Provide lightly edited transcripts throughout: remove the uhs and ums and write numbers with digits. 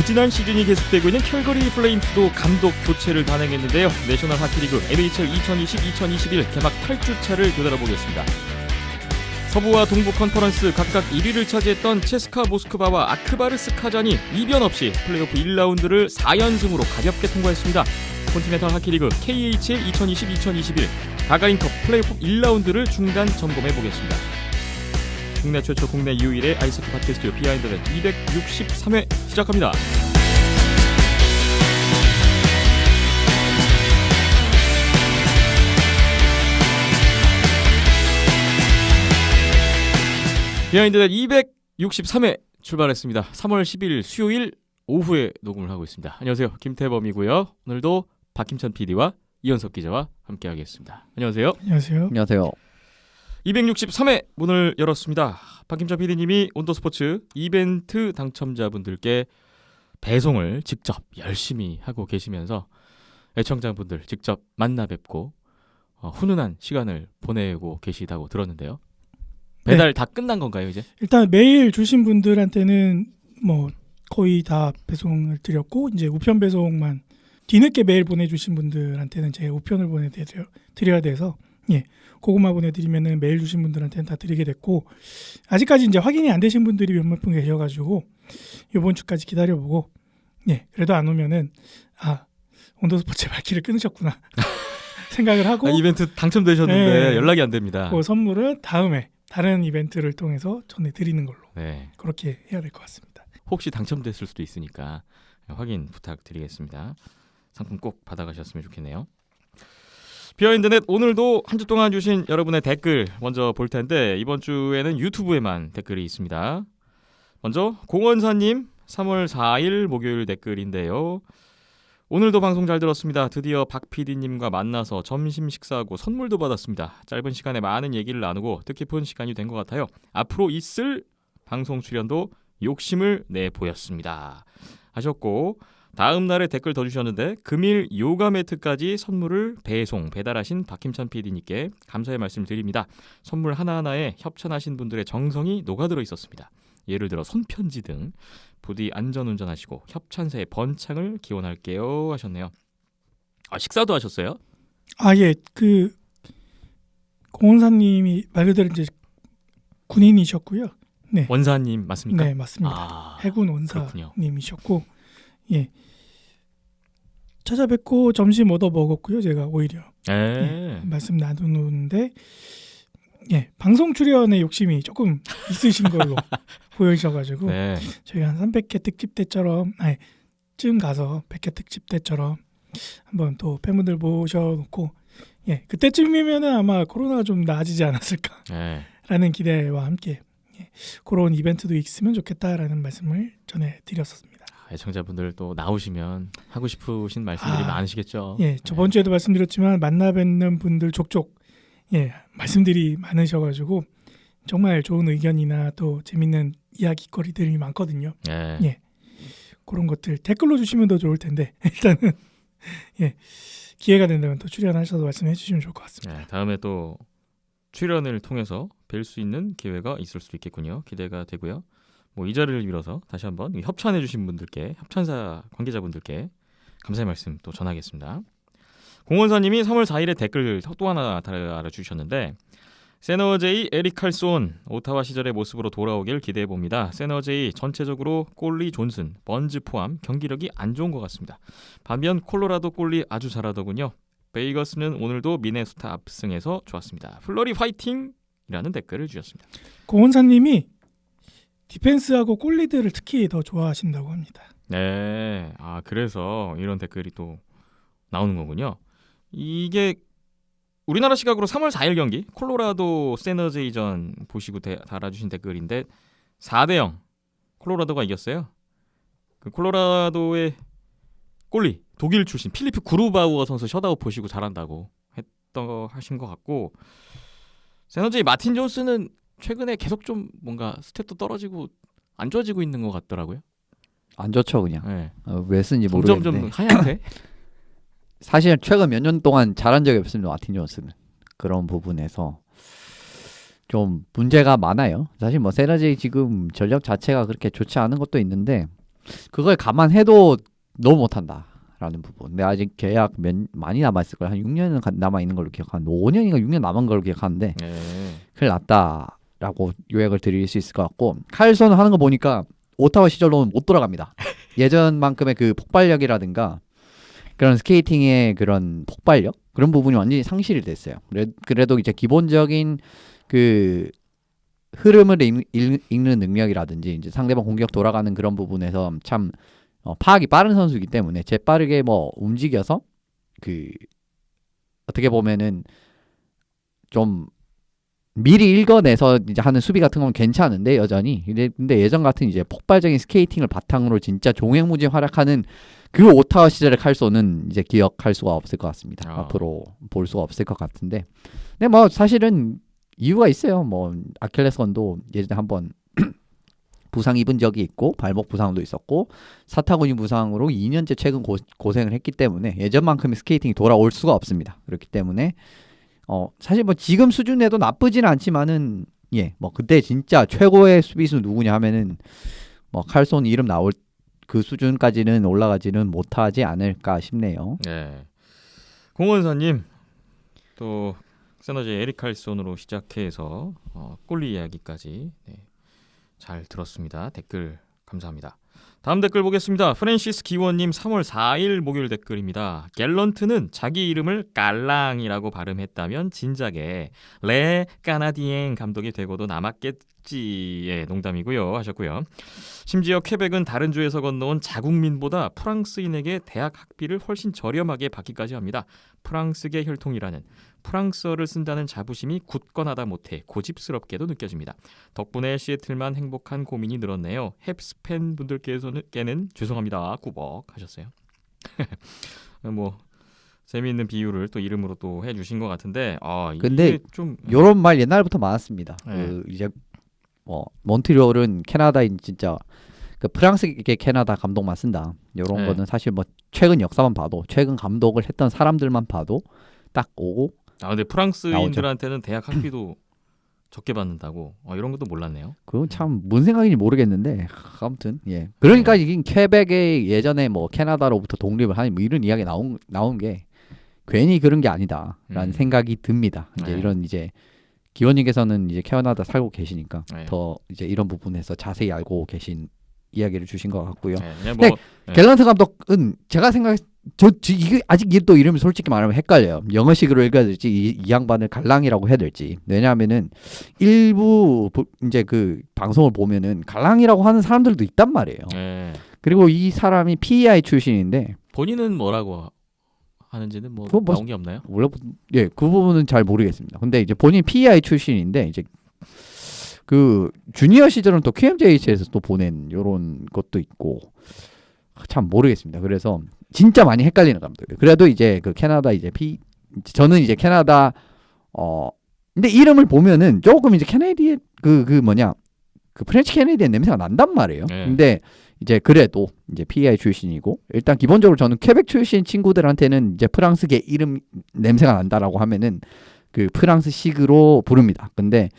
부진한 시즌이 계속되고 있는 캘거리 플레임스도 감독 교체를 단행했는데요. 내셔널 하키리그 NHL 2020-2021 개막 8주차를 교달아보겠습니다. 서부와 동부 컨퍼런스 각각 1위를 차지했던 체스카 모스크바와 아크바르스 카잔이 이변 없이 플레이오프 1라운드를 4연승으로 가볍게 통과했습니다. 콘티넨탈 하키리그 KHL 2020-2021 가가린컵 플레이오프 1라운드를 중간 점검해보겠습니다. 국내 최초 국내 유일의 아이스하키 팟캐스트 비하인드넷 263회 시작합니다. 비하인드넷 263회 출발했습니다. 3월 10일 수요일 오후에 녹음을 하고 있습니다. 안녕하세요. 김태범이고요. 오늘도 박김천 PD와 이현석 기자와 함께하겠습니다. 안녕하세요. 안녕하세요. 안녕하세요. 263회 문을 열었습니다. 박김천 PD님이 온도스포츠 이벤트 당첨자분들께 배송을 직접 열심히 하고 계시면서 애청자분들 직접 만나 뵙고 훈훈한 시간을 보내고 계시다고 들었는데요. 배달 다 끝난 건가요 이제? 일단 메일 주신 분들한테는 뭐 거의 다 배송을 드렸고 이제 우편 배송만 뒤늦게 메일 보내주신 분들한테는 제가 우편을 보내드려야 돼서 그것만 보내드리면은 메일 주신 분들한테는 다 드리게 됐고 아직까지 이제 확인이 안 되신 분들이 몇몇 분 계셔가지고 이번 주까지 기다려보고 그래도 안 오면은 온도스포츠의 발길을 끊으셨구나 생각을 하고 이벤트 당첨되셨는데 연락이 안 됩니다. 그 선물은 다음에 다른 이벤트를 통해서 전해드리는 걸로 그렇게 해야 될 것 같습니다. 혹시 당첨됐을 수도 있으니까 확인 부탁드리겠습니다. 상품 꼭 받아가셨으면 좋겠네요. 비하인드넷 오늘도 한 주 동안 주신 여러분의 댓글 먼저 볼 텐데 이번 주에는 유튜브에만 댓글이 있습니다. 먼저 공원사님 3월 4일 목요일 댓글인데요. 오늘도 방송 잘 들었습니다. 드디어 박 PD님과 만나서 점심 식사하고 선물도 받았습니다. 짧은 시간에 많은 얘기를 나누고 뜻깊은 시간이 된 것 같아요. 앞으로 있을 방송 출연도 욕심을 내보였습니다. 하셨고 다음 날에 댓글 더 주셨는데 금일 요가 매트까지 선물을 배달하신 박김찬 PD님께 감사의 말씀 드립니다. 선물 하나하나에 협찬하신 분들의 정성이 녹아들어 있었습니다. 예를 들어 손편지 등 부디 안전운전하시고 협찬사의 번창을 기원할게요 하셨네요. 식사도 하셨어요? 그 공원사님이 말 그대로 이제 군인이셨고요. 네. 원사님 맞습니까? 네, 맞습니다. 해군 원사님이셨고 찾아뵙고 점심 얻어 먹었고요. 제가 오히려 말씀 나누는데 방송 출연의 욕심이 조금 있으신 걸로 보여주셔가지고 저희가 한 300회 특집 때처럼 쯤 가서 100회 특집 때처럼 한번 또 팬분들 모셔놓고 그때쯤이면은 아마 코로나가 좀 나아지지 않았을까라는 기대와 함께 그런 이벤트도 있으면 좋겠다라는 말씀을 전해드렸었습니다. 애청자분들 또 나오시면 하고 싶으신 말씀들이 많으시겠죠. 저번 주에도 말씀드렸지만 만나 뵙는 분들 족족 말씀들이 많으셔가지고 정말 좋은 의견이나 또 재밌는 이야기거리들이 많거든요. 그런 것들 댓글로 주시면 더 좋을 텐데 일단은 기회가 된다면 또 출연하셔서 말씀해 주시면 좋을 것 같습니다. 다음에 또 출연을 통해서 뵐 수 있는 기회가 있을 수도 있겠군요. 기대가 되고요. 이 자리를 빌어서 다시 한번 협찬해 주신 분들께 협찬사 관계자분들께 감사의 말씀 또 전하겠습니다. 공원사님이 3월 4일에 댓글 또 하나 달아주셨는데 세너제이 에릭 칼손 오타와 시절의 모습으로 돌아오길 기대해봅니다. 세너제이 전체적으로 꼴리 존슨, 번즈 포함 경기력이 안 좋은 것 같습니다. 반면 콜로라도 꼴리 아주 잘하더군요. 베이거스는 오늘도 미네소타 압승해서 좋았습니다. 플러리 화이팅! 이라는 댓글을 주셨습니다. 공원사님이 디펜스하고 꼴리들을 특히 더 좋아하신다고 합니다. 그래서 이런 댓글이 또 나오는 거군요. 이게 우리나라 시각으로 3월 4일 경기 콜로라도 세너제이전 보시고 달아주신 댓글인데 4대0 콜로라도가 이겼어요. 그 콜로라도의 꼴리 독일 출신 필리프 구루바우어 선수 셧아웃 보시고 잘한다고 하신 것 같고 세너제이 마틴 존스는 최근에 계속 좀 뭔가 스탯도 떨어지고 안 좋아지고 있는 것 같더라고요. 안 좋죠 그냥. 왜 쓴지 모르겠는데. 점점 하얗게. 사실 최근 몇 년 동안 잘한 적이 없습니다. 마틴 존스는. 그런 부분에서 좀 문제가 많아요. 사실 세너제이 지금 전력 자체가 그렇게 좋지 않은 것도 있는데 그걸 감안해도 너무 못한다라는 부분. 근데 아직 계약 많이 남아있을 거예요. 한 6년은 남아있는 걸로 기억하는데 5년인가 6년 남은 걸로 기억하는데 큰일 났다라고 요약을 드릴 수 있을 것 같고 칼손 하는 거 보니까 오타와 시절로는 못 돌아갑니다. 예전만큼의 그 폭발력이라든가 그런 스케이팅의 그런 폭발력 그런 부분이 완전히 상실이 됐어요. 그래도 이제 기본적인 그 흐름을 읽는 능력이라든지 이제 상대방 공격 돌아가는 그런 부분에서 참 파악이 빠른 선수이기 때문에 재빠르게 뭐 움직여서 그 어떻게 보면은 좀 미리 읽어내서 이제 하는 수비 같은 건 괜찮은데 여전히 근데 예전 같은 이제 폭발적인 스케이팅을 바탕으로 진짜 종횡무진 활약하는 그 오타와 시절의 칼소는 이제 기억할 수가 없을 것 같습니다. 앞으로 볼 수가 없을 것 같은데 근데 뭐 사실은 이유가 있어요. 뭐 아킬레스건도 예전에 한번 부상 입은 적이 있고 발목 부상도 있었고 사타구니 부상으로 2년째 최근 고생을 했기 때문에 예전만큼의 스케이팅이 돌아올 수가 없습니다. 그렇기 때문에 사실 뭐 지금 수준에도 나쁘진 않지만은 뭐 그때 진짜 최고의 수비수 누구냐 하면은 뭐 칼손 이름 나올 그 수준까지는 올라가지는 못하지 않을까 싶네요. 네. 공원사님 또 세너지 에릭 칼손으로 시작해서 꼴리 이야기까지 잘 들었습니다. 댓글 감사합니다. 다음 댓글 보겠습니다. 프랜시스 기원님 3월 4일 목요일 댓글입니다. 갤런트는 자기 이름을 깔랑이라고 발음했다면 진작에 레 까나디엥 감독이 되고도 남았겠지. 농담이고요 하셨고요. 심지어 퀘벡은 다른 주에서 건너온 자국민보다 프랑스인에게 대학 학비를 훨씬 저렴하게 받기까지 합니다. 프랑스계 혈통이라는 프랑스어를 쓴다는 자부심이 굳건하다 못해 고집스럽게도 느껴집니다. 덕분에 시애틀만 행복한 고민이 늘었네요. 헵스 팬분들께는 죄송합니다. 꾸벅 하셨어요. 뭐 재미있는 비유를 또 이름으로 또 해주신 것 같은데 근데 좀 요런 말 옛날부터 많았습니다. 이제 몬트리올은 캐나다인 진짜 그 프랑스계 캐나다 감독만 쓴다. 요런 거는 사실 뭐 최근 역사만 봐도 최근 감독을 했던 사람들만 봐도 딱 오고 근데 프랑스인들한테는 대학 학비도 적게 받는다고 이런 것도 몰랐네요. 그건 참 뭔 생각인지 모르겠는데 아무튼 그러니까 이게 퀘벡의 예전에 뭐 캐나다로부터 독립을 하니 뭐 이런 이야기 나온 게 괜히 그런 게 아니다라는 생각이 듭니다. 이제 이런 이제 기원님께서는 이제 캐나다 살고 계시니까 더 이제 이런 부분에서 자세히 알고 계신 이야기를 주신 것 같고요. 근데 갤런트 감독은 제가 이게 아직 또 이름이 솔직히 말하면 헷갈려요. 영어식으로 읽어야 될지 이 양반을 갈랑이라고 해야 될지. 왜냐하면은 일부 이제 그 방송을 보면은 갈랑이라고 하는 사람들도 있단 말이에요. 그리고 이 사람이 PEI 출신인데 본인은 뭐라고 하는지는 뭐 나온 게 없나요? 원래 그 부분은 잘 모르겠습니다. 근데 이제 본인 PEI 출신인데 이제 그 주니어 시절은 또 QMJH에서 또 보낸 요런 것도 있고 참 모르겠습니다. 그래서 진짜 많이 헷갈리는 감독이에요. 그래도 이제 그 캐나다 이제 저는 이제 캐나다 근데 이름을 보면은 조금 이제 캐네디의 그 프렌치 캐네디언 냄새가 난단 말이에요. 근데 이제 그래도 이제 PEI 출신이고 일단 기본적으로 저는 퀘벡 출신 친구들한테는 이제 프랑스계 이름 냄새가 난다라고 하면은 그 프랑스식으로 부릅니다. 근데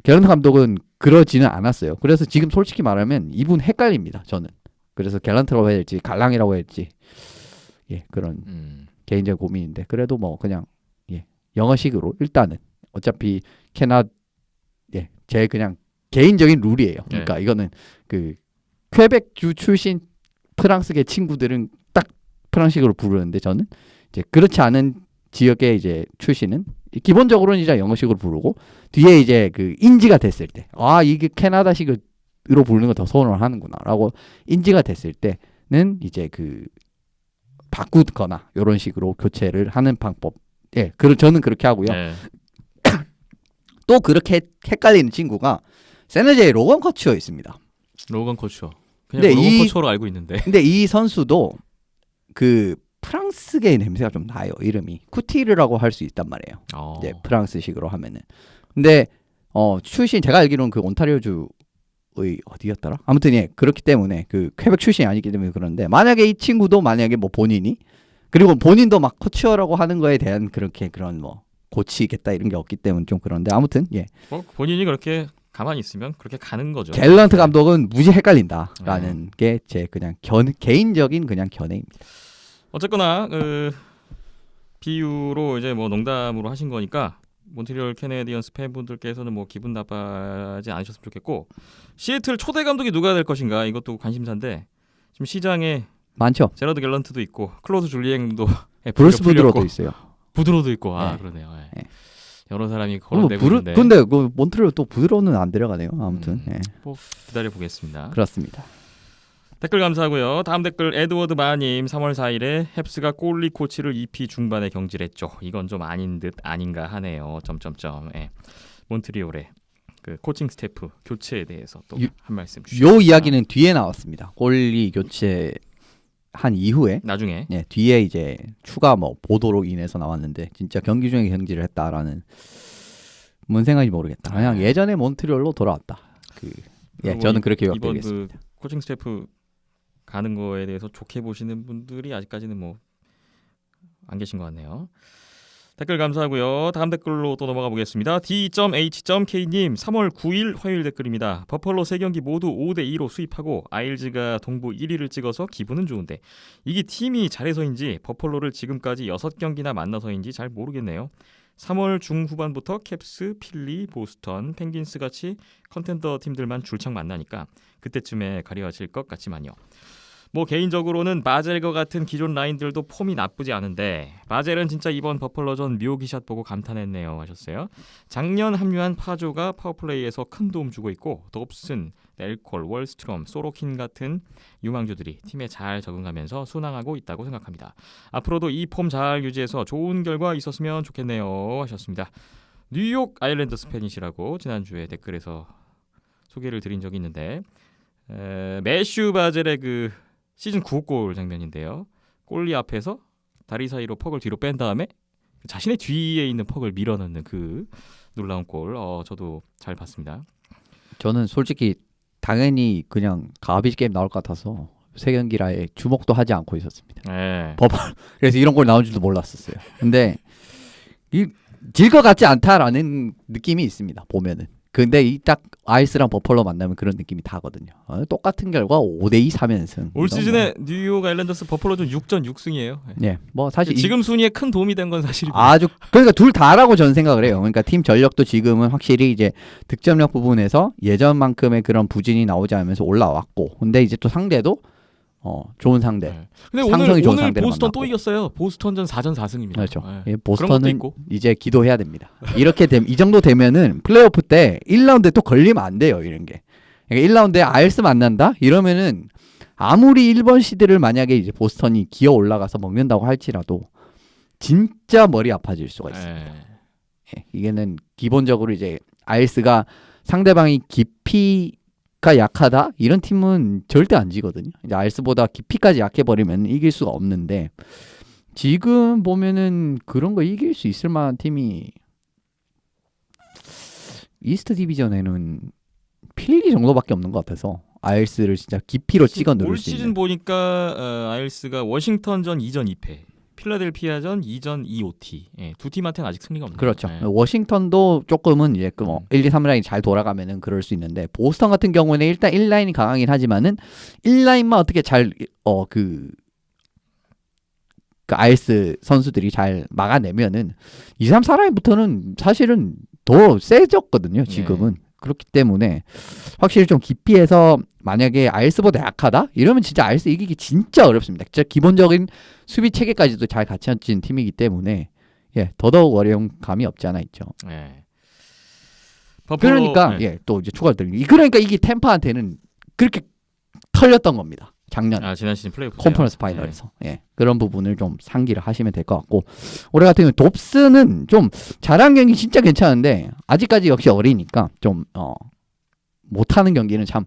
갤런트 감독은 그러지는 않았어요. 그래서 지금 솔직히 말하면 이분 헷갈립니다. 저는. 그래서 갤런트라고 해야 될지 갈랑이라고 해야 될지 그런 개인적 고민인데 그래도 뭐 그냥 영어식으로 일단은 어차피 제 그냥 개인적인 룰이에요. 그러니까 이거는 그 퀘벡 주 출신 프랑스계 친구들은 딱 프랑스식으로 부르는데 저는 이제 그렇지 않은 지역의 이제 출신은 기본적으로는 이제 영어식으로 부르고 뒤에 이제 그 인지가 됐을 때 이게 캐나다식으로 부르는 거 더 선호를 하는구나라고 인지가 됐을 때는 이제 그 바꾸거나 이런 식으로 교체를 하는 방법. 저는 그렇게 하고요. 또 그렇게 헷갈리는 친구가 세너제의 로건 커츠어 있습니다. 로건 커츠어. 그냥 로건 커츠어로 알고 있는데. 근데 이 선수도 그 프랑스계의 냄새가 좀 나요. 이름이 쿠티르라고 할 수 있단 말이에요. 이제 프랑스식으로 하면은. 근데 출신 제가 알기로는 그 온타리오주의 어디였더라? 아무튼 그렇기 때문에 그 퀘벡 출신이 아니기 때문에 그런데 만약에 이 친구도 만약에 뭐 본인이 그리고 본인도 막 코치어라고 하는 거에 대한 그런 뭐 고치겠다 이런 게 없기 때문에 좀 그런데 아무튼 본인이 그렇게 가만히 있으면 그렇게 가는 거죠. 갤런트 감독은 무지 헷갈린다라는 게 제 그냥 개인적인 그냥 견해입니다. 어쨌거나 비유로 이제 뭐 농담으로 하신 거니까 몬트리올 캐네디언스 팬분들께서는 뭐 기분 나빠하지 않으셨으면 좋겠고 시애틀 초대 감독이 누가 될 것인가 이것도 관심사인데 지금 시장에 많죠. 제러드 갤런트도 있고 클로드 줄리앵도 브루스 부드로도 있어요. 부드로도 있고 네. 그러네요. 네. 여러 사람이 거론되고 있는데 근데 그 몬트리올 또 부드러는 안 들어가네요. 아무튼 꼭 기다려 보겠습니다. 그렇습니다. 댓글 감사하고요. 다음 댓글 에드워드 마님 3월 4일에 헵스가 골리 코치를 2피 중반에 경질했죠. 이건 좀 아닌 듯 아닌가 하네요. 점점점. 예. 몬트리올의 그 코칭 스태프 교체에 대해서 또 한 말씀 주시죠. 요 이야기는 뒤에 나왔습니다. 골리 교체 한 이후에 나중에 뒤에 이제 추가 뭐 보도로 인해서 나왔는데 진짜 경기 중에 경질을 했다라는 뭔 생각인지 모르겠다. 그냥 예전에 몬트리올로 돌아왔다. 저는 그렇게 요약되겠습니다. 그 코칭 스태프 가는 거에 대해서 좋게 보시는 분들이 아직까지는 뭐 안 계신 것 같네요. 댓글 감사하고요. 다음 댓글로 또 넘어가 보겠습니다. D.H.K님 3월 9일 화요일 댓글입니다. 버펄로 3경기 모두 5대2로 수입하고 아일즈가 동부 1위를 찍어서 기분은 좋은데 이게 팀이 잘해서인지 버펄로를 지금까지 6경기나 만나서인지 잘 모르겠네요. 3월 중후반부터 캡스, 필리, 보스턴, 펭귄스 같이 컨텐더 팀들만 줄창 만나니까 그때쯤에 가려워질 것 같지만요. 뭐 개인적으로는 바젤과 같은 기존 라인들도 폼이 나쁘지 않은데 바젤은 진짜 이번 버펄러전 묘기샷 보고 감탄했네요 하셨어요. 작년 합류한 파조가 파워플레이에서 큰 도움 주고 있고 dob슨, 넬콜, 월스트롬, 소로킨 같은 유망주들이 팀에 잘 적응하면서 순항하고 있다고 생각합니다. 앞으로도 이 폼 잘 유지해서 좋은 결과 있었으면 좋겠네요 하셨습니다. 뉴욕 아일랜더스 팬이시라고 지난주에 댓글에서 소개를 드린 적이 있는데 매슈 바젤의 그 시즌 9골 장면인데요. 골리 앞에서 다리 사이로 퍽을 뒤로 뺀 다음에 자신의 뒤에 있는 퍽을 밀어넣는 그 놀라운 골 저도 잘 봤습니다. 저는 솔직히 당연히 그냥 가비지 게임 나올 것 같아서 3경기라에 주목도 하지 않고 있었습니다. 네. 그래서 이런 골 나온 줄도 몰랐었어요. 근데 질 것 같지 않다라는 느낌이 있습니다. 보면은. 근데 이 딱 아이스랑 버펄로 만나면 그런 느낌이 다거든요. 똑같은 결과 5대2 3연승. 올 시즌에 뉴욕 아일랜더스 버펄로전 6전 6승이에요. 네, 뭐 사실 지금 순위에 큰 도움이 된 건 사실입니다. 아주 그러니까 둘 다라고 저는 생각을 해요. 그러니까 팀 전력도 지금은 확실히 이제 득점력 부분에서 예전만큼의 그런 부진이 나오지 않으면서 올라왔고, 근데 이제 또 상대도 좋은 상대. 네. 근데 상성이 좋은 오늘 상대를 보스턴 만났고. 또 이겼어요. 보스턴전 4전 4승입니다. 그렇죠. 네. 예, 그런 것도 보스턴은 있고. 이제 기도해야 됩니다. 이렇게 되면 이 정도 되면은 플레이오프 때 1라운드에 또 걸리면 안 돼요. 이런 게. 그러니까 1라운드에 아일스 만난다? 이러면은 아무리 1번 시드를 만약에 이제 보스턴이 기어 올라가서 먹는다고 할지라도 진짜 머리 아파질 수가 있습니다. 예, 이게는 기본적으로 이제 아일스가 상대방이 깊이가 약하다? 이런 팀은 절대 안 지거든요. 이제 아일스보다 깊이까지 약해버리면 이길 수가 없는데 지금 보면은 그런 거 이길 수 있을 만한 팀이 이스트 디비전에는 필리 정도밖에 없는 것 같아서 아일스를 진짜 깊이로 찍어 누를 올 수 있는. 시즌 보니까 아일스가 워싱턴전 2전 2패, 필라델피아전 2전 2OT. 예, 두 팀한테는 아직 승리가 없네요. 그렇죠. 예. 워싱턴도 조금은 이제 1, 2, 3 라인이 잘 돌아가면은 그럴 수 있는데 보스턴 같은 경우는 일단 1라인이 강하긴 하지만은 1라인만 어떻게 잘 그 아일스 선수들이 잘 막아내면은 2, 3, 4라인부터는 사실은 더 세졌거든요. 지금은. 그렇기 때문에 확실히 좀 깊이에서 만약에 아일스보다 약하다? 이러면 진짜 아일스 이기기 진짜 어렵습니다. 진짜 기본적인 수비 체계까지도 잘 갖춰진 팀이기 때문에 더더욱 어려운 감이 없지 않아 있죠. 그러니까 또 이제 추가로 드립니다. 그러니까 이게 템파한테는 그렇게 털렸던 겁니다. 작년 지난 시즌 플레이오프 컨퍼런스 파이널에서 그런 부분을 좀 상기를 하시면 될 것 같고, 올해 같은 경우 돕스는 좀 잘한 경기 진짜 괜찮은데 아직까지 역시 어리니까 좀 못하는 경기는 참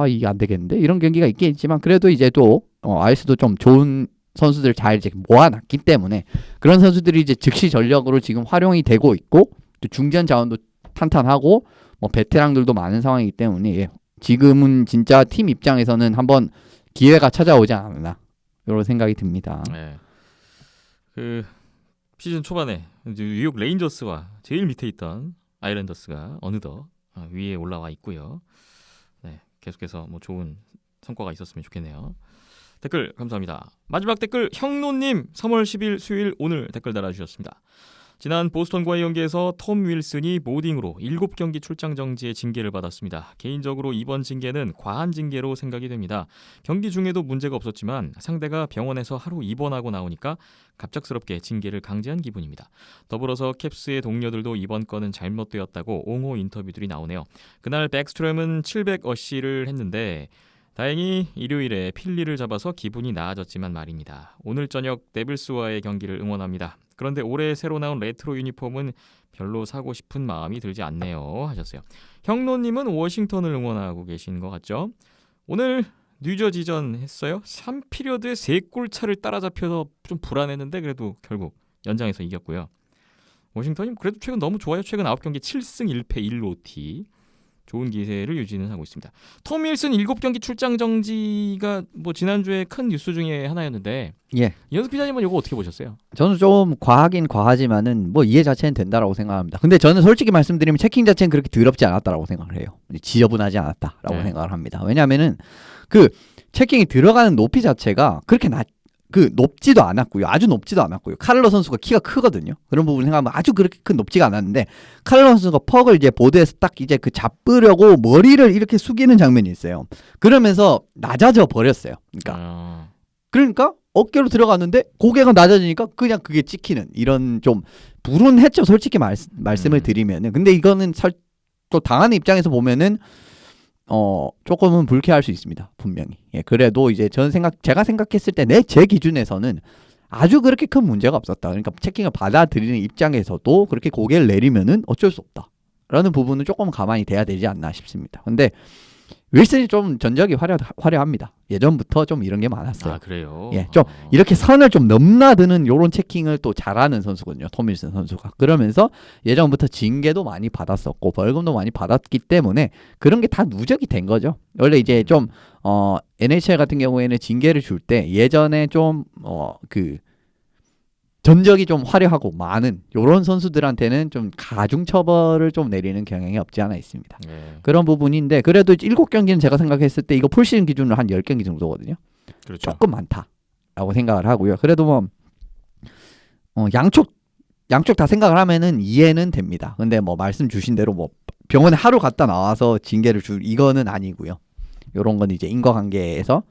이게 안 되겠는데 이런 경기가 있긴 있지만 그래도 이제 또 아이스도 좀 좋은 선수들 잘 이제 모아놨기 때문에 그런 선수들이 이제 즉시 전력으로 지금 활용이 되고 있고 또 중전 자원도 탄탄하고 뭐 베테랑들도 많은 상황이기 때문에 지금은 진짜 팀 입장에서는 한번 기회가 찾아오지 않나 이런 생각이 듭니다. 그 시즌 초반에 뉴욕 레인저스와 제일 밑에 있던 아일랜더스가 어느덧 위에 올라와 있고요. 네, 계속해서 뭐 좋은 성과가 있었으면 좋겠네요. 댓글 감사합니다. 마지막 댓글 형노님 3월 10일 수요일 오늘 댓글 달아주셨습니다. 지난 보스턴과의 경기에서 톰 윌슨이 모딩으로 7경기 출장 정지의 징계를 받았습니다. 개인적으로 이번 징계는 과한 징계로 생각이 됩니다. 경기 중에도 문제가 없었지만 상대가 병원에서 하루 입원하고 나오니까 갑작스럽게 징계를 강제한 기분입니다. 더불어서 캡스의 동료들도 이번 건은 잘못되었다고 옹호 인터뷰들이 나오네요. 그날 백스트롬은 700어시를 했는데 다행히 일요일에 필리를 잡아서 기분이 나아졌지만 말입니다. 오늘 저녁 데빌스와의 경기를 응원합니다. 그런데 올해 새로 나온 레트로 유니폼은 별로 사고 싶은 마음이 들지 않네요 하셨어요. 형노님은 워싱턴을 응원하고 계신 것 같죠? 오늘 뉴저지전 했어요. 3피리어드에 3골 차를 따라잡혀서 좀 불안했는데 그래도 결국 연장에서 이겼고요. 워싱턴이 그래도 최근 너무 좋아요. 최근 9경기 7승 1패 1OT 좋은 기세를 유지는 하고 있습니다. 톰 윌슨 7경기 출장 정지가 뭐 지난주에 큰 뉴스 중에 하나였는데 예. 이현숙 기자님은 이거 어떻게 보셨어요? 저는 좀 과하긴 과하지만은 뭐 이해 자체는 된다라고 생각합니다. 근데 저는 솔직히 말씀드리면 체킹 자체는 그렇게 더럽지 않았다라고 생각을 해요. 지저분하지 않았다라고 네. 생각을 합니다. 왜냐하면은 그 체킹이 들어가는 높이 자체가 그렇게 높지도 않았고요. 아주 높지도 않았고요. 카를로 선수가 키가 크거든요. 그런 부분 생각하면 아주 그렇게 큰 높지가 않았는데 카를로 선수가 퍽을 이제 보드에서 딱 이제 그 잡으려고 머리를 이렇게 숙이는 장면이 있어요. 그러면서 낮아져 버렸어요. 그러니까 어깨로 들어갔는데 고개가 낮아지니까 그냥 그게 찍히는 이런 좀 불운했죠. 솔직히 말씀을 드리면은. 근데 이거는 또 당하는 입장에서 보면은 조금은 불쾌할 수 있습니다. 분명히. 예, 그래도 이제 제가 생각했을 때 제 기준에서는 아주 그렇게 큰 문제가 없었다. 그러니까 체킹을 받아들이는 입장에서도 그렇게 고개를 내리면은 어쩔 수 없다. 라는 부분은 조금 가만히 돼야 되지 않나 싶습니다. 근데 윌슨이 좀 전적이 화려합니다. 예전부터 좀 이런 게 많았어요. 아, 그래요? 예, 좀 이렇게 선을 좀 넘나드는 요런 체킹을 또 잘하는 선수거든요. 톰 윌슨 선수가. 그러면서 예전부터 징계도 많이 받았었고 벌금도 많이 받았기 때문에 그런 게 다 누적이 된 거죠. 원래 이제 좀 NHL 같은 경우에는 징계를 줄 때 예전에 좀 전적이 좀 화려하고 많은 요런 선수들한테는 좀 가중처벌을 좀 내리는 경향이 없지 않아 있습니다. 네. 그런 부분인데 그래도 7경기는 제가 생각했을 때 이거 풀시즌 기준으로 한 10경기 정도거든요. 그렇죠. 조금 많다라고 생각을 하고요. 그래도 뭐 양쪽 다 생각을 하면은 이해는 됩니다. 근데 뭐 말씀 주신 대로 뭐 병원에 하루 갔다 나와서 징계를 줄 이거는 아니고요. 요런 건 이제 인과관계에서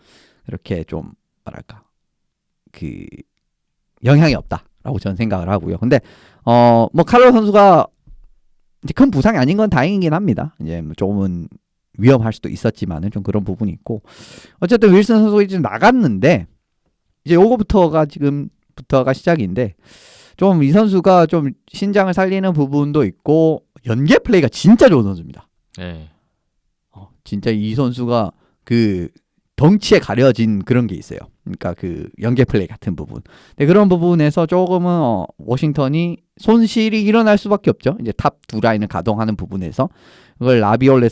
이렇게 좀 뭐랄까 영향이 없다라고 저는 생각을 하고요. 근데 뭐 카를로 선수가 이제 큰 부상이 아닌 건 다행이긴 합니다. 이제 뭐 조금은 위험할 수도 있었지만은 좀 그런 부분이 있고 어쨌든 윌슨 선수가 이제 나갔는데 이제 요거부터가 지금부터가 시작인데 좀 이 선수가 좀 신장을 살리는 부분도 있고 연계 플레이가 진짜 좋은 선수입니다. 네. 진짜 이 선수가 덩치에 가려진 그런 게 있어요. 그러니까 연계 플레이 같은 부분. 근데 그런 부분에서 조금은 워싱턴이 손실이 일어날 수밖에 없죠. 이제 탑 두 라인을 가동하는 부분에서 그걸 라비올레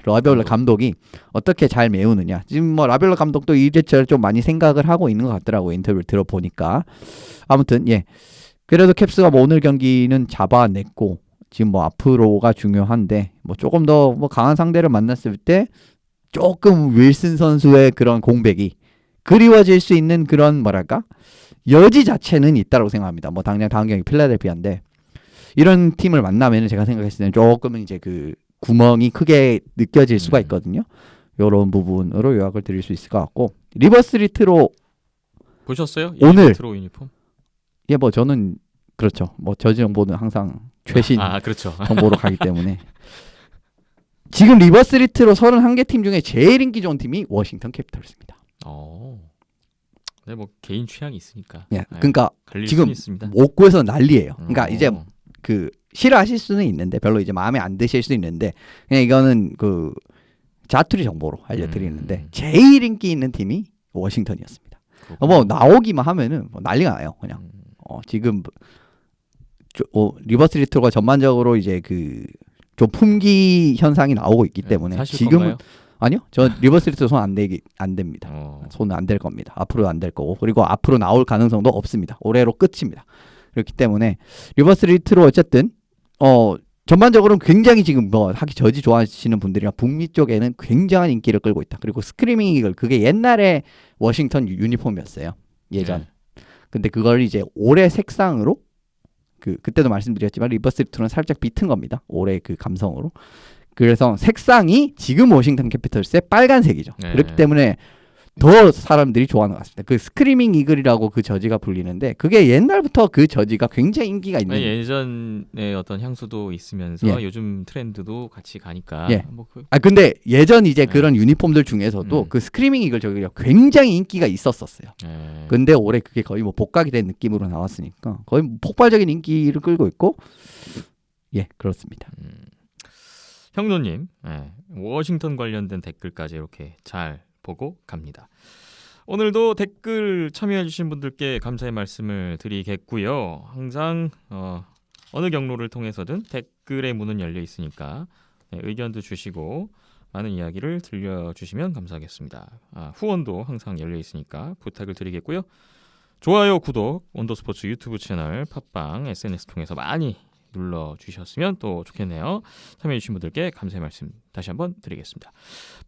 라비올레 감독이 어떻게 잘 메우느냐. 지금 뭐 라비올레 감독도 이래저래 좀 많이 생각을 하고 있는 것 같더라고요. 인터뷰를 들어보니까. 아무튼 예. 그래도 캡스가 뭐 오늘 경기는 잡아냈고 지금 뭐 앞으로가 중요한데 뭐 조금 더 뭐 강한 상대를 만났을 때 조금 윌슨 선수의 그런 공백이 그리워질 수 있는 그런 뭐랄까 여지 자체는 있다고 생각합니다. 뭐 당장 다음 경기 필라델피아인데 이런 팀을 만나면 제가 생각했을 때는 조금은 이제 구멍이 크게 느껴질 수가 있거든요. 이런 부분으로 요약을 드릴 수 있을 것 같고 리버스 리트로 보셨어요? 오늘 레트로 유니폼? 예, 뭐 저는 그렇죠. 뭐 저 정보는 항상 최신 그렇죠. 정보로 가기 때문에 지금 리버스 리트로 31개 팀 중에 제일 인기 좋은 팀이 워싱턴 캐피털스입니다. 네, 뭐 개인 취향이 있으니까. 예, 그러니까 갈릴 지금 수는 있습니다. 옥구에서 난리예요. 그러니까 이제 싫어하실 수는 있는데 별로 이제 마음에 안 드실 수 있는데 그냥 이거는 자투리 정보로 알려드리는데 제일 인기 있는 팀이 워싱턴이었습니다. 뭐 나오기만 하면은 뭐 난리가 나요. 그냥 지금 리버스 리트로가 전반적으로 이제 좀 품귀 현상이 나오고 있기 때문에 사실 지금은 건가요? 아니요. 저 리버스 리트 손 안 됩니다. 손은 안 될 겁니다. 앞으로 안 될 거고 그리고 앞으로 나올 가능성도 없습니다. 올해로 끝입니다. 그렇기 때문에 리버스 리트로 어쨌든 전반적으로는 굉장히 지금 뭐 하기 저지 좋아하시는 분들이랑 북미 쪽에는 굉장한 인기를 끌고 있다. 그리고 스크리밍 이글 그게 옛날에 워싱턴 유니폼이었어요. 예전. 네. 근데 그걸 이제 올해 색상으로 그때도 말씀드렸지만 리버스 리프트는 살짝 비튼 겁니다. 올해 그 감성으로. 그래서 색상이 지금 워싱턴 캐피털스의 빨간색이죠. 네. 그렇기 때문에 더 사람들이 좋아하는 것 같습니다. 그 스크리밍 이글이라고 그 저지가 불리는데 그게 옛날부터 그 저지가 굉장히 인기가 있는. 예전에 어떤 향수도 있으면서 예. 요즘 트렌드도 같이 가니까. 예. 뭐 근데 예전 이제 네. 그런 유니폼들 중에서도 음. 그 스크리밍 이글 저기가 굉장히 인기가 있었어요. 예. 근데 올해 그게 거의 뭐 복각이 된 느낌으로 나왔으니까 거의 폭발적인 인기를 끌고 있고 예 그렇습니다. 형노님, 예. 워싱턴 관련된 댓글까지 이렇게 잘 보고 갑니다. 오늘도 댓글 참여해주신 분들께 감사의 말씀을 드리겠고요. 항상 어느 경로를 통해서든 댓글의 문은 열려 있으니까 의견도 주시고 많은 이야기를 들려주시면 감사하겠습니다. 후원도 항상 열려 있으니까 부탁을 드리겠고요. 좋아요, 구독, 온더스포츠 유튜브 채널, 팟빵, SNS 통해서 많이 눌러주셨으면 또 좋겠네요. 참여해주신 분들께 감사의 말씀 다시 한번 드리겠습니다.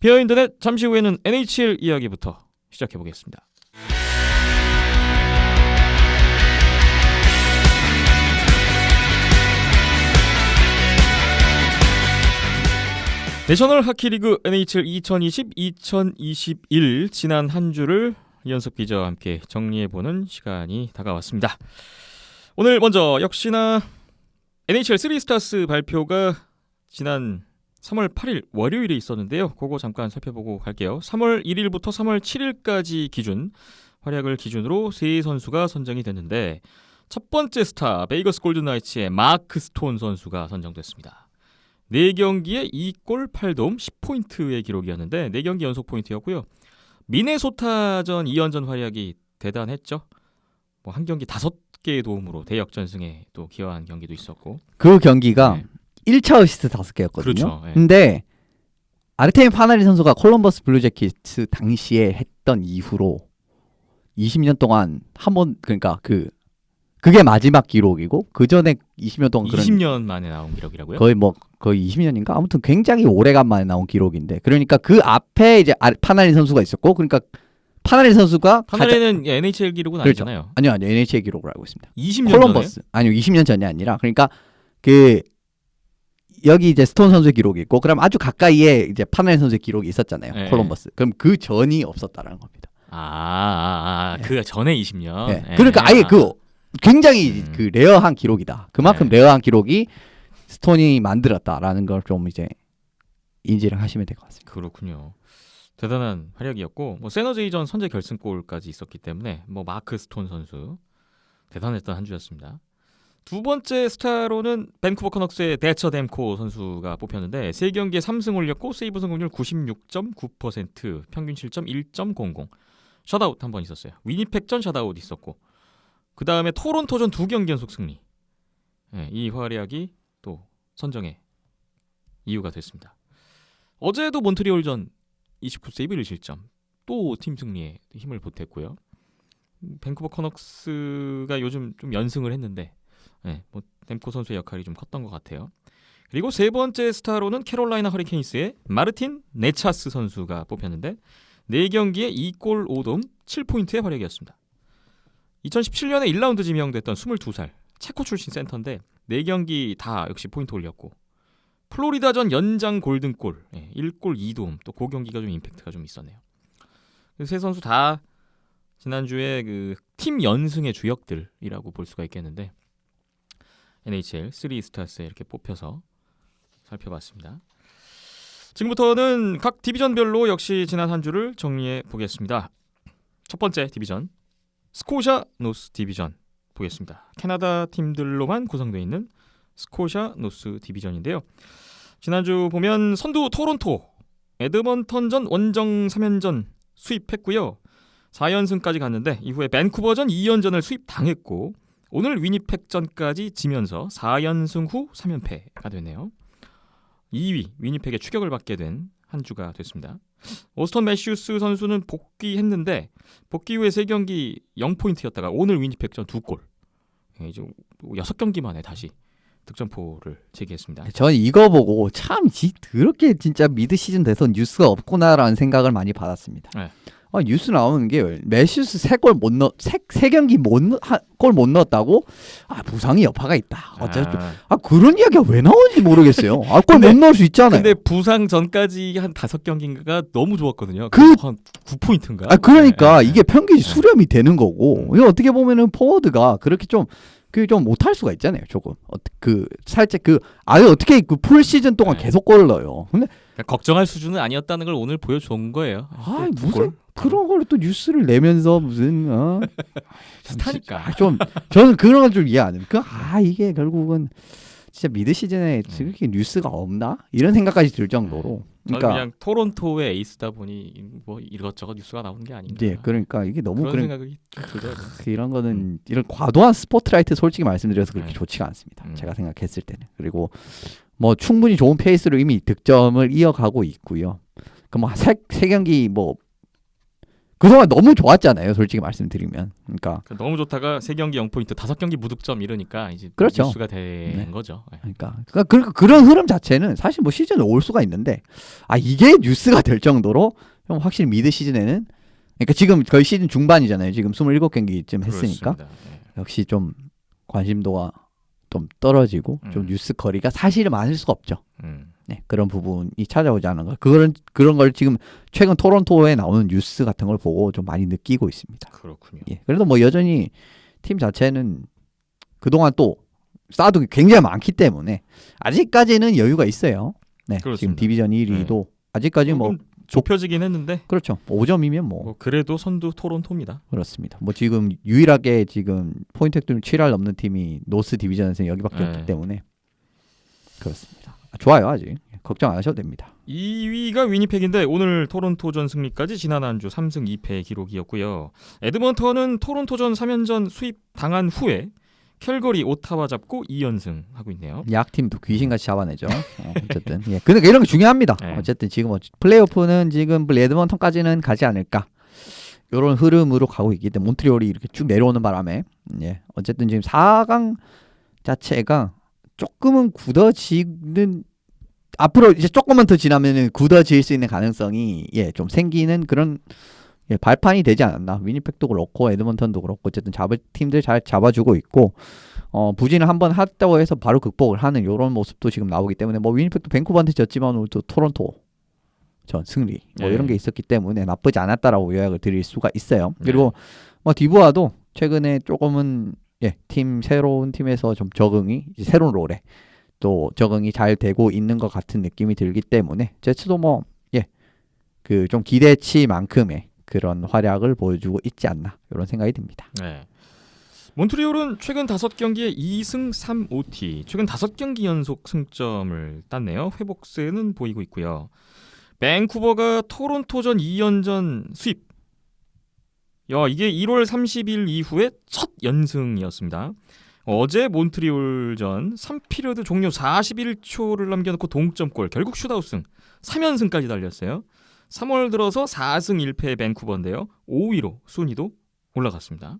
비어인터넷 잠시 후에는 NHL 이야기부터 시작해보겠습니다. 내셔널 하키리그 NHL 2020-2021 지난 한 주를 이현석 기자와 함께 정리해보는 시간이 다가왔습니다. 오늘 먼저 역시나 NHL 3스타스 발표가 지난 3월 8일 월요일에 있었는데요. 그거 잠깐 살펴보고 갈게요. 3월 1일부터 3월 7일까지 기준 활약을 기준으로 세 선수가 선정이 됐는데 첫 번째 스타 베이거스 골든나이츠의 마크 스톤 선수가 선정됐습니다. 4경기에 2골 8도움 10포인트의 기록이었는데 4경기 연속 포인트였고요. 미네소타전 2연전 활약이 대단했죠. 뭐 한 경기 5개의 도움으로 대역전승에 또 기여한 경기도 있었고 그 경기가 네. 1차 어시스트 5개였거든요. 그렇죠. 네. 근데 아르테미 파나리 선수가 콜럼버스 블루제킷스 당시에 했던 이후로 20년 동안 한 번 그러니까 그게 마지막 기록이고 그 전에 20년 동안 20년 만에 나온 기록이라고요? 거의 20년인가 아무튼 굉장히 오래간만에 나온 기록인데 그러니까 그 앞에 이제 파나리 선수가 있었고 그러니까 파나리 선수가 파나리는 NHL 기록은 그렇죠. 아니잖아요. 아니요 NHL 기록을 알고 있습니다. 20년 콜럼버스 아니요 20년 전이 아니라 그러니까 여기 이제 스톤 선수의 기록이 있고 그럼 아주 가까이에 이제 파나리 선수의 기록이 있었잖아요. 네. 콜럼버스. 그럼 그 전이 없었다라는 겁니다. 그 전에 20년. 네. 그러니까 아예 굉장히 그 레어한 기록이다. 그만큼 네. 레어한 기록이 스톤이 만들었다라는 걸 좀 이제 인지를 하시면 될 것 같습니다. 그렇군요. 대단한 활약이었고 뭐 세너제이전 선제 결승골까지 있었기 때문에 뭐 마크 스톤 선수 대단했던 한 주였습니다. 두 번째 스타로는 밴쿠버 커넉스의 대처 댐코 선수가 뽑혔는데 3경기에 3승 올렸고 세이브 성공률 96.9%, 평균 실점 1.00, 셧아웃 한 번 있었어요. 위니펙전 셧아웃 있었고 그 다음에 토론토전 2경기 연속 승리. 네, 이 활약이 또 선정의 이유가 됐습니다. 어제도 몬트리올전 29세이브 1실점 또 팀 승리에 힘을 보탰고요. 밴쿠버 커넉스가 요즘 좀 연승을 했는데 뭐 댐코 선수의 역할이 좀 컸던 것 같아요. 그리고 세 번째 스타로는 캐롤라이나 허리케인스의 마르틴 네차스 선수가 뽑혔는데 4경기에 2골 5도움 7포인트의 활약이었습니다. 2017년에 1라운드 지명됐던 22살 체코 출신 센터인데 4경기 다 역시 포인트 올렸고 플로리다전 연장 골든골 1골 2도움 또 그 경기가 좀 임팩트가 좀 있었네요. 세 선수 다 지난주에 그 팀 연승의 주역들이라고 볼 수가 있겠는데 NHL 3스타스에 이렇게 뽑혀서 살펴봤습니다. 지금부터는 각 디비전별로 역시 지난 한 주를 정리해 보겠습니다. 첫 번째 디비전 스코샤 노스 디비전 보겠습니다. 캐나다 팀들로만 구성되어 있는 스코샤 노스 디비전인데요. 지난주 보면 선두 토론토 에드먼턴전 원정 3연전 수입했고요. 4연승까지 갔는데 이후에 밴쿠버전 2연전을 수입당했고 오늘 위니펙전까지 지면서 4연승 후 3연패가 됐네요. 2위 위니펙의 추격을 받게 된 한 주가 됐습니다. 오스턴 매슈스 선수는 복귀했는데 복귀 후에 3경기 0포인트였다가 오늘 위니펙전 2골. 이제 6경기 만에 다시 득점포를 제기했습니다. 저는 이거 보고 참 그렇게 진짜 미드 시즌 돼서 뉴스가 없구나라는 생각을 많이 받았습니다. 네. 뉴스 나오는 게 메시우스 3골 못 넣, 3경기 골 못 넣었다고? 부상이 여파가 있다. 어차피 그런 이야기가 왜 나오는지 모르겠어요. 골 못 넣을 수 있잖아요. 근데 부상 전까지 한 5경기인가가 너무 좋았거든요. 한 9포인트인가? 그러니까 네. 이게 평균 수렴이 되는 거고. 이거 어떻게 보면은 포워드가 그렇게 좀 못할 수가 있잖아요. 조금 살짝 아예 어떻게 풀 시즌 동안 네. 계속 골을 넣어요. 근데 그러니까 걱정할 수준은 아니었다는 걸 오늘 보여준 거예요. 무슨 그런 걸 또 뉴스를 내면서 무슨 스타니까. 저는 그런 걸 좀 이해 안 해요. 이게 결국은 진짜 미드 시즌에 그렇게 뉴스가 없나 이런 생각까지 들 정도로. 그러니까 그냥 토론토의 에이스다 보니 뭐 이것저것 뉴스가 나오는 게 아닌가. 네, 그러니까 이게 너무 그런 생각이 좀 들어요. 이런 거는 이런 과도한 스포트라이트 솔직히 말씀드려서 그렇게 네. 좋지가 않습니다. 제가 생각했을 때는. 그리고 뭐 충분히 좋은 페이스로 이미 득점을 이어가고 있고요. 세 경기 그동안 너무 좋았잖아요. 솔직히 말씀드리면. 그러니까 너무 좋다가 3경기 0포인트, 5경기 무득점 이러니까 이제 그렇죠. 뉴스가 된 네. 거죠. 네. 그러니까 그런 흐름 자체는 사실 시즌에 올 수가 있는데 이게 뉴스가 될 정도로 확실히 미드 시즌에는 그러니까 지금 거의 시즌 중반이잖아요. 지금 27경기쯤 했으니까 그렇습니다. 네. 역시 좀 관심도가 좀 떨어지고 좀 뉴스 거리가 사실은 많을 수가 없죠. 네, 그런 부분이 찾아오지 않은 거. 그런 걸 지금 최근 토론토에 나오는 뉴스 같은 걸 보고 좀 많이 느끼고 있습니다. 그렇군요. 예, 그래도 여전히 팀 자체는 그동안 또 쌓아둔 게 굉장히 많기 때문에 아직까지는 여유가 있어요. 네, 그렇습니다. 지금 디비전 1위도 아직까지 좁혀지긴 했는데 그렇죠. 5점이면 그래도 선두 토론토입니다. 그렇습니다. 지금 유일하게 지금 포인트 획득 7할 넘는 팀이 노스 디비전에서 여기밖에 네. 없기 때문에 그렇습니다. 좋아요. 아직 걱정 안 하셔도 됩니다. 2위가 위니펙인데 오늘 토론토전 승리까지 지난 한 주 3승 2패 기록이었고요. 에드먼턴은 토론토전 3연전 수입 당한 후에 캘거리 오타와 잡고 2연승 하고 있네요. 약팀도 귀신같이 잡아내죠. 어쨌든 근데 이런 게 중요합니다. 네. 어쨌든 지금 플레이오프는 지금 에드먼턴까지는 가지 않을까 이런 흐름으로 가고 있기 때문에 몬트리올이 이렇게 쭉 내려오는 바람에 어쨌든 지금 4강 자체가 조금은 굳어지는 앞으로 이제 조금만 더 지나면은 굳어질 수 있는 가능성이 좀 생기는 그런 발판이 되지 않았나. 위니펙도 그렇고 에드먼턴도 그렇고 어쨌든 잡을 팀들 잘 잡아주고 있고 부진을 한번 했다고 해서 바로 극복을 하는 이런 모습도 지금 나오기 때문에 위니펙도 밴쿠버한테 졌지만 오늘 또 토론토 전 승리 이런 게 있었기 때문에 나쁘지 않았다라고 요약을 드릴 수가 있어요. 그리고 디부아도 최근에 조금은 팀 새로운 팀에서 좀 적응이 새로운 롤에 또 적응이 잘 되고 있는 것 같은 느낌이 들기 때문에 제츠도 좀 기대치만큼의 그런 활약을 보여주고 있지 않나 이런 생각이 듭니다. 네. 몬트리올은 최근 5경기에 2승 3OT, 최근 5경기 연속 승점을 땄네요. 회복세는 보이고 있고요. 밴쿠버가 토론토전 2연전 수입. 이게 1월 30일 이후에 첫 연승이었습니다. 어제 몬트리올전 3피리어드 종료 41초를 남겨놓고 동점골, 결국 슛아웃승 3연승까지 달렸어요. 3월 들어서 4승 1패 밴쿠버인데요. 5위로 순위도 올라갔습니다.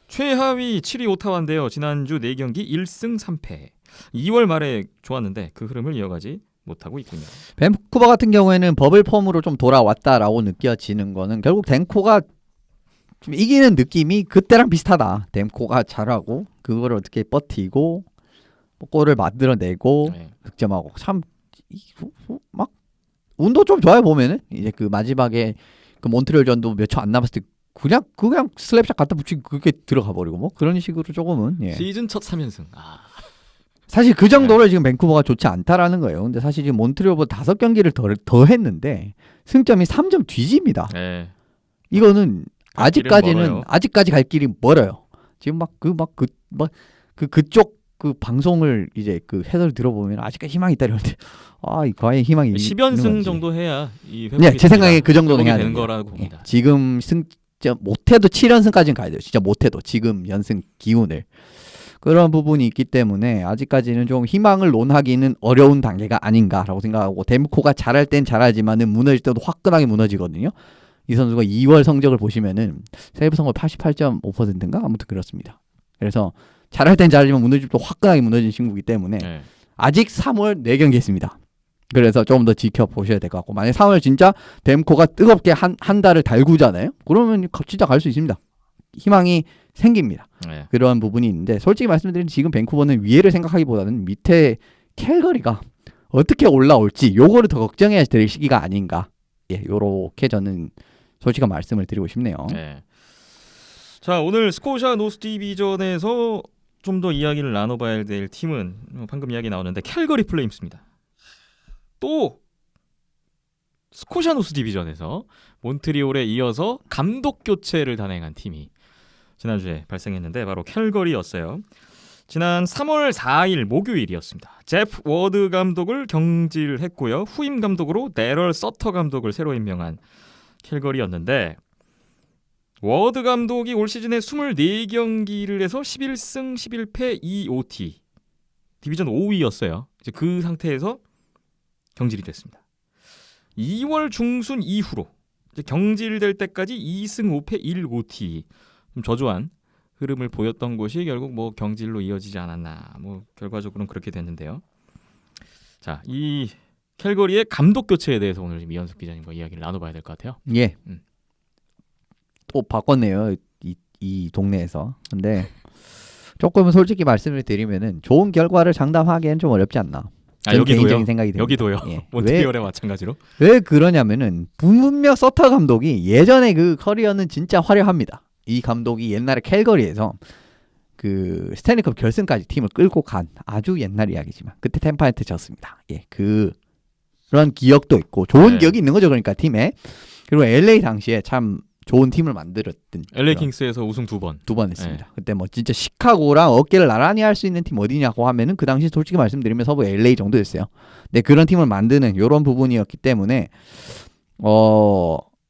최하위 7위 오타와인데요. 지난주 4경기 1승 3패. 2월 말에 좋았는데 그 흐름을 이어가지 못하고 있군요. 밴쿠버 같은 경우에는 버블 폼으로 좀 돌아왔다라고 느껴지는 거는 결국 댐코가 좀 이기는 느낌이 그때랑 비슷하다. 댐코가 잘하고 그거를 어떻게 버티고 골을 만들어내고 득점하고 참 막 운도 좀 좋아요. 보면은 이제 그 마지막에 그 몬트리올전도 몇 초 안 남았을 때 그냥 슬랩샷 갖다 붙이고 그게 들어가 버리고 그런 식으로 조금은 시즌 첫 3연승. 사실 그 정도로 지금 밴쿠버가 좋지 않다라는 거예요. 근데 사실 지금 몬트리올보다 5경기를 더 했는데 승점이 3점 뒤집니다. 이거는 아직까지 갈 길이 멀어요. 지금 그쪽 그 방송을 이제 그 해설 들어보면 아직까지 희망이 있다 이러는데 과연 희망이 10연승 정도 해야 이 제 생각에 그 정도는 해야 되는 거라고 봅니다. 지금 승점 못해도 7연승까지는 가야 돼요. 진짜 못해도 지금 연승 기운을 그런 부분이 있기 때문에 아직까지는 좀 희망을 논하기는 어려운 단계가 아닌가라고 생각하고 댐코가 잘할 땐 잘하지만은 무너질 때도 화끈하게 무너지거든요. 이 선수가 2월 성적을 보시면은 세이브 성공 88.5%인가 아무튼 그렇습니다. 그래서 잘할 땐 잘하지만 무너질 또 화끈하게 무너진 친구이기 때문에 네. 아직 3월 4경기 있습니다. 그래서 조금 더 지켜보셔야 될 것 같고 만약 3월 진짜 댐코가 뜨겁게 한 달을 달구잖아요. 그러면 진짜 갈 수 있습니다. 희망이 생깁니다. 네. 그런 부분이 있는데 솔직히 말씀드리면 지금 밴쿠버는 위에를 생각하기보다는 밑에 캘거리가 어떻게 올라올지 요거를 더 걱정해야 될 시기가 아닌가. 예, 요렇게 저는 솔직한 말씀을 드리고 싶네요. 네. 자, 오늘 스코샤 노스 디비전에서 좀 더 이야기를 나눠봐야 될 팀은 방금 이야기 나오는데 캘거리 플레임스입니다. 또 스코샤 노스 디비전에서 몬트리올에 이어서 감독 교체를 단행한 팀이 지난주에 발생했는데 바로 캘거리였어요. 지난 3월 4일 목요일이었습니다. 제프 워드 감독을 경질했고요. 후임 감독으로 데럴 서터 감독을 새로 임명한 캘거리였는데 워드 감독이 올 시즌에 24경기를 해서 11승 11패 2OT 디비전 5위였어요. 이제 그 상태에서 경질이 됐습니다. 2월 중순 이후로 이제 경질될 때까지 2승 5패 1OT 좀 저조한 흐름을 보였던 것이 결국 뭐 경질로 이어지지 않았나. 뭐 결과적으로는 그렇게 됐는데요. 자, 이 캘거리의 감독 교체에 대해서 오늘 좀 이현숙 기자님과 이야기를 나눠봐야 될 것 같아요. 예. 또 바꿨네요. 이 동네에서. 근데 조금은 솔직히 말씀을 드리면은 좋은 결과를 장담하기엔 좀 어렵지 않나. 개인적인 생각이 듭니다. 여기도요. 예. 몬트리올에 마찬가지로. 왜 그러냐면은 분명 서터 감독이 예전에 그 커리어는 진짜 화려합니다. 이 감독이 옛날에 캘거리에서 그 스탠리컵 결승까지 팀을 끌고 간 아주 옛날 이야기지만 그때 템파한테 졌습니다. 예, 그런 기억도 있고 좋은 네. 기억이 있는 거죠. 그러니까 팀에. 그리고 LA 당시에 참 좋은 팀을 만들었던 LA 킹스에서 우승 2번. 2번 했습니다. 그때 뭐 진짜 시카고랑 어깨를 나란히 할 수 있는 팀 어디냐고 하면은 그 당시 솔직히 말씀드리면 서부 LA 정도였어요. 근데 그런 팀을 만드는 이런 부분이었기 때문에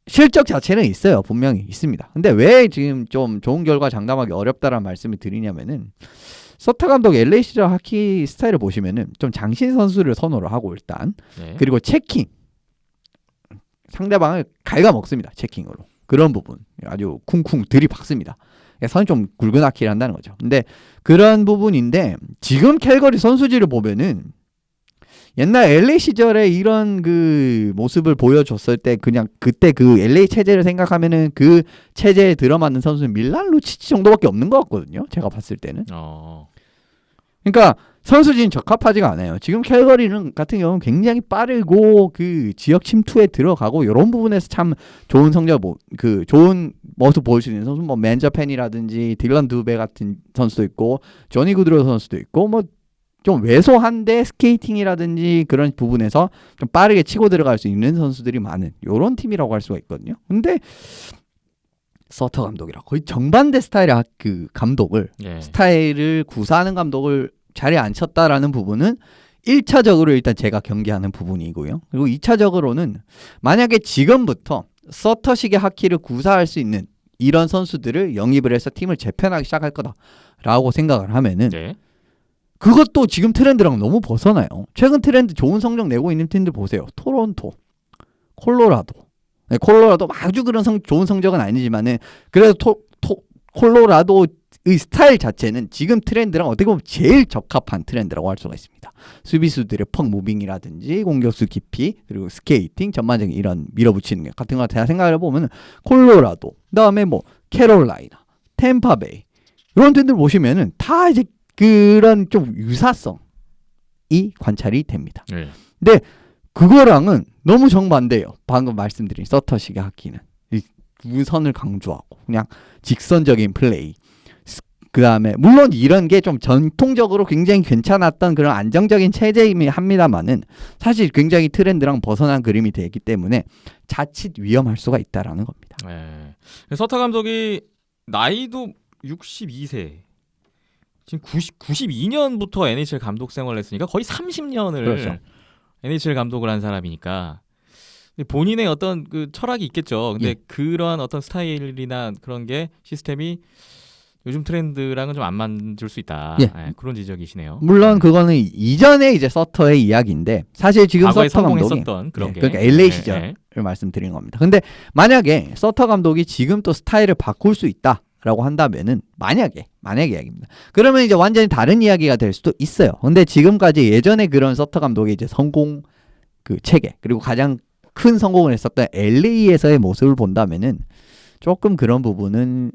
실적 자체는 있어요. 분명히 있습니다. 근데 왜 지금 좀 좋은 결과 장담하기 어렵다라는 말씀을 드리냐면은 서터 감독 LA 시절 하키 스타일을 보시면은 좀 장신 선수를 선호를 하고 일단 네. 그리고 체킹 상대방을 갉아먹습니다. 체킹으로. 그런 부분 아주 쿵쿵 들이박습니다. 선이 좀 굵은 하키를 한다는 거죠. 근데 그런 부분인데 지금 캘거리 선수지를 보면은 옛날 LA 시절에 이런 그 모습을 보여줬을 때 그냥 그때 그 LA 체제를 생각하면은 그 체제에 들어맞는 선수는 밀란 루치치 정도밖에 없는 것 같거든요. 제가 봤을 때는. 그러니까 선수진 적합하지가 않아요. 지금 캘거리는 같은 경우는 굉장히 빠르고 그 지역 침투에 들어가고 이런 부분에서 참 좋은 성적 그 좋은 모습 보일 수 있는 선수 뭐 맨저펜이라든지 딜런 두베 같은 선수도 있고 조니 구드로 선수도 있고 뭐 좀 왜소한데 스케이팅이라든지 그런 부분에서 좀 빠르게 치고 들어갈 수 있는 선수들이 많은 이런 팀이라고 할 수가 있거든요. 근데 서터 감독이라 거의 정반대 스타일의 그 감독을 스타일을 구사하는 감독을 자리에 앉혔다라는 부분은 1차적으로 일단 제가 경계하는 부분이고요. 그리고 2차적으로는 만약에 지금부터 서터식의 하키를 구사할 수 있는 이런 선수들을 영입을 해서 팀을 재편하기 시작할 거다라고 생각을 하면은 그것도 지금 트렌드랑 너무 벗어나요. 최근 트렌드 좋은 성적 내고 있는 팀들 보세요. 토론토, 콜로라도. 네, 콜로라도 아주 그런 좋은 성적은 아니지만은 그래도 콜로라도의 스타일 자체는 지금 트렌드랑 어떻게 보면 제일 적합한 트렌드라고 할 수가 있습니다. 수비수들의 펑 무빙이라든지 공격수 깊이 그리고 스케이팅 전반적인 이런 밀어붙이는 게 같은 거 제가 생각을 해보면 콜로라도 그다음에 뭐 캐롤라이나 템파베이 이런 팀들 보시면은 다 이제 그런 좀 유사성이 관찰이 됩니다. 근데 그거랑은 너무 정반대예요. 방금 말씀드린 서터식의 하키는 우선을 강조하고 그냥 직선적인 플레이. 그 다음에 물론 이런 게 좀 전통적으로 굉장히 괜찮았던 그런 안정적인 체제이긴 합니다만은 사실 굉장히 트렌드랑 벗어난 그림이 되기 때문에 자칫 위험할 수가 있다라는 겁니다. 서터 감독이 나이도 62세. 지금 92년부터 NHL 감독 생활을 했으니까 거의 30년을 그렇죠. NHL 감독을 한 사람이니까 본인의 어떤 그 철학이 있겠죠. 근데 그러한 어떤 스타일이나 그런 게 시스템이 요즘 트렌드랑은 좀 안 맞을 수 있다. 그런 지적이시네요. 물론 그거는 이전에 이제 서터의 이야기인데 사실 지금 서터 감독이 성공했었던 그런 게 그러니까 LA 시절을 말씀드리는 겁니다. 근데 만약에 서터 감독이 지금 또 스타일을 바꿀 수 있다. 라고 한다면은 만약에 이야기입니다. 그러면 이제 완전히 다른 이야기가 될 수도 있어요. 근데 지금까지 예전에 그런 서터 감독의 이제 성공 그 체계 그리고 가장 큰 성공을 했었던 LA에서의 모습을 본다면은 조금 그런 부분은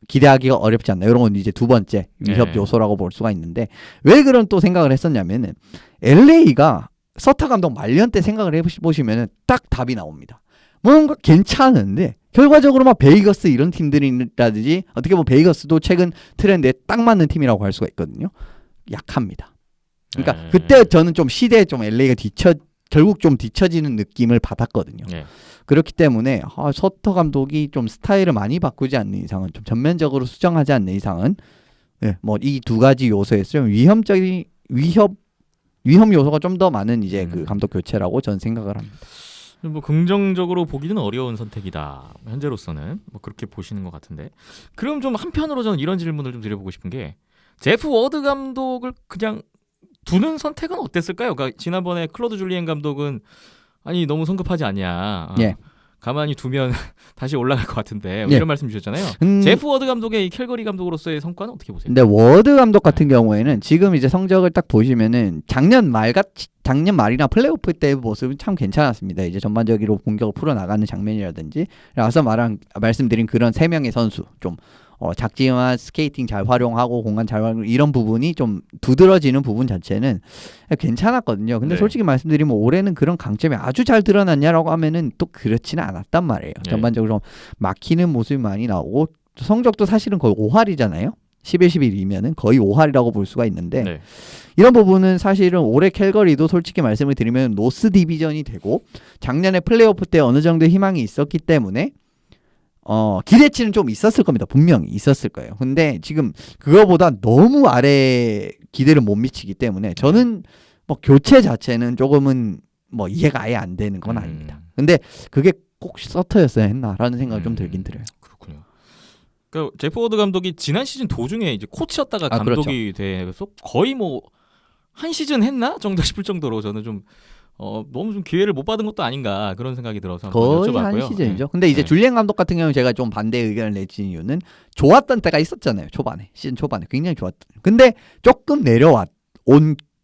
기대하기가 어렵지 않나. 이런 건 이제 두 번째 위협 요소라고 볼 수가 있는데 왜 그런 또 생각을 했었냐면은 LA가 서터 감독 말년 때 생각을 해보시면은 딱 답이 나옵니다. 뭔가 괜찮은데 결과적으로 막 베이거스 이런 팀들이라든지 어떻게 보면 베이거스도 최근 트렌드에 딱 맞는 팀이라고 할 수가 있거든요. 약합니다. 그러니까 그때 저는 좀 시대에 좀 LA가 결국 좀 뒤처지는 느낌을 받았거든요. 그렇기 때문에 서터 감독이 좀 스타일을 많이 바꾸지 않는 이상은 좀 전면적으로 수정하지 않는 이상은 뭐 이 두 가지 요소에서 좀 위협 요소가 좀 더 많은 이제 그 감독 교체라고 저는 생각을 합니다. 뭐 긍정적으로 보기는 어려운 선택이다. 현재로서는 뭐 그렇게 보시는 것 같은데. 그럼 좀 한편으로 저는 이런 질문을 좀 드려보고 싶은 게 제프 워드 감독을 그냥 두는 선택은 어땠을까요? 그러니까 지난번에 클로드 줄리엔 감독은 아니 너무 성급하지 않냐. 가만히 두면 다시 올라갈 것 같은데 이런 말씀 주셨잖아요. 제프 워드 감독의 이 캘거리 감독으로서의 성과는 어떻게 보세요? 근데 워드 감독 같은 경우에는 지금 이제 성적을 딱 보시면은 작년 말이나 플레이오프 때의 모습은 참 괜찮았습니다. 이제 전반적으로 공격을 풀어나가는 장면이라든지 앞서 말씀드린 그런 세 명의 선수 좀 작지만 스케이팅 잘 활용하고 공간 잘 활용 이런 부분이 좀 두드러지는 부분 자체는 괜찮았거든요. 근데 솔직히 말씀드리면 올해는 그런 강점이 아주 잘 드러났냐라고 하면은 또 그렇지는 않았단 말이에요. 전반적으로 막히는 모습이 많이 나오고 성적도 사실은 거의 5할이잖아요. 11, 11이면은 거의 5할이라고 볼 수가 있는데 이런 부분은 사실은 올해 캘거리도 솔직히 말씀을 드리면 노스 디비전이 되고 작년에 플레이오프 때 어느 정도 희망이 있었기 때문에 기대치는 좀 있었을 겁니다. 분명히 있었을 거예요. 근데 지금 그거보다 너무 아래 기대를 못 미치기 때문에 저는 뭐 교체 자체는 조금은 뭐 이해가 아예 안 되는 건 아닙니다. 근데 그게 꼭 서터였어야 했나라는 생각이 좀 들긴 들어요. 그렇군요. 그러니까 제프 워드 감독이 지난 시즌 도중에 이제 코치였다가 감독이 돼서 거의 뭐 한 시즌 했나 정도 싶을 정도로 저는 좀 너무 좀 기회를 못 받은 것도 아닌가 그런 생각이 들어서 거의 여쭤봤고요. 한 시즌이죠. 근데 이제 줄리엔 감독 같은 경우는 제가 좀 반대 의견을 내친 이유는 좋았던 때가 있었잖아요. 시즌 초반에 굉장히 좋았던. 근데 조금 내려온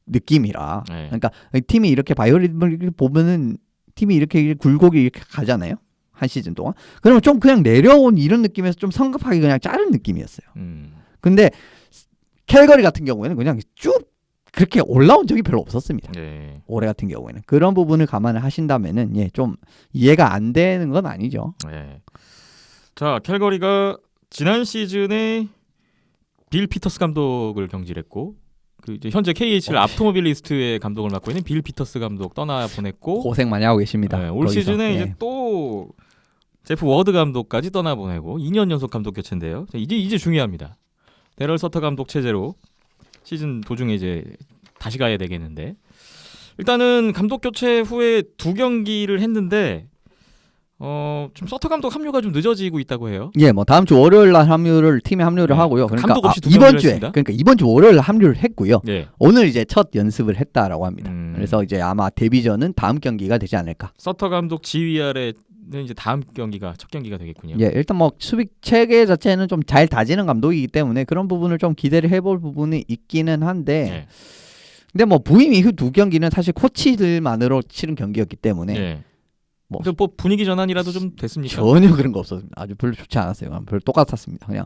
느낌이라. 그러니까 팀이 이렇게 바이오리듬을 보면은 팀이 이렇게 굴곡이 이렇게 가잖아요. 한 시즌 동안. 그러면 좀 그냥 내려온 이런 느낌에서 좀 성급하게 그냥 자른 느낌이었어요. 근데 캘거리 같은 경우에는 그냥 쭉 그렇게 올라온 적이 별로 없었습니다. 올해 같은 경우에는 그런 부분을 감안을 하신다면은 좀 이해가 안 되는 건 아니죠. 자, 캘거리가 지난 시즌에 빌 피터스 감독을 경질했고 그 이제 현재 KHL 아토모빌리스트의 감독을 맡고 있는 빌 피터스 감독 떠나 보냈고 고생 많이 하고 계십니다. 올 거기서. 시즌에 이제 또 제프 워드 감독까지 떠나 보내고 2년 연속 감독 교체인데요. 이제 중요합니다. 데럴 서터 감독 체제로 시즌 도중에 이제 다시 가야 되겠는데 일단은 감독 교체 후에 2경기를 했는데 좀 서터 감독 합류가 좀 늦어지고 있다고 해요. 뭐 다음 주 월요일 날 팀에 합류를 하고요. 그러니까 감독 없이 이번 주 월요일 합류를 했고요. 오늘 이제 첫 연습을 했다라고 합니다. 그래서 이제 아마 데뷔전은 다음 경기가 되지 않을까. 서터 감독 지휘 아래 이제 다음 경기가 첫 경기가 되겠군요. 일단 뭐 수비 체계 자체는 좀 잘 다지는 감독이기 때문에 그런 부분을 좀 기대를 해볼 부분이 있기는 한데, 근데 뭐 부임 이후 2경기는 사실 코치들만으로 치른 경기였기 때문에 뭐 분위기 전환이라도 좀 됐습니까? 전혀 그런 거 없었습니다. 아주 별로 좋지 않았어요. 별로 똑같았습니다. 그냥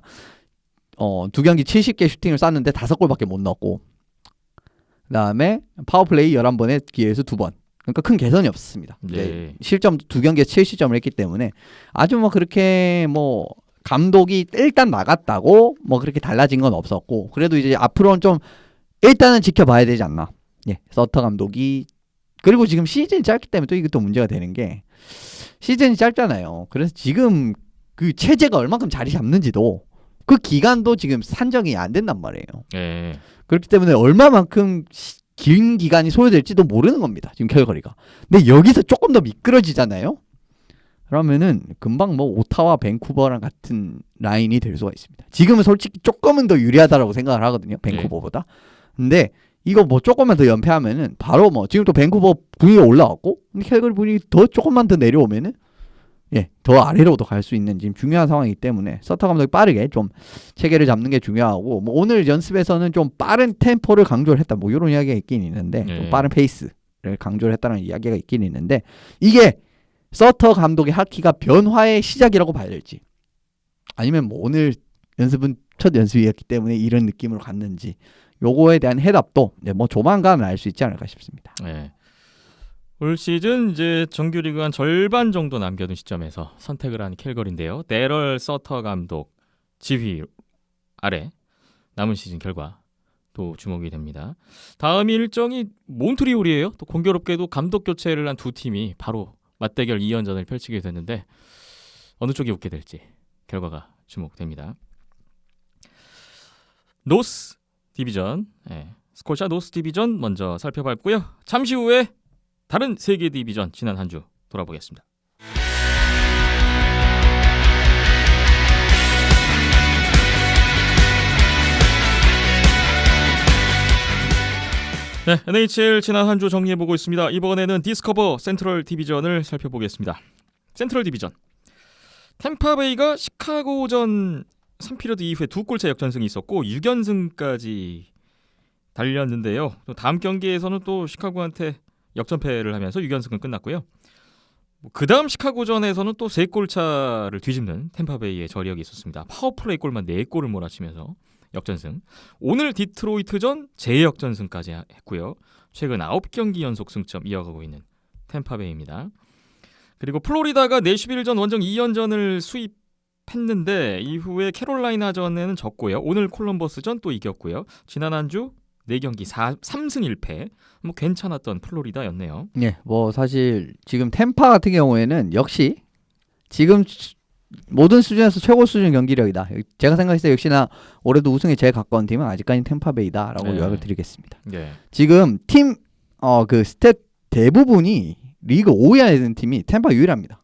2경기 70개 슈팅을 쐈는데 5골밖에 못 넣었고, 그다음에 파워플레이 11번의 기회에서 2번. 그러니까 큰 개선이 없었습니다. 실점 2경기에 7실점을 했기 때문에 아주 뭐 그렇게 뭐 감독이 일단 나갔다고 뭐 그렇게 달라진 건 없었고, 그래도 이제 앞으로는 좀 일단은 지켜봐야 되지 않나. 서터 감독이 그리고 지금 시즌이 짧기 때문에 또 이것도 문제가 되는 게 시즌이 짧잖아요. 그래서 지금 그 체제가 얼만큼 자리 잡는지도 그 기간도 지금 산정이 안 된단 말이에요. 그렇기 때문에 얼마만큼 긴 기간이 소요될지도 모르는 겁니다. 지금 캘거리가. 근데 여기서 조금 더 미끄러지잖아요. 그러면은 금방 뭐 오타와 밴쿠버랑 같은 라인이 될 수가 있습니다. 지금은 솔직히 조금은 더 유리하다라고 생각을 하거든요. 밴쿠버보다. 근데 이거 뭐 조금만 더 연패하면은 바로 뭐 지금 또 밴쿠버 분위기가 올라왔고 캘거리 분위기 더 조금만 더 내려오면은 더 아래로도 갈 수 있는 지금 중요한 상황이기 때문에 서터 감독이 빠르게 좀 체계를 잡는 게 중요하고 뭐 오늘 연습에서는 좀 빠른 템포를 강조를 했다. 뭐 이런 이야기가 있긴 있는데 좀 빠른 페이스를 강조를 했다는 이야기가 있긴 있는데 이게 서터 감독의 하키가 변화의 시작이라고 봐야 될지 아니면 뭐 오늘 연습은 첫 연습이었기 때문에 이런 느낌으로 갔는지 요거에 대한 해답도 뭐 조만간 알 수 있지 않을까 싶습니다. 네. 올 시즌 이제 정규리그 한 절반 정도 남겨둔 시점에서 선택을 한 캘거리인데요. 데럴 서터 감독 지휘 아래 남은 시즌 결과 또 주목이 됩니다. 다음 일정이 몬트리올이에요. 또 공교롭게도 감독 교체를 한 두 팀이 바로 맞대결 2연전을 펼치게 됐는데 어느 쪽이 웃게 될지 결과가 주목됩니다. 노스 디비전, 스코샤 노스 디비전 먼저 살펴봤고요. 잠시 후에 다른 세계 디비전 지난 한 주 돌아보겠습니다. 네, NHL 지난 한 주 정리해보고 있습니다. 이번에는 디스커버 센트럴 디비전을 살펴보겠습니다. 센트럴 디비전 템파베이가 시카고전 3피리어드 이후에 2골차 역전승이 있었고 6연승까지 달렸는데요. 또 다음 경기에서는 또 시카고한테 역전패를 하면서 6연승은 끝났고요. 그 다음 시카고전에서는 또 3골차를 뒤집는 템파베이의 저력이 있었습니다. 파워플레이 골만 4골을 몰아치면서 역전승. 오늘 디트로이트전 재역전승까지 했고요. 최근 9경기 연속 승점 이어가고 있는 템파베이입니다. 그리고 플로리다가 내슈빌전 원정 2연전을 수입했는데 이후에 캐롤라이나전에는 졌고요. 오늘 콜럼버스전 또 이겼고요. 지난 한 주 4경기 3승 1패 뭐 괜찮았던 플로리다였네요. 네, 뭐 사실 지금 템파 같은 경우에는 역시 지금 모든 수준에서 최고 수준 경기력이다. 제가 생각했을 때 역시나 올해도 우승에 제일 가까운 팀은 아직까지 템파베이다라고 요약을 드리겠습니다. 지금 팀 그 스탯 대부분이 리그 5위 안에 드는 팀이 템파 유일합니다.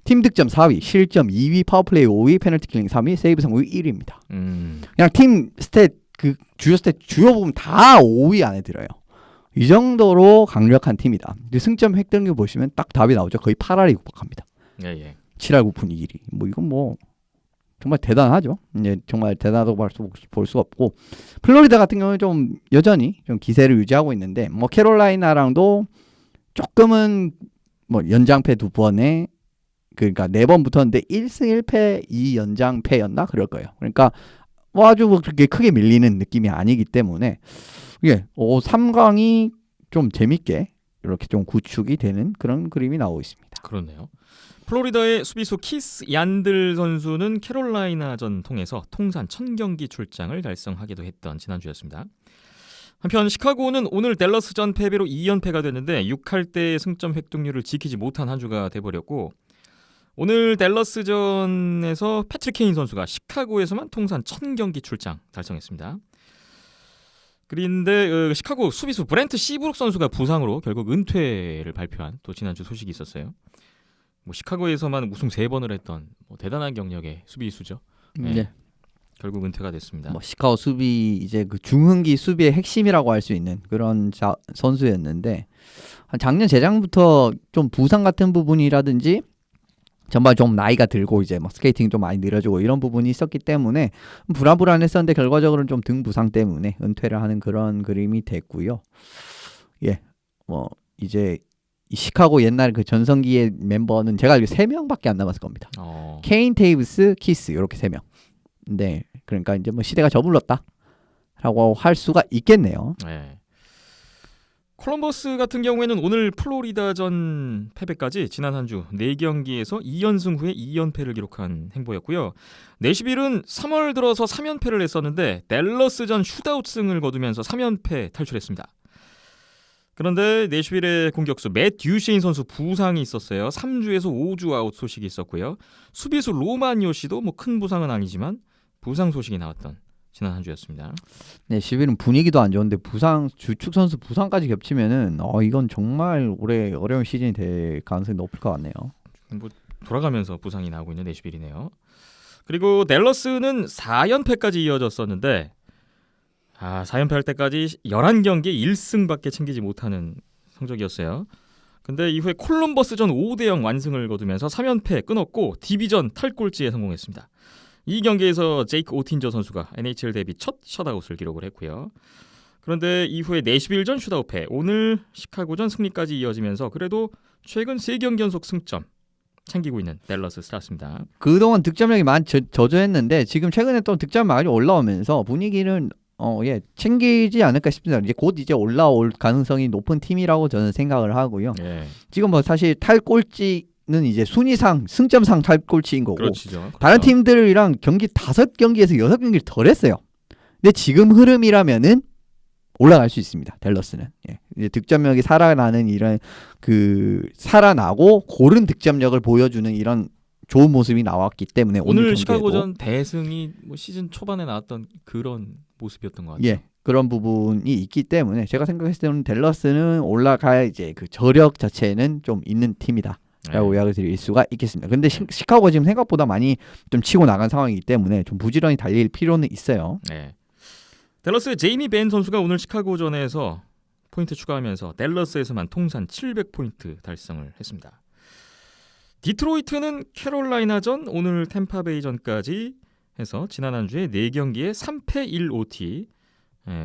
팀 득점 4위, 실점 2위, 파워플레이 5위, 페널티 킬링 3위, 세이브 성공률 1위입니다. 그냥 팀 스탯 그 주요 스탯 주요 부분 다 5위 안에 들어요. 이 정도로 강력한 팀이다. 승점 획득률 보시면 딱 답이 나오죠. 거의 8할에 육박합니다. 7할 9푼 1위. 뭐 이건 뭐 정말 대단하죠. 정말 대단하다고 볼 수가 없고 플로리다 같은 경우는 좀 여전히 좀 기세를 유지하고 있는데 뭐 캐롤라이나랑도 조금은 뭐 연장패 2번에 그러니까 4번 붙었는데 1승 1패 2연장패였나 그럴 거예요. 그러니까 뭐 아주 뭐 그렇게 크게 밀리는 느낌이 아니기 때문에 3강이 좀 재밌게 이렇게 좀 구축이 되는 그런 그림이 나오고 있습니다. 그렇네요. 플로리다의 수비수 키스 얀들 선수는 캐롤라이나전 통해서 통산 1000경기 출장을 달성하기도 했던 지난주였습니다. 한편 시카고는 오늘 댈러스전 패배로 2연패가 됐는데 6할 때 승점 획득률을 지키지 못한 한 주가 돼버렸고 오늘 댈러스전에서 패트릭 케인 선수가 시카고에서만 통산 1000경기 출장 달성했습니다. 그런데 시카고 수비수 브렌트 시브룩 선수가 부상으로 결국 은퇴를 발표한 또 지난주 소식이 있었어요. 뭐 시카고에서만 우승 3번을 했던 뭐 대단한 경력의 수비수죠. 네. 결국 은퇴가 됐습니다. 뭐 시카고 수비 이제 그 중흥기 수비의 핵심이라고 할 수 있는 그런 선수였는데 작년 재작년부터 좀 부상 같은 부분이라든지 정말 좀 나이가 들고 이제 막 스케이팅 좀 많이 늘어지고 이런 부분이 있었기 때문에 불안했었는데 결과적으로는 좀 등 부상 때문에 은퇴를 하는 그런 그림이 됐고요. 뭐 이제 이 시카고 옛날 그 전성기의 멤버는 제가 알기로 3명밖에 안 남았을 겁니다. 케인, 테이브스, 키스 이렇게 3명. 네, 그러니까 이제 뭐 시대가 저물렀다라고 할 수가 있겠네요. 네. 콜럼버스 같은 경우에는 오늘 플로리다전 패배까지 지난 한 주 4경기에서 2연승 후에 2연패를 기록한 행보였고요. 내시빌은 3월 들어서 3연패를 했었는데 댈러스전 슈트아웃승을 거두면서 3연패 탈출했습니다. 그런데 내시빌의 공격수 맷 듀셰인 선수 부상이 있었어요. 3주에서 5주 아웃 소식이 있었고요. 수비수 로마니오 씨도 뭐 큰 부상은 아니지만 부상 소식이 나왔던 지난 한 주였습니다. 네, 시빌은 분위기도 안 좋은데 부상 주축 선수 부상까지 겹치면은 이건 정말 올해 어려운 시즌이 될 가능성이 높을 것 같네요. 뭐 돌아가면서 부상이 나오고 있는 내시빌이네요. 그리고 댈러스는 4연패까지 이어졌었는데 4연패 할 때까지 11경기에 1승밖에 챙기지 못하는 성적이었어요. 근데 이후에 콜럼버스전 5대0 완승을 거두면서 3연패 끊었고 디비전 탈꼴찌에 성공했습니다. 이 경기에서 제이크 오틴저 선수가 NHL 데뷔 첫 셧아웃을 기록을 했고요. 그런데 이후에 내슈빌전 슛아웃패, 오늘 시카고전 승리까지 이어지면서 그래도 최근 3경기 연속 승점 챙기고 있는 댈러스 스타스입니다. 그동안 득점력이 많이 저조했는데 지금 최근에 또 득점이 많이 올라오면서 분위기는 챙기지 않을까 싶습니다. 이제 곧 이제 올라올 가능성이 높은 팀이라고 저는 생각을 하고요. 예. 지금 뭐 사실 탈꼴찌는 이제 순위상 승점상 탈꼴찌인 거고 그렇죠. 다른 팀들이랑 경기 5경기에서 6경기를 덜 했어요. 근데 지금 흐름이라면은 올라갈 수 있습니다. 댈러스는. 예. 이제 득점력이 살아나는 이런 살아나고 고른 득점력을 보여주는 이런 좋은 모습이 나왔기 때문에 오늘 시카고전 대승이 뭐 시즌 초반에 나왔던 그런 모습이었던 것 같아요. 예. 그런 부분이 있기 때문에 제가 생각했을 때는 댈러스는 올라갈 이제 그 저력 자체는 좀 있는 팀이다라고 이야기 드릴 수가 있겠습니다. 근데 시카고가 지금 생각보다 많이 좀 치고 나간 상황이기 때문에 좀 부지런히 달릴 필요는 있어요. 네. 댈러스의 제이미 벤 선수가 오늘 시카고전에서 포인트 추가하면서 댈러스에서만 통산 700포인트 달성을 했습니다. 디트로이트는 캐롤라이나전, 오늘 템파베이전까지 해서 지난 한 주에 4경기에 3패 1OT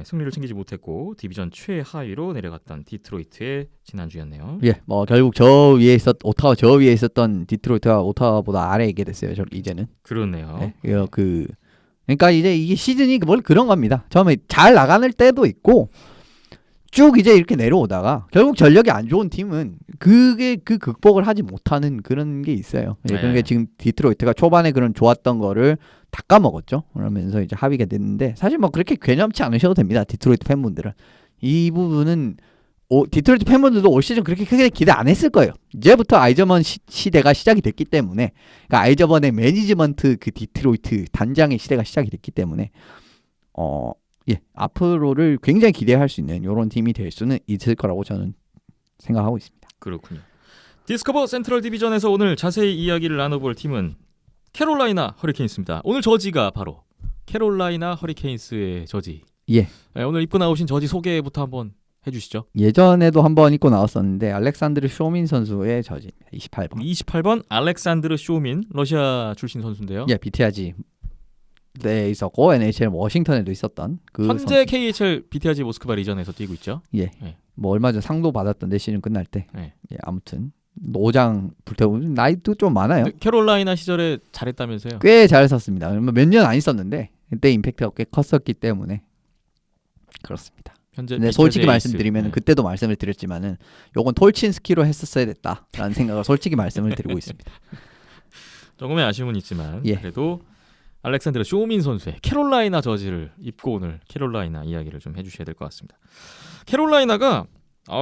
승리를 챙기지 못했고 디비전 최하위로 내려갔던 디트로이트의 지난주였네요. 예, 뭐 결국 오타와 저 위에 있었던 디트로이트가 오타와보다 아래에 있게 됐어요. 이제는. 그렇네요. 네, 그러니까 이제 이게 시즌이 뭘 그런 겁니다. 처음에 잘 나가는 때도 있고 쭉 이제 이렇게 내려오다가 결국 전력이 안 좋은 팀은 그게 극복을 하지 못하는 그런 게 있어요. 네. 그러니까 지금 디트로이트가 초반에 그런 좋았던 거를 다 까먹었죠. 그러면서 이제 합의가 됐는데 사실 뭐 그렇게 괴념치 않으셔도 됩니다. 디트로이트 팬분들은 이 부분은 디트로이트 팬분들도 올 시즌 그렇게 크게 기대 안 했을 거예요. 이제부터 아이저번 시대가 시작이 됐기 때문에, 그러니까 아이저번의 매니지먼트 그 디트로이트 단장의 시대가 시작이 됐기 때문에 앞으로를 굉장히 기대할 수 있는 이런 팀이 될 수는 있을 거라고 저는 생각하고 있습니다. 그렇군요. 디스커버 센트럴 디비전에서 오늘 자세히 이야기를 나눠볼 팀은 캐롤라이나 허리케인스입니다. 오늘 저지가 바로 캐롤라이나 허리케인스의 저지. 예. 오늘 입고 나오신 저지 소개부터 한번 해주시죠. 예전에도 한번 입고 나왔었는데 알렉산드르 쇼민 선수의 저지입니다. 28번. 28번 알렉산드르 쇼민, 러시아 출신 선수인데요. 예, BTRG 네 있었고 NHL 워싱턴에도 있었던 그 현재 선수. KHL BTRG 모스크바 리전에서 뛰고 있죠. 예. 예. 뭐 얼마 전 상도 받았던데 시즌 끝날 때. 예. 예, 아무튼 노장 불태우고 나이도 좀 많아요. 캐롤라이나 시절에 잘했다면서요? 꽤 잘 섰습니다. 몇 년 안 있었는데 그때 임팩트가 꽤 컸었기 때문에 그렇습니다. 현재 근데 솔직히 말씀드리면 네. 그때도 말씀을 드렸지만은 요건 톨친스키로 했었어야 됐다라는 생각을 솔직히 말씀을 드리고 있습니다. 조금의 아쉬움은 있지만 예. 그래도 알렉산드르 쇼민 선수의 캐롤라이나 저지를 입고 오늘 캐롤라이나 이야기를 좀 해주셔야 될 것 같습니다. 캐롤라이나가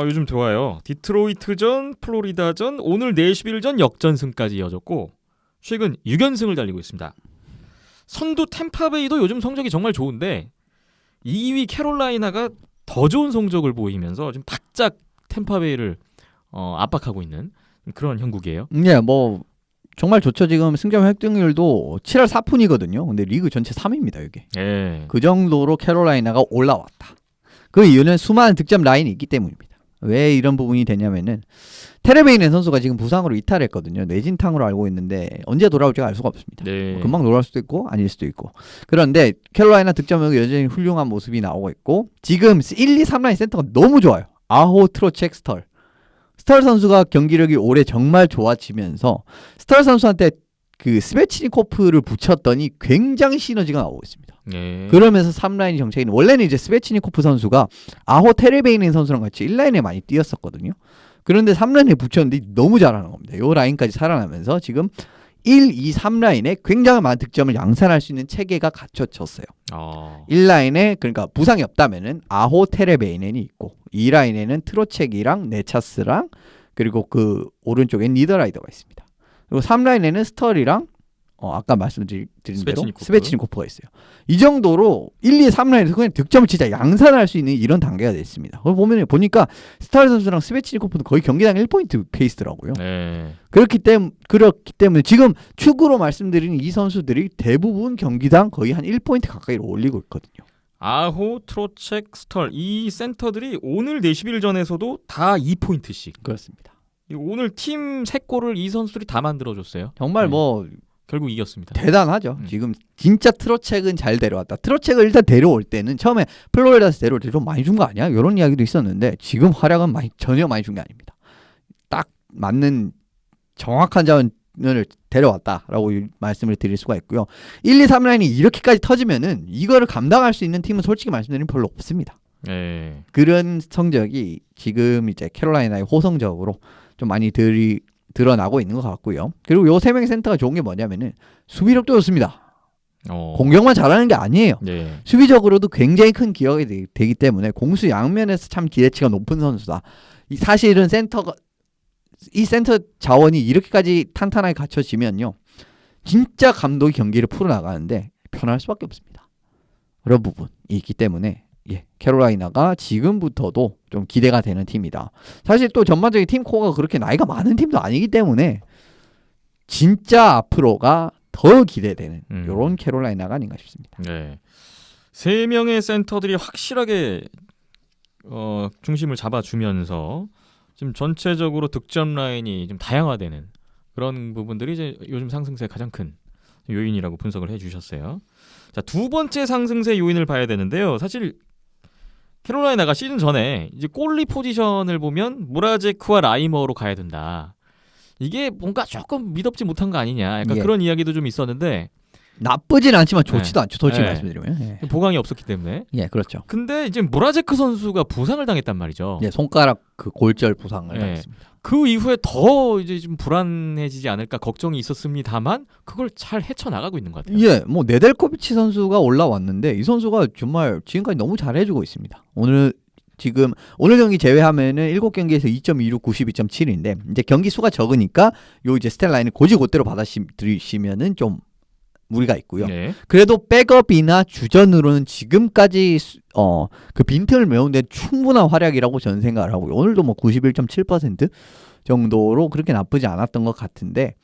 요즘 좋아요. 디트로이트전, 플로리다전, 오늘 내슈빌전 역전승까지 이어졌고 최근 6연승을 달리고 있습니다. 선두 템파베이도 요즘 성적이 정말 좋은데 2위 캐롤라이나가 더 좋은 성적을 보이면서 지금 바짝 템파베이를 압박하고 있는 그런 형국이에요. 예, 뭐 정말 좋죠. 지금 승점 획득률도 7할 4푼이거든요. 근데 리그 전체 3위입니다, 이게. 예. 그 정도로 캐롤라이나가 올라왔다. 그 이유는 수많은 득점 라인이 있기 때문입니다. 왜 이런 부분이 되냐면은 테레베이넨 선수가 지금 부상으로 이탈했거든요. 뇌진탕으로 알고 있는데 언제 돌아올지 알 수가 없습니다. 네. 금방 돌아올 수도 있고 아닐 수도 있고. 그런데 캐롤라이나 득점력이 여전히 훌륭한 모습이 나오고 있고 지금 1, 2, 3라인 센터가 너무 좋아요. 아호, 트로책, 스털. 스털 선수가 경기력이 올해 정말 좋아지면서 스털 선수한테 그 스베치니코프를 붙였더니 굉장히 시너지가 나오고 있습니다. 예. 그러면서 3라인이 정체인 원래는 이제 스베치니코프 선수가 아호 테레베이넨 선수랑 같이 1라인에 많이 뛰었었거든요. 그런데 3라인에 붙였는데 너무 잘하는 겁니다. 이 라인까지 살아나면서 지금 1, 2, 3라인에 굉장히 많은 득점을 양산할 수 있는 체계가 갖춰졌어요. 1라인에 그러니까 부상이 없다면은 아호 테레베이넨이 있고 2라인에는 트로첵이랑 네차스랑 그리고 그 오른쪽엔 니더라이더가 있습니다. 그리고 3라인에는 스털이랑 아까 말씀드린 대로 스베치니코프가 있어요. 이 정도로 1, 2, 3라인에서 그냥 득점을 진짜 양산할 수 있는 이런 단계가 됐습니다. 보니까 스털 선수랑 스베치니코프도 거의 경기당 1포인트 페이스더라고요. 네. 그렇기 때문에 지금 축구로 말씀드린 이 선수들이 대부분 경기당 거의 한 1포인트 가까이로 올리고 있거든요. 아호, 트로첵, 스털 이 센터들이 오늘 내슈빌전에서도 다 2포인트씩 그렇습니다. 오늘 팀 3골을 이 선수들이 다 만들어줬어요. 정말 네. 뭐 결국 이겼습니다. 대단하죠. 지금 진짜 트로첵은 잘 데려왔다. 트로첵을 일단 데려올 때는 처음에 플로리다에서 데려올 때 좀 많이 준 거 아니야? 이런 이야기도 있었는데 지금 활약은 전혀 많이 준 게 아닙니다. 딱 맞는 정확한 자원을 데려왔다라고 말씀을 드릴 수가 있고요. 1, 2, 3라인이 이렇게까지 터지면은 이거를 감당할 수 있는 팀은 솔직히 말씀드리면 별로 없습니다. 네. 그런 성적이 지금 이제 캐롤라이나의 호성적으로 좀 많이 드러나고 있는 것 같고요. 그리고 요 3명의 센터가 좋은 게 뭐냐면은 수비력도 좋습니다. 공격만 잘하는 게 아니에요. 네. 수비적으로도 굉장히 큰 기여가 되기 때문에 공수 양면에서 참 기대치가 높은 선수다. 사실은 이 센터 자원이 이렇게까지 탄탄하게 갖춰지면요. 진짜 감독이 경기를 풀어나가는데 편할 수밖에 없습니다. 그런 부분이 있기 때문에 캐롤라이나가 지금부터도 좀 기대가 되는 팀이다. 사실 또 전반적인 팀 코어가 그렇게 나이가 많은 팀도 아니기 때문에 진짜 앞으로가 더 기대되는 이런 캐롤라이나가 아닌가 싶습니다. 네. 3명의 센터들이 확실하게 중심을 잡아주면서 지금 전체적으로 득점 라인이 좀 다양화되는 그런 부분들이 이제 요즘 상승세의 가장 큰 요인이라고 분석을 해주셨어요. 자, 두 번째 상승세 요인을 봐야 되는데요. 사실 캐롤라이나가 시즌 전에 이제 골리 포지션을 보면 모라제크와 라이머로 가야 된다. 이게 뭔가 조금 미덥지 못한 거 아니냐. 약간 그런 이야기도 좀 있었는데 나쁘진 않지만 좋지도 않죠. 솔직히 말씀드리면 보강이 없었기 때문에. 그렇죠. 근데 이제 모라제크 선수가 부상을 당했단 말이죠. 손가락 그 골절 부상을 당했습니다. 그 이후에 더 이제 좀 불안해지지 않을까 걱정이 있었습니다만 그걸 잘 헤쳐나가고 있는 것 같아요. 뭐 네델코비치 선수가 올라왔는데 이 선수가 정말 지금까지 너무 잘해주고 있습니다. 오늘 경기 제외하면은 7경기에서 2.26, 92.7인데 이제 경기 수가 적으니까 요 이제 스탯 라인을 곧대로 받아들이시면은 좀 무리가 있고요. 그래도 백업이나 주전으로는 지금까지 그 빈틈을 메우는데 충분한 활약이라고 저는 생각을 하고요. 오늘도 뭐 91.7% 정도로 그렇게 나쁘지 않았던 것 같은데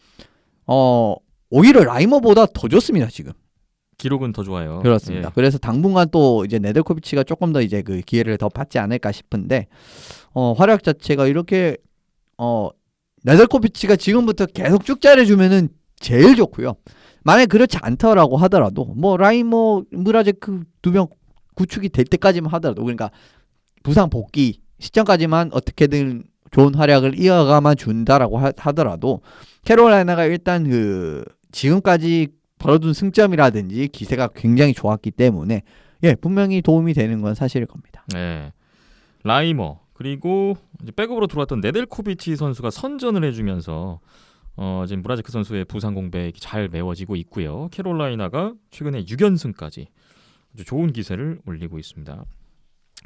오히려 라이머보다 더 좋습니다 지금. 기록은 더 좋아요. 그렇습니다. 그래서 당분간 또 이제 네델코비치가 조금 더 이제 그 기회를 더 받지 않을까 싶은데 활약 자체가 이렇게 네델코비치가 지금부터 계속 쭉 잘해주면은 제일 좋고요. 만약 그렇지 않더라고 하더라도 뭐 라이머, 무라제크 2명 구축이 될 때까지만 하더라도 그러니까 부상 복귀 시점까지만 어떻게든 좋은 활약을 이어가만 준다라고 하더라도 캐롤라이나가 일단 그 지금까지 벌어둔 승점이라든지 기세가 굉장히 좋았기 때문에 분명히 도움이 되는 건 사실일 겁니다. 네. 라이머 그리고 이제 백업으로 들어왔던 네델코비치 선수가 선전을 해주면서 지금 무라제크 선수의 부상 공백이 잘 메워지고 있고요. 캐롤라이나가 최근에 6연승까지 아주 좋은 기세를 올리고 있습니다.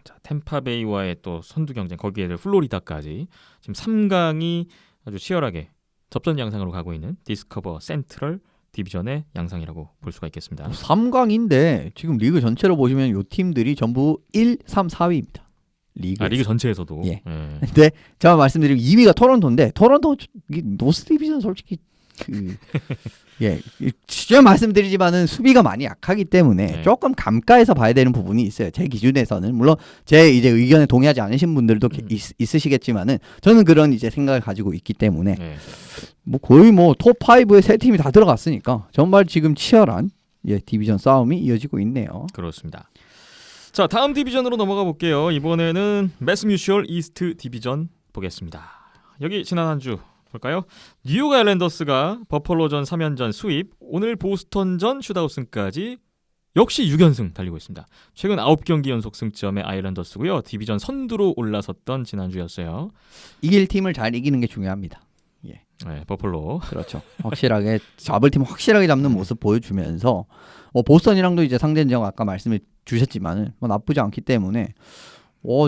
자, 템파베이와의 또 선두 경쟁 거기에 플로리다까지 지금 3강이 아주 치열하게 접전 양상으로 가고 있는 디스커버 센트럴 디비전의 양상이라고 볼 수가 있겠습니다. 3강인데 지금 리그 전체로 보시면 이 팀들이 전부 1, 3, 4위입니다. 리그 전체에서도. 근데 제가 말씀드린 2위가 토론토인데 토론토 노스 디비전 솔직히 제가 말씀드리지만은 수비가 많이 약하기 때문에 조금 감가해서 봐야 되는 부분이 있어요. 제 기준에서는 물론 제 이제 의견에 동의하지 않으신 분들도 있으시겠지만은 저는 그런 이제 생각을 가지고 있기 때문에 뭐 거의 뭐 톱 5에 세 팀이 다 들어갔으니까 정말 지금 치열한 디비전 싸움이 이어지고 있네요. 그렇습니다. 자, 다음 디비전으로 넘어가 볼게요. 이번에는 매스뮤추얼 이스트 디비전 보겠습니다. 여기 지난 한 주 볼까요? 뉴욕 아일랜더스가 버펄로전 3연전 수입, 오늘 보스턴전 슛아웃승까지 역시 6연승 달리고 있습니다. 최근 9경기 연속 승점의 아일랜더스고요. 디비전 선두로 올라섰던 지난주였어요. 이길 팀을 잘 이기는 게 중요합니다. 버펄로. 그렇죠. 확실하게 잡을 팀 확실하게 잡는 모습 보여주면서 보스턴이랑도 이제 상대전 아까 말씀해 주셨지만은 뭐 나쁘지 않기 때문에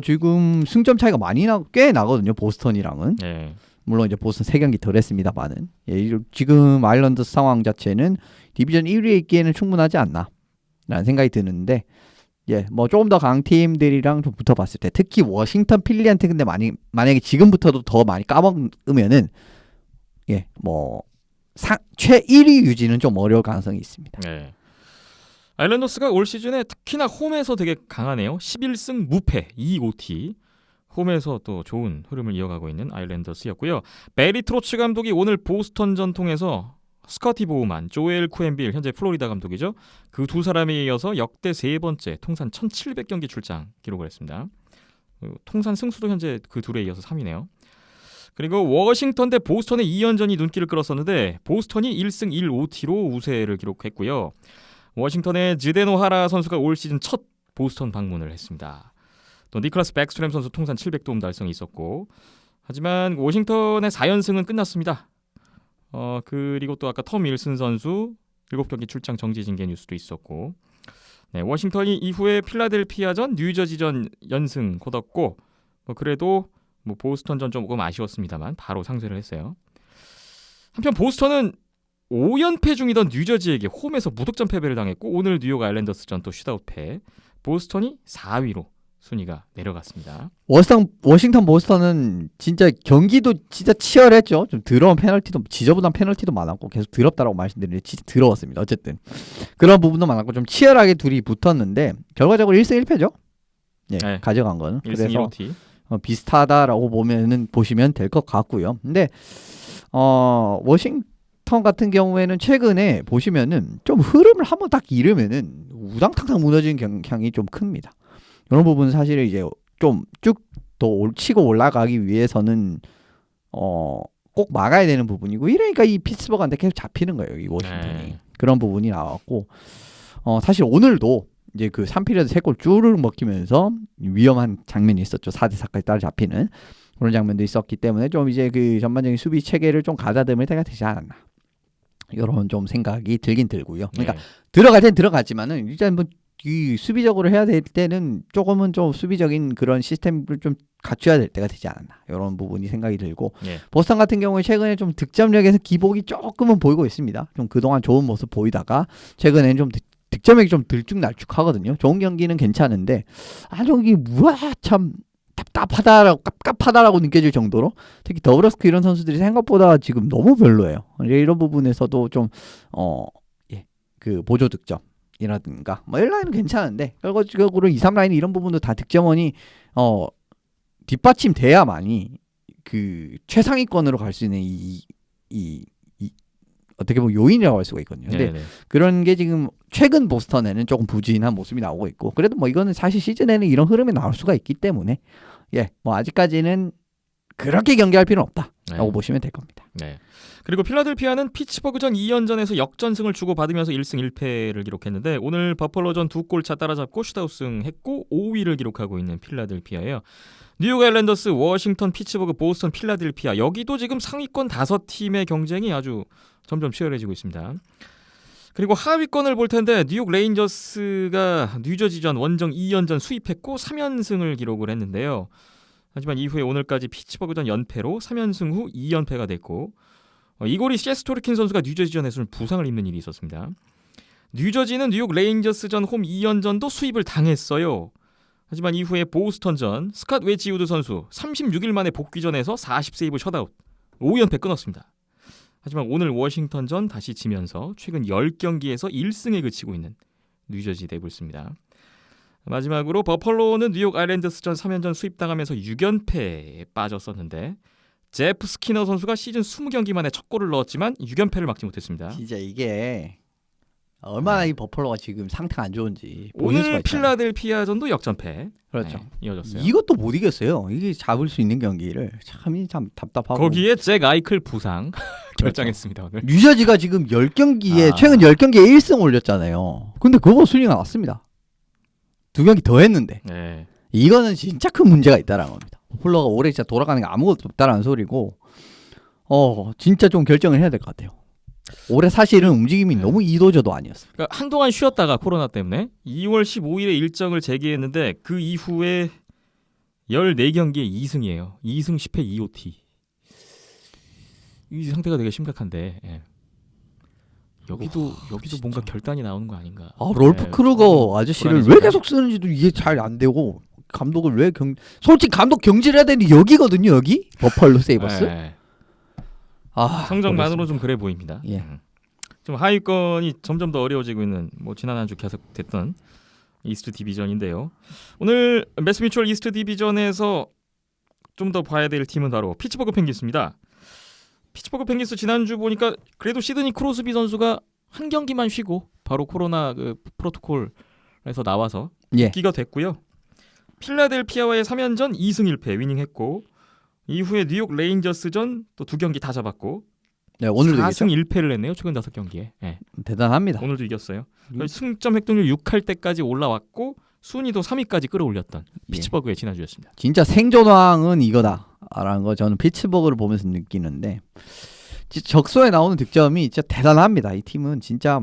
지금 승점 차이가 꽤 나거든요. 보스턴이랑은. 물론 이제 보스턴 3경기 덜 했습니다만은 지금 아일랜더스 상황 자체는 디비전 1위에 있기에는 충분하지 않나 라는 생각이 드는데 뭐 조금 더 강팀들이랑 좀 붙어봤을 때 특히 워싱턴 필리한테 근데 만약에 지금부터도 더 많이 까먹으면은 뭐 최 1위 유지는 좀 어려울 가능성이 있습니다. 아일랜더스가 올 시즌에 특히나 홈에서 되게 강하네요. 11승 무패 2OT. 홈에서 또 좋은 흐름을 이어가고 있는 아일랜더스였고요. 베리 트로츠 감독이 오늘 보스턴전 통해서 스커티 보우만, 조엘 쿠엔빌 현재 플로리다 감독이죠. 그 두 사람에 이어서 역대 세 번째 통산 1,700경기 출장 기록을 했습니다. 통산 승수도 현재 그 둘에 이어서 3위네요. 그리고 워싱턴 대 보스턴의 2연전이 눈길을 끌었었는데 보스턴이 1승 1OT로 우세를 기록했고요. 워싱턴의 지데노 하라 선수가 올 시즌 첫 보스턴 방문을 했습니다. 또 니클라스 백스트램 선수 통산 700도움 달성이 있었고 하지만 워싱턴의 4연승은 끝났습니다. 그리고 또 아까 톰 윌슨 선수 7경기 출장 정지 징계 뉴스도 있었고 네, 워싱턴이 이후에 필라델피아전, 뉴저지전 연승 거뒀고 그래도 보스턴전 조금 아쉬웠습니다만 바로 상쇄를 했어요. 한편 보스턴은 5연패 중이던 뉴저지에게 홈에서 무득점 패배를 당했고 오늘 뉴욕 아일랜더스전 또 슛아웃 패. 보스턴이 4위로 순위가 내려갔습니다. 워싱턴 보스턴은 진짜 경기도 진짜 치열했죠. 좀 더러운 페널티도 지저분한 페널티도 많았고 계속 더럽다라고 말씀드리는데 진짜 더러웠습니다. 어쨌든 그런 부분도 많았고 좀 치열하게 둘이 붙었는데 결과적으로 1승 1패죠. 예, 네. 가져간 건. 1승 그래서 1OT. 비슷하다라고 보시면 될 것 같고요. 근데 워싱턴 같은 경우에는 최근에 보시면은 좀 흐름을 한번 딱 잃으면은 우당탕탕 무너지는 경향이 좀 큽니다. 이런 부분은 사실 이제 좀 쭉 더 치고 올라가기 위해서는 꼭 막아야 되는 부분이고 이러니까 이 피츠버그한테 계속 잡히는 거예요. 이 워싱턴이. 네. 그런 부분이 나왔고 사실 오늘도 이제 그 3피리어드 3골 쭈르륵 먹히면서 위험한 장면이 있었죠. 4대4까지 따라잡히는 그런 장면도 있었기 때문에 좀 이제 그 전반적인 수비 체계를 좀 가다듬을 때가 되지 않았나. 이런 좀 생각이 들긴 들고요. 그러니까 들어갈 땐 들어갔지만은 일단 이 수비적으로 해야 될 때는 조금은 좀 수비적인 그런 시스템을 좀 갖춰야 될 때가 되지 않았나 이런 부분이 생각이 들고 보스턴 같은 경우에 최근에 좀 득점력에서 기복이 조금은 보이고 있습니다. 좀 그동안 좋은 모습 보이다가 최근에는 좀 득점력이 좀 들쭉날쭉하거든요. 좋은 경기는 괜찮은데 저기 참 깝깝하다라고 느껴질 정도로 특히 더브러스크 이런 선수들이 생각보다 지금 너무 별로예요. 이런 부분에서도 좀 그 보조 득점 이라든가 1라인은 괜찮은데 결과적으로 2, 3라인 이런 부분도 다 득점원이 뒷받침돼야만이 그 최상위권으로 갈 수 있는 이 어떻게 보면 요인이라고 할 수가 있거든요. 근데 그런 게 지금 최근 보스턴에는 조금 부진한 모습이 나오고 있고 그래도 이거는 사실 시즌에는 이런 흐름이 나올 수가 있기 때문에 아직까지는 그렇게 경기할 필요는 없다라고 보시면 될 겁니다. 네. 그리고 필라델피아는 피츠버그전 2연전에서 역전승을 주고받으면서 1승 1패를 기록했는데 오늘 버펄로전 2골차 따라잡고 슛아웃승 했고 5위를 기록하고 있는 필라델피아예요. 뉴욕 아일랜더스, 워싱턴, 피츠버그, 보스턴, 필라델피아 여기도 지금 상위권 5팀의 경쟁이 아주 점점 치열해지고 있습니다. 그리고 하위권을 볼 텐데 뉴욕 레인저스가 뉴저지전 원정 2연전 수입했고 3연승을 기록을 했는데요. 하지만 이후에 오늘까지 피츠버그전 연패로 3연승 후 2연패가 됐고 이고리 셰스토르킨 선수가 뉴저지전에서 부상을 입는 일이 있었습니다. 뉴저지는 뉴욕 레인저스전 홈 2연전도 수입을 당했어요. 하지만 이후에 보스턴전 스캇 웨지우드 선수 36일 만에 복귀전에서 40세이브 셧아웃 5연패 끊었습니다. 하지만 오늘 워싱턴전 다시 지면서 최근 10경기에서 1승에 그치고 있는 뉴저지 데블스입니다. 마지막으로 버펄로는 뉴욕 아일랜드스전 3연전 수입당하면서 6연패에 빠졌었는데 제프 스키너 선수가 시즌 20경기 만에 첫 골을 넣었지만 6연패를 막지 못했습니다. 진짜 이게 얼마나 이 버펄로가 지금 상태가 안 좋은지 오늘 필라델피아전도 역전패 그렇죠. 이어졌어요. 이것도 못 이겼어요. 이게 잡을 수 있는 경기를 참 답답하고 거기에 잭 아이클 부상 결정했습니다. 오늘. 뉴저지가 지금 10경기에 최근 10경기에 1승 올렸잖아요. 근데 그거 순위가 났습니다. 2경기 더 했는데 이거는 진짜 큰 문제가 있다라는 겁니다. 버펄로가 올해 진짜 돌아가는 게 아무것도 없다라는 소리고 진짜 좀 결정을 해야 될 것 같아요. 올해 사실은 움직임이 너무 이도저도 아니었어요. 그러니까 한동안 쉬었다가 코로나 때문에 2월 15일에 일정을 재개했는데 그 이후에 14경기에 2승이에요. 2승 10패 2OT. 이 상태가 되게 심각한데 여기도 뭔가 결단이 나오는 거 아닌가. 롤프 크루거 아저씨를 왜 계속 쓰는지도 이해 잘 안 되고 감독을 왜 솔직히 감독 경질해야 되는데 여기거든요. 여기 버펄로 세이버스. 성적만으로 좀 그래 보입니다. 좀 하위권이 점점 더 어려워지고 있는 지난 한 주 계속됐던 이스트 디비전인데요. 오늘 매스 뮤추얼 이스트 디비전에서 좀 더 봐야 될 팀은 바로 피츠버그 펭귄스입니다. 피츠버그 펭귄스 지난주 보니까 그래도 시드니 크로스비 선수가 한 경기만 쉬고 바로 코로나 그 프로토콜에서 나와서 복귀가 됐고요. 필라델피아와의 3연전 2승 1패 위닝했고 이후에 뉴욕 레인저스전 또 2경기 다 잡았고 네, 오늘도 4승 1패를 했네요. 최근 5경기에. 네. 대단합니다. 오늘도 이겼어요. 승점 획득률 6할 때까지 올라왔고 순위도 3위까지 끌어올렸던 피츠버그의 지난주였습니다. 진짜 생존왕은 이거다라는 거 저는 피츠버그를 보면서 느끼는데 진짜 적소에 나오는 득점이 진짜 대단합니다. 이 팀은 진짜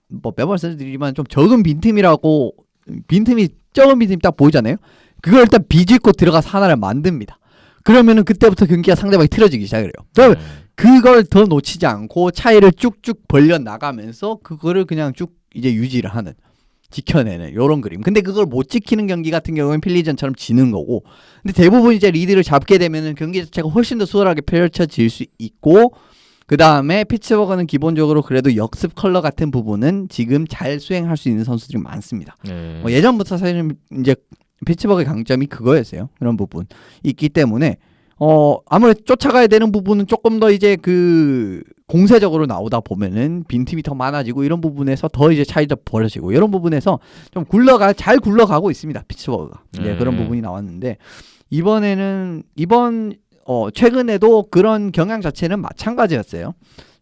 뭐 매번 말씀드리지만 좀 적은 빈틈이라고 적은 빈틈이 딱 보이잖아요. 그걸 일단 비집고 들어가서 하나를 만듭니다. 그러면은 그때부터 경기가 상대방이 틀어지기 시작해요. 그러면 그걸 더 놓치지 않고 차이를 쭉쭉 벌려 나가면서 그거를 그냥 쭉 이제 유지를 하는 지켜내는 이런 그림. 근데 그걸 못 지키는 경기 같은 경우는 필리전처럼 지는 거고. 근데 대부분 이제 리드를 잡게 되면은 경기 자체가 훨씬 더 수월하게 펼쳐질 수 있고 그 다음에 피츠버그는 기본적으로 그래도 역습 컬러 같은 부분은 지금 잘 수행할 수 있는 선수들이 많습니다. 뭐 예전부터 사실은 이제 피츠버그의 강점이 그거였어요. 그런 부분 있기 때문에 아무래도 쫓아가야 되는 부분은 조금 더 이제 그 공세적으로 나오다 보면은 빈틈이 더 많아지고 이런 부분에서 더 이제 차이도 벌어지고 이런 부분에서 좀 잘 굴러가고 있습니다. 피츠버그가. 네, 그런 부분이 나왔는데 최근에도 그런 경향 자체는 마찬가지였어요.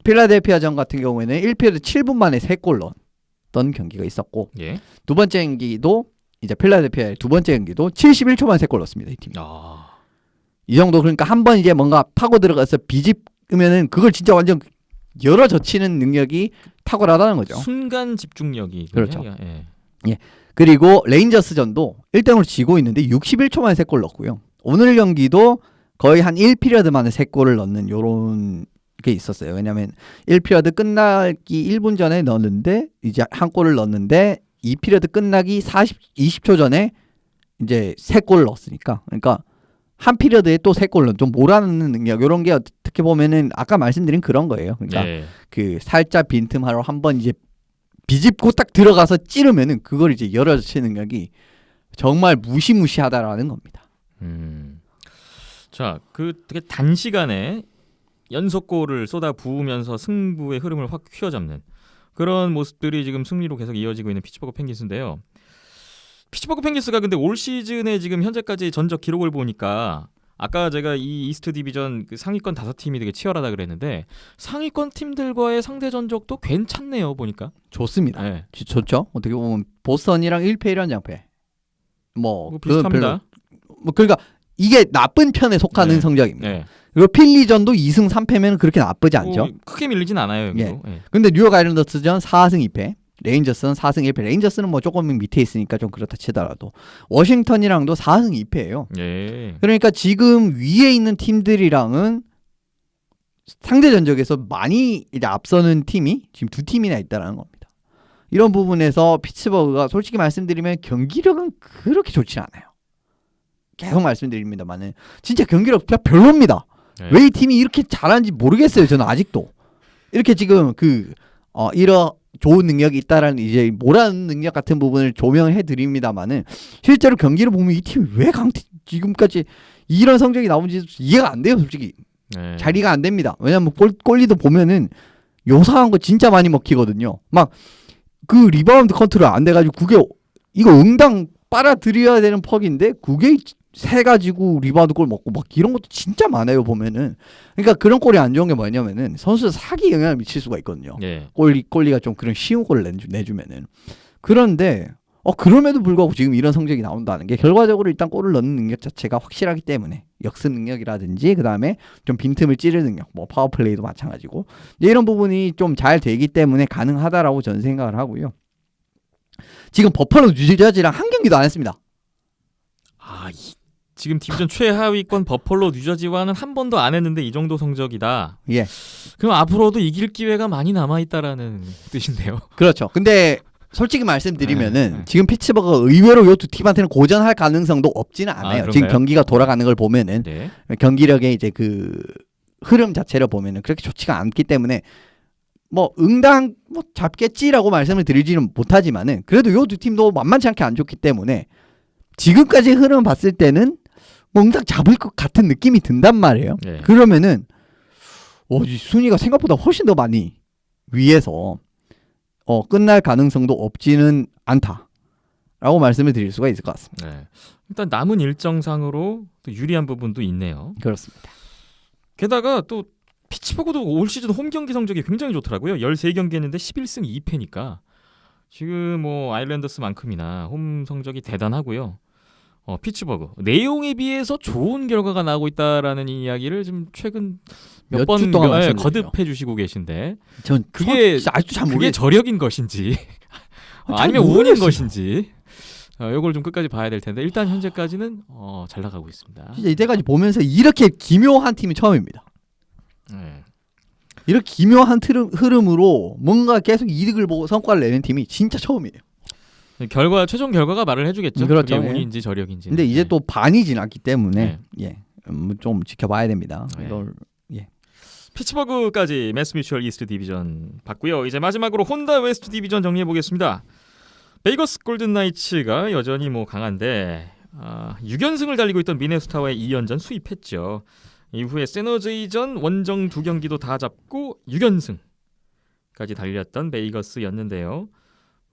필라델피아전 같은 경우에는 1피리어드 7분 만에 3골 넣었던 경기가 있었고 두 번째 경기도 이제 필라델피아의 두 번째 경기도 71초 만에 3골 넣었습니다. 이 팀이. 이 정도 그러니까 한번 이제 뭔가 파고 들어가서 비집으면은 그걸 진짜 완전 열어 젖히는 능력이 탁월하다는 거죠. 순간 집중력이. 그렇죠. 예. 그리고 레인저스전도 1대0으로 지고 있는데 61초 만에 3골 넣었고요. 오늘 경기도 거의 한 1피리어드 만에 3골을 넣는 요런 게 있었어요. 왜냐면 1피리어드 끝나기 1분 전에 넣었는데 이제 한 골을 넣었는데 2피리어드 끝나기 20초 전에 이제 3골을 넣었으니까. 그러니까 한 피리어드에 또 3골 좀 몰아넣는 능력 이런 게 어떻게 보면은 아까 말씀드린 그런 거예요. 그러니까 그 살짝 빈틈하러 한번 이제 비집고 딱 들어가서 찌르면은 그걸 이제 열어젖히는 능력이 정말 무시무시하다라는 겁니다. 자, 그 되게 단시간에 연속골을 쏟아 부으면서 승부의 흐름을 확 휘어잡는 그런 모습들이 지금 승리로 계속 이어지고 있는 피츠버그 펭귄스인데요. 피츠버그 펭귄스가 근데 올 시즌에 지금 현재까지 전적 기록을 보니까 아까 제가 이 이스트 디비전 그 상위권 5팀이 되게 치열하다 그랬는데 상위권 팀들과의 상대 전적도 괜찮네요 보니까. 좋습니다. 네. 좋죠. 어떻게 보면 보스턴이랑 1패 1연장패. 뭐 비슷합니다. 그러니까 이게 나쁜 편에 속하는 성적입니다. 그리고 필리전도 2승 3패면 그렇게 나쁘지 않죠. 크게 밀리진 않아요. 여기도. 근데 뉴욕 아일랜더스전 4승 2패. 레인저스는 4승 1패. 레인저스는 뭐 조금 밑에 있으니까 좀 그렇다 치더라도 워싱턴이랑도 4승 2패예요. 그러니까 지금 위에 있는 팀들이랑은 상대 전적에서 많이 이제 앞서는 팀이 지금 2팀이나 있다라는 겁니다. 이런 부분에서 피츠버그가 솔직히 말씀드리면 경기력은 그렇게 좋지 않아요. 계속 말씀드립니다만은 진짜 경기력 별로입니다. 왜 이 팀이 이렇게 잘하는지 모르겠어요. 저는 아직도 이렇게 지금 이런 좋은 능력이 있다라는 이제 몰아넣는 능력 같은 부분을 조명해 드립니다만은 실제로 경기를 보면 이 팀이 왜 지금까지 이런 성적이 나온지 이해가 안 돼요. 솔직히 자리가 안 됩니다. 왜냐면 골리도 보면은 요상한 거 진짜 많이 먹히거든요. 막 그 리바운드 컨트롤 안 돼가지고 그게 이거 응당 빨아들여야 되는 퍽인데 그게 세 가지고 리바운드 골 먹고 막 이런 것도 진짜 많아요 보면은. 그러니까 그런 골이 안 좋은 게 뭐냐면은 선수 사기 영향을 미칠 수가 있거든요. 골리가 좀 그런 쉬운 골을 내주면은. 그런데 그럼에도 불구하고 지금 이런 성적이 나온다는 게 결과적으로 일단 골을 넣는 능력 자체가 확실하기 때문에 역습 능력이라든지 그 다음에 좀 빈틈을 찌르는 능력, 뭐 파워플레이도 마찬가지고 이런 부분이 좀 잘 되기 때문에 가능하다라고 저는 생각을 하고요. 지금 버팔로 뉴저지랑 한 경기도 안 했습니다. 지금 디비전 최하위권 버펄로 뉴저지와는 한 번도 안 했는데 이 정도 성적이다. 그럼 앞으로도 이길 기회가 많이 남아 있다라는 뜻인데요. 그렇죠. 근데 솔직히 말씀드리면은 지금 피츠버그가 의외로 이 두 팀한테는 고전할 가능성도 없지는 않아요. 지금 경기가 돌아가는 걸 보면은 경기력의 이제 그 흐름 자체를 보면은 그렇게 좋지가 않기 때문에 뭐 응당 뭐 잡겠지라고 말씀을 드리지는 못하지만은 그래도 이 두 팀도 만만치 않게 안 좋기 때문에 지금까지 흐름 봤을 때는 뭔가 잡을 것 같은 느낌이 든단 말이에요. 네. 그러면은 이 순위가 생각보다 훨씬 더 많이 위에서 끝날 가능성도 없지는 않다라고 말씀을 드릴 수가 있을 것 같습니다. 네. 일단 남은 일정상으로 또 유리한 부분도 있네요. 그렇습니다. 게다가 또 피츠버그도 올 시즌 홈 경기 성적이 굉장히 좋더라고요. 13경기 했는데 11승 2패니까 지금 뭐 아일랜더스만큼이나 홈 성적이 대단하고요. 피츠버그 내용에 비해서 좋은 결과가 나오고 있다라는 이야기를 좀 최근 몇 번 거듭해 주시고 계신데 전 그게 아직도 잘 그게 저력인 것인지 아니면 운인 것인지 이걸 좀 끝까지 봐야 될 텐데 일단 현재까지는 잘 나가고 있습니다. 진짜 이때까지 보면서 이렇게 기묘한 팀이 처음입니다. 네. 이렇게 기묘한 흐름으로 뭔가 계속 이득을 보고 성과를 내는 팀이 진짜 처음이에요. 최종 결과가 말을 해주겠죠. 그렇죠. 그게 운인지 저력인지. 근데 이제 또 반이 지났기 때문에 좀 지켜봐야 됩니다. 네. 이걸 피츠버그까지 매스뮤추얼 이스트 디비전 봤고요. 이제 마지막으로 혼다 웨스트 디비전 정리해 보겠습니다. 베이거스 골든 나이츠가 여전히 뭐 강한데 6연승을 달리고 있던 미네소타와의 2연전 수입했죠. 이후에 세너제이전 원정 2경기도 다 잡고 6연승까지 달렸던 베이거스였는데요.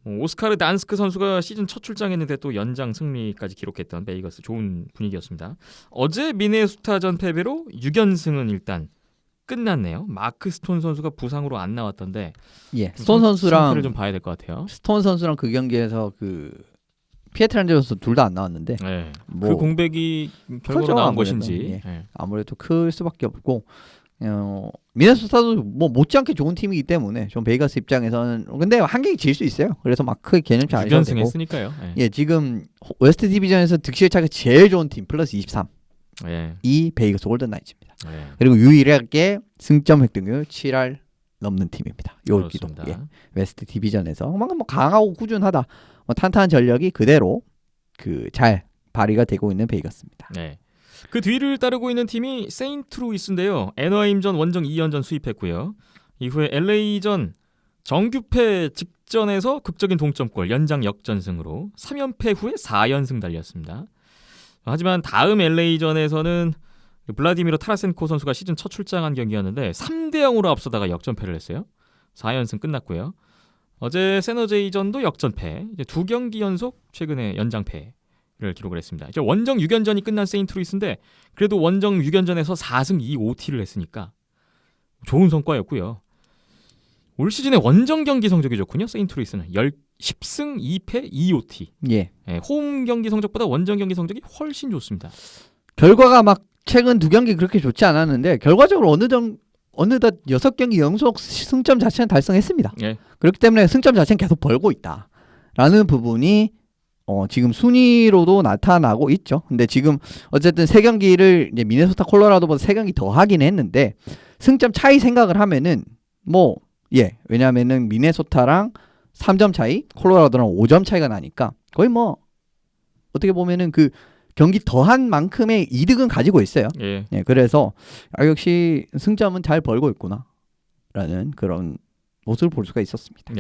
오스카르 단스크 선수가 시즌 첫 출장했는데 또 연장 승리까지 기록했던 베이거스 좋은 분위기였습니다. 어제 미네소타전 패배로 6연승은 일단 끝났네요. 마크 스톤 선수가 부상으로 안 나왔던데 스톤 선수랑 상태를 좀 봐야 될 것 같아요. 스톤 선수랑 그 경기에서 그 피에트란제 선수 둘 다 안 나왔는데 네. 그 공백이 결과로 크죠, 나온 아무래도. 것인지 아무래도 클 수밖에 없고 미네소타도 뭐 못지않게 좋은 팀이기 때문에 좀 베이거스 입장에서는 근데 한 경기 질 수 있어요. 그래서 막 크게 개념치 않으셔도 되고 6연승 했으니까요. 지금 웨스트 디비전에서 득실 차가 제일 좋은 팀 플러스 23 이 베이거스 골든 나이츠입니다. 그리고 유일하게 승점 획득률 7할 넘는 팀입니다. 여기도 웨스트 디비전에서 뭐 강하고 꾸준하다, 탄탄한 전력이 그대로 잘 발휘가 되고 있는 베이거스입니다. 네. 그 뒤를 따르고 있는 팀이 세인트루이스인데요. 애너하임전 원정 2연전 수입했고요. 이후에 LA전 정규패 직전에서 극적인 동점골 연장 역전승으로 3연패 후에 4연승 달렸습니다. 하지만 다음 LA전에서는 블라디미르 타라센코 선수가 시즌 첫 출장한 경기였는데 3대0으로 앞서다가 역전패를 했어요. 4연승 끝났고요. 어제 세너제이전도 역전패. 이제 2경기 연속 최근에 연장패를 기록을 했습니다. 이제 원정 6연전이 끝난 세인트루이스인데 그래도 원정 6연전에서 4승 2OT를 했으니까 좋은 성과였고요. 올 시즌에 원정 경기 성적이 좋군요. 세인트루이스는 10승 2패 2OT. 홈 경기 성적보다 원정 경기 성적이 훨씬 좋습니다. 결과가 막 최근 2경기 그렇게 좋지 않았는데 결과적으로 어느덧 6경기 연속 승점 자체는 달성했습니다. 그렇기 때문에 승점 자체는 계속 벌고 있다라는 부분이 지금 순위로도 나타나고 있죠. 근데 지금 어쨌든 3경기를 이제 미네소타 콜로라도보다 3경기 더 하긴 했는데 승점 차이 생각을 하면은 왜냐면은 미네소타랑 3점 차이, 콜로라도랑 5점 차이가 나니까 거의 어떻게 보면은 그 경기 더한 만큼의 이득은 가지고 있어요. 그래서 역시 승점은 잘 벌고 있구나라는 그런 모습을 볼 수가 있었습니다.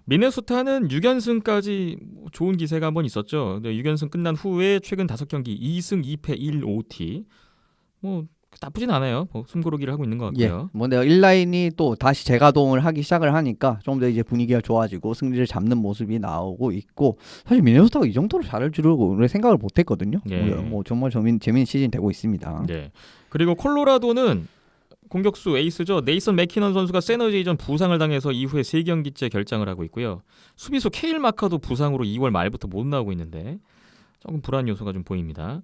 미네소타는 6연승까지 좋은 기세가 한번 있었죠. 6연승 끝난 후에 최근 5경기 2승 2패 1OT. 나쁘진 않아요. 숨고르기를 하고 있는 것 같고요. 내가 1라인이 또 다시 재가동을 하기 시작을 하니까 좀 더 이제 분위기가 좋아지고 승리를 잡는 모습이 나오고 있고 사실 미네소타가 이 정도로 잘할 줄은 생각을 못했거든요. 정말 재밌는 시즌 되고 있습니다. 그리고 콜로라도는 공격수 에이스죠. 네이선 맥키넌 선수가 세너제이전 부상을 당해서 이후에 3경기째 결장을 하고 있고요. 수비수 케일 마카도 부상으로 2월 말부터 못 나오고 있는데 조금 불안 요소가 좀 보입니다.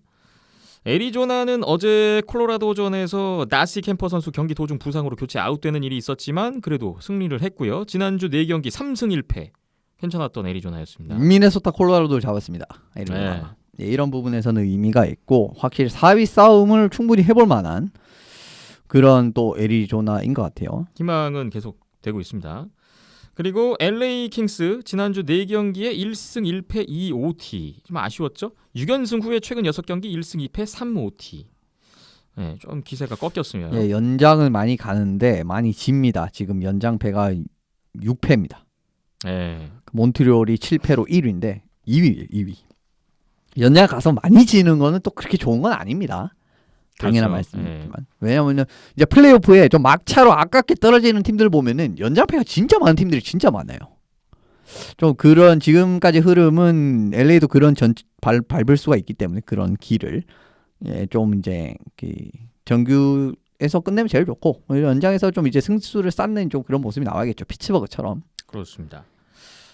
애리조나는 어제 콜로라도전에서 나시 캠퍼 선수 경기 도중 부상으로 교체 아웃되는 일이 있었지만 그래도 승리를 했고요. 지난주 4경기 3승 1패 괜찮았던 애리조나였습니다. 미네소타 콜로라도를 잡았습니다. 애리조나. 이런 부분에서는 의미가 있고 확실히 4위 싸움을 충분히 해볼 만한 그런 또 애리조나인 것 같아요. 희망은 계속 되고 있습니다. 그리고 LA 킹스 지난주 4경기에 1승 1패 2OT 좀 아쉬웠죠? 6연승 후에 최근 6경기 1승 2패 3OT 좀 기세가 꺾였으면 연장을 많이 가는데 많이 집니다. 지금 연장패가 6패입니다. 몬트리올이 7패로 1위인데 2위. 연장 가서 많이 지는 거는 또 그렇게 좋은 건 아닙니다. 당연한 그렇죠. 말씀이지만 왜냐면은 이제 플레이오프에 좀 막차로 아깝게 떨어지는 팀들 보면은 연장패가 진짜 많은 팀들이 진짜 많아요. 좀 그런 지금까지 흐름은 LA도 그런 밟을 수가 있기 때문에 그런 길을 좀 이제 정규에서 끝내면 제일 좋고 연장에서 좀 이제 승수를 쌓는 좀 그런 모습이 나와야겠죠. 피츠버그처럼. 그렇습니다.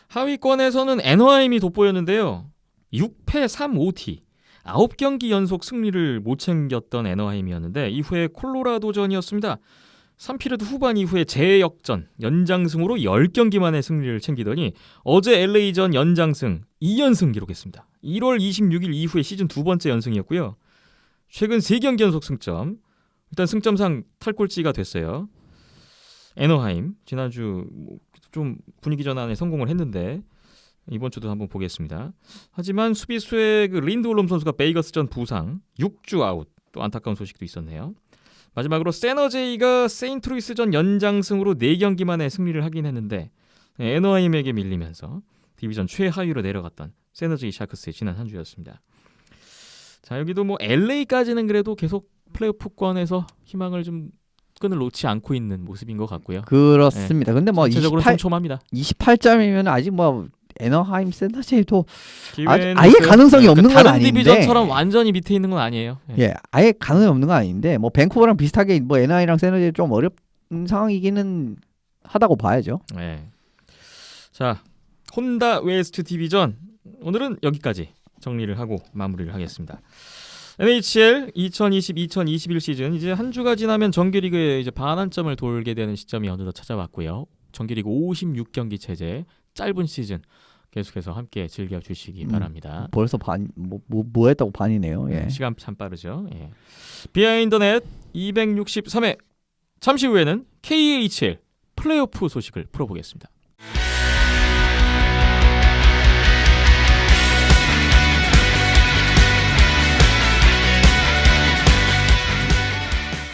하위권에서는 애너하임이 돋보였는데요. 6패 3OT 9경기 연속 승리를 못 챙겼던 애너하임이었는데 이후에 콜로라도전이었습니다. 3피리어드 후반 이후에 재역전 연장승으로 10경기 만에 승리를 챙기더니 어제 LA전 연장승 2연승 기록했습니다. 1월 26일 이후에 시즌 두 번째 연승이었고요. 최근 3경기 연속 승점. 일단 승점상 탈꼴찌가 됐어요. 애너하임 지난주 좀 분위기 전환에 성공을 했는데 이번 주도 한번 보겠습니다. 하지만 수비수의 린드올럼 선수가 베이거스전 부상 6주 아웃. 또 안타까운 소식도 있었네요. 마지막으로 세너제이가 세인트루이스전 연장승으로 4경기 만에 승리를 하긴 했는데 애너하임에게 밀리면서 디비전 최하위로 내려갔던 세너제이 샤크스의 지난 한 주였습니다. 자, 여기도 뭐 LA까지는 그래도 계속 플레이오프권에서 희망을 좀 끈을 놓지 않고 있는 모습인 것 같고요. 그렇습니다. 근데 뭐 전체적으로 28, 촘촘합니다. 28점이면 아직 뭐 애너하임 세너제이도 기회는 아예 가능성이 없는 건 다른 아닌데 디비전처럼 완전히 밑에 있는 건 아니에요. 아예 가능성이 없는 건 아닌데 뭐 밴쿠버랑 비슷하게 뭐 NI랑 세너제이 좀 어렵은 상황이기는 하다고 봐야죠. 네. 자, 혼다 웨스트 디비전 오늘은 여기까지 정리를 하고 마무리를 하겠습니다. NHL 2020-2021 시즌 이제 한 주가 지나면 정규리그에 이제 반환점을 돌게 되는 시점이 어느덧 찾아왔고요. 정규리그 56경기 체제 짧은 시즌 계속해서 함께 즐겨주시기 바랍니다. 벌써 반 뭐 했다고 반이네요. 예. 시간 참 빠르죠. 예. 비하인더넷 263회 잠시 후에는 KHL 플레이오프 소식을 풀어보겠습니다.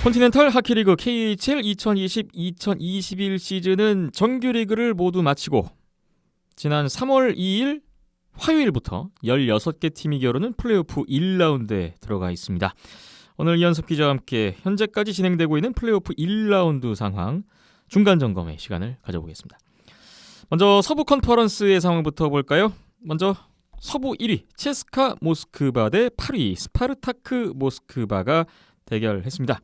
컨티넨탈 하키리그 KHL 2020-2021 시즌은 정규리그를 모두 마치고 지난 3월 2일 화요일부터 16개 팀이 겨루는 플레이오프 1라운드에 들어가 있습니다. 오늘 이현섭 기자와 함께 현재까지 진행되고 있는 플레이오프 1라운드 상황 중간 점검의 시간을 가져보겠습니다. 먼저 서부 컨퍼런스의 상황부터 볼까요? 먼저 서부 1위 체스카 모스크바 대 8위 스파르타크 모스크바가 대결했습니다.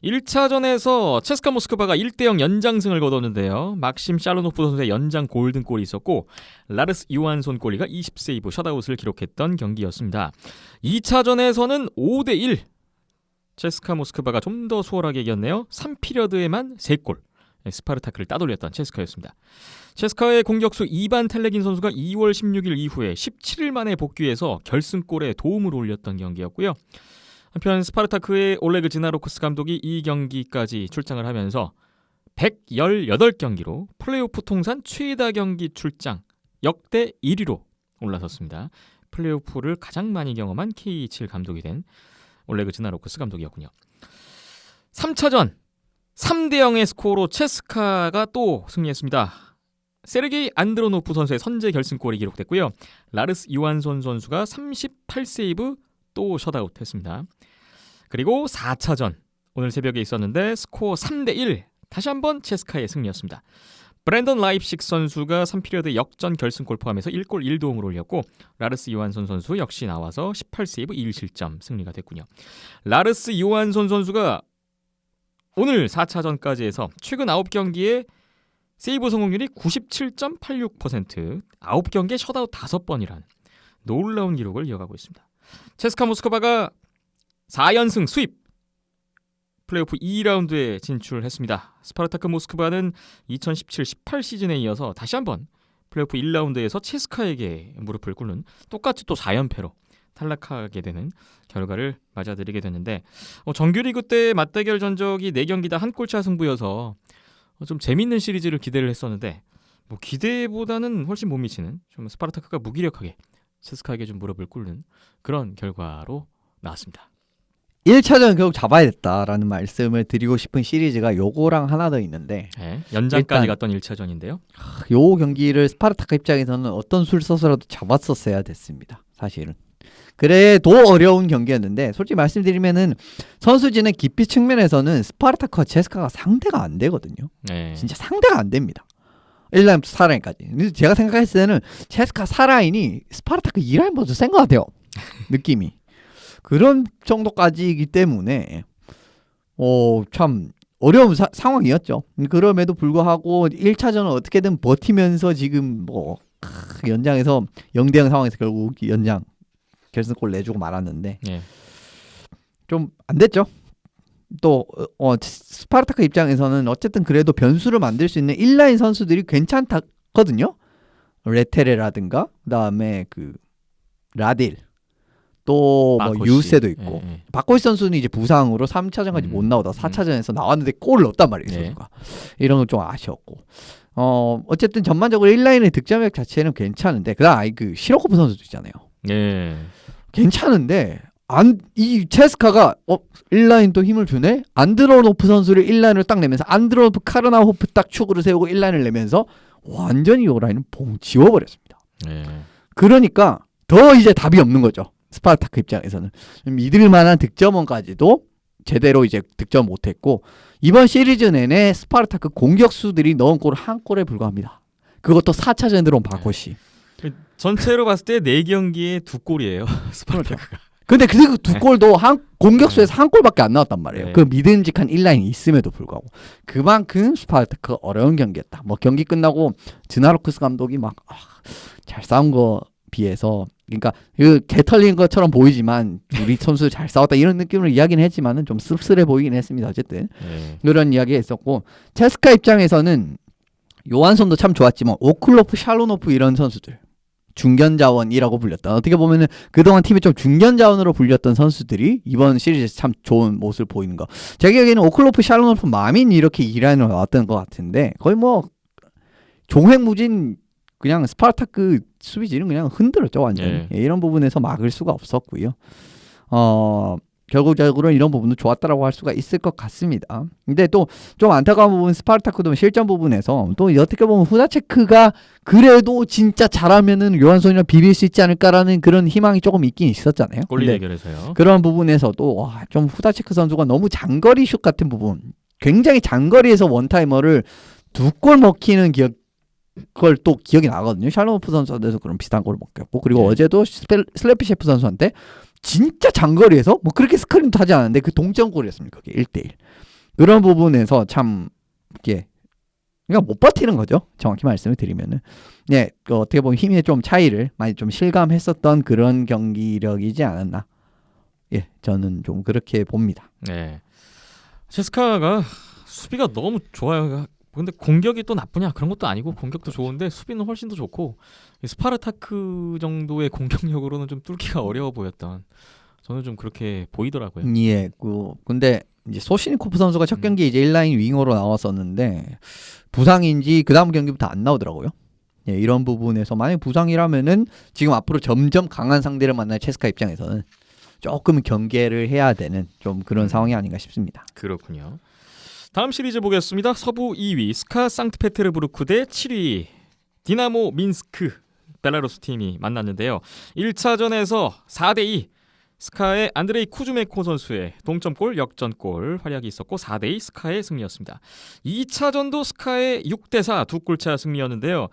1차전에서 체스카 모스크바가 1대0 연장승을 거뒀는데요. 막심 샬로노프 선수의 연장 골든골이 있었고 라르스 요한손 골리가 20세이브 셧아웃을 기록했던 경기였습니다. 2차전에서는 5대1 체스카 모스크바가 좀 더 수월하게 이겼네요. 3피리어드에만 3골 스파르타크를 따돌렸던 체스카였습니다. 체스카의 공격수 이반 텔레긴 선수가 2월 16일 이후에 17일 만에 복귀해서 결승골에 도움을 올렸던 경기였고요. 한편 스파르타크의 올레그 지나로크스 감독이 이 경기까지 출장을 하면서 118경기로 플레이오프 통산 최다 경기 출장 역대 1위로 올라섰습니다. 플레이오프를 가장 많이 경험한 KHL 감독이 된 올레그 지나로크스 감독이었군요. 3차전 3대0의 스코어로 체스카가 또 승리했습니다. 세르게이 안드로노프 선수의 선제 결승골이 기록됐고요. 라르스 요한손 선수가 38세이브 또 셧아웃했습니다. 그리고 4차전 오늘 새벽에 있었는데 스코어 3대1 다시 한번 체스카의 승리였습니다. 브랜던 라입식 선수가 3피리어드 역전 결승골 포함해서 1골 1도움을 올렸고 라르스 요한손 선수 역시 나와서 18세이브 1실점 승리가 됐군요. 라르스 요한손 선수가 오늘 4차전까지 해서 최근 9경기에 세이브 성공률이 97.86%, 9경기에 셧아웃 5번이란 놀라운 기록을 이어가고 있습니다. 체스카 모스크바가 4연승 수입 플레이오프 2라운드에 진출했습니다. 스파르타크 모스크바는 2017-18 시즌에 이어서 다시 한번 플레이오프 1라운드에서 체스카에게 무릎을 꿇는 똑같이 또 4연패로 탈락하게 되는 결과를 맞아들이게 됐는데 정규리그 때 맞대결 전적이 4경기 다 한 골차 승부여서 좀 재밌는 시리즈를 기대를 했었는데 뭐 기대보다는 훨씬 못 미치는 좀 스파르타크가 무기력하게 체스카에게 좀 무릎을 꿇는 그런 결과로 나왔습니다. 1차전 결국 잡아야 됐다라는 말씀을 드리고 싶은 시리즈가 요거랑 하나 더 있는데 네, 연장까지 갔던 1차전인데요. 요 경기를 스파르타크 입장에서는 어떤 수를 써서라도 잡았었어야 됐습니다. 사실은. 그래도 어려운 경기였는데 솔직히 말씀드리면은 선수진의 깊이 측면에서는 스파르타크와 체스카가 상대가 안 되거든요. 네. 진짜 상대가 안 됩니다. 1라인 4라인까지. 근데 제가 생각했을 때는 체스카 4라인이 스파르타크 2라인보다 센 것 같아요. 느낌이. 그런 정도까지이기 때문에 참 어려운 상황이었죠. 그럼에도 불구하고 1차전을 어떻게든 버티면서 지금 뭐 연장에서 0대0 상황에서 결국 연장 결승골 내주고 말았는데 네. 좀 안 됐죠. 또 스파르타크 입장에서는 어쨌든 그래도 변수를 만들 수 있는 1라인 선수들이 괜찮거든요. 레테레라든가 그다음에 그 라딜 또 뭐 유세도 있고 바코시 선수는 이제 부상으로 3차전까지 못 나오다 4차전에서 나왔는데 골을 넣었단 말이에요. 네. 이런 건 좀 아쉬웠고 어쨌든 전반적으로 1라인의 득점력 자체는 괜찮은데 그다음 그 시로코프 선수도 있잖아요. 네. 괜찮은데 이 체스카가 1라인 또 힘을 주네. 안드로노프 선수를 1라인을 딱 내면서 안드로노프 카르나호프 딱 축으로 세우고 1라인을 내면서 완전히 이 라인은 봉 지워버렸습니다. 네. 그러니까 더 이제 답이 없는 거죠. 스파르타크 입장에서는 믿을 만한 득점원까지도 제대로 이제 득점 못했고 이번 시리즈 내내 스파르타크 공격수들이 넣은 골 한 골에 불과합니다. 그것도 4차전에 들어온 바코시. 전체로 봤을 때 4경기에 2골이에요. 스파르타크가. 근데 그 두 골도 공격수에서 한 골밖에 안 나왔단 말이에요. 네. 그 믿음직한 1라인이 있음에도 불구하고 그만큼 스파르타크가 어려운 경기였다. 뭐 경기 끝나고 드나로크스 감독이 막 잘 싸운 거 비해서 그러니까 그 개 털린 것처럼 보이지만 우리 선수 잘 싸웠다 이런 느낌으로 이야기는 했지만은 좀 씁쓸해 보이긴 했습니다. 어쨌든 그런 이야기가 있었고 체스카 입장에서는 요한손도 참 좋았지만 오클로프, 샬로노프 이런 선수들 중견 자원이라고 불렸던 어떻게 보면은 그동안 팀이 좀 중견 자원으로 불렸던 선수들이 이번 시리즈에서 참 좋은 모습을 보이는 거. 제 기억에는 오클로프, 샬로노프, 마민 이렇게 2라인으로 나왔던 것 같은데 거의 뭐 종횡무진 그냥 스파르타크 수비진은 그냥 흔들었죠 완전히. 이런 부분에서 막을 수가 없었고요. 결국적으로 이런 부분도 좋았다라고 할 수가 있을 것 같습니다. 근데 또 좀 안타까운 부분 스파르타크도 실점 부분에서 또 어떻게 보면 후다체크가 그래도 진짜 잘하면은 요한손이랑 비빌 수 있지 않을까라는 그런 희망이 조금 있긴 있었잖아요. 골리 대결에서요. 그런 부분에서도 좀 후다체크 선수가 너무 장거리 슛 같은 부분 굉장히 장거리에서 원타이머를 2골 먹히는 그걸 또 기억이 나거든요. 샬로노프 선수한테서 그런 비슷한 골을 먹혔고 그리고 어제도 슬래피 셰프 선수한테 진짜 장거리에서 뭐 그렇게 스크린도 하지 않았는데 그 동점골이었습니다. 그게 1대1. 그런 부분에서 참 이게 그러니까 못 버티는 거죠. 정확히 말씀을 드리면은 어떻게 보면 힘의 좀 차이를 많이 좀 실감했었던 그런 경기력이지 않았나. 저는 좀 그렇게 봅니다. 네. 체스카가 수비가 너무 좋아요. 근데 공격이 또 나쁘냐 그런 것도 아니고 공격도 좋은데 수비는 훨씬 더 좋고 스파르타크 정도의 공격력으로는 좀 뚫기가 어려워 보였던 저는 좀 그렇게 보이더라고요. 근데 이제 소시니코프 선수가 첫 경기 이제 1라인 윙어로 나왔었는데 부상인지 그 다음 경기부터 안 나오더라고요. 이런 부분에서 만약 부상이라면은 지금 앞으로 점점 강한 상대를 만날 체스카 입장에서는 조금 경계를 해야 되는 좀 그런 상황이 아닌가 싶습니다. 그렇군요. 다음 시리즈 보겠습니다. 서부 2위 스카 상트페테르부르크 대 7위 디나모 민스크 벨라루스 팀이 만났는데요. 1차전에서 4대2 스카의 안드레이 쿠즈메코 선수의 동점골 역전골 활약이 있었고 4대2 스카의 승리였습니다. 2차전도 스카의 6대4 두 골차 승리였는데요.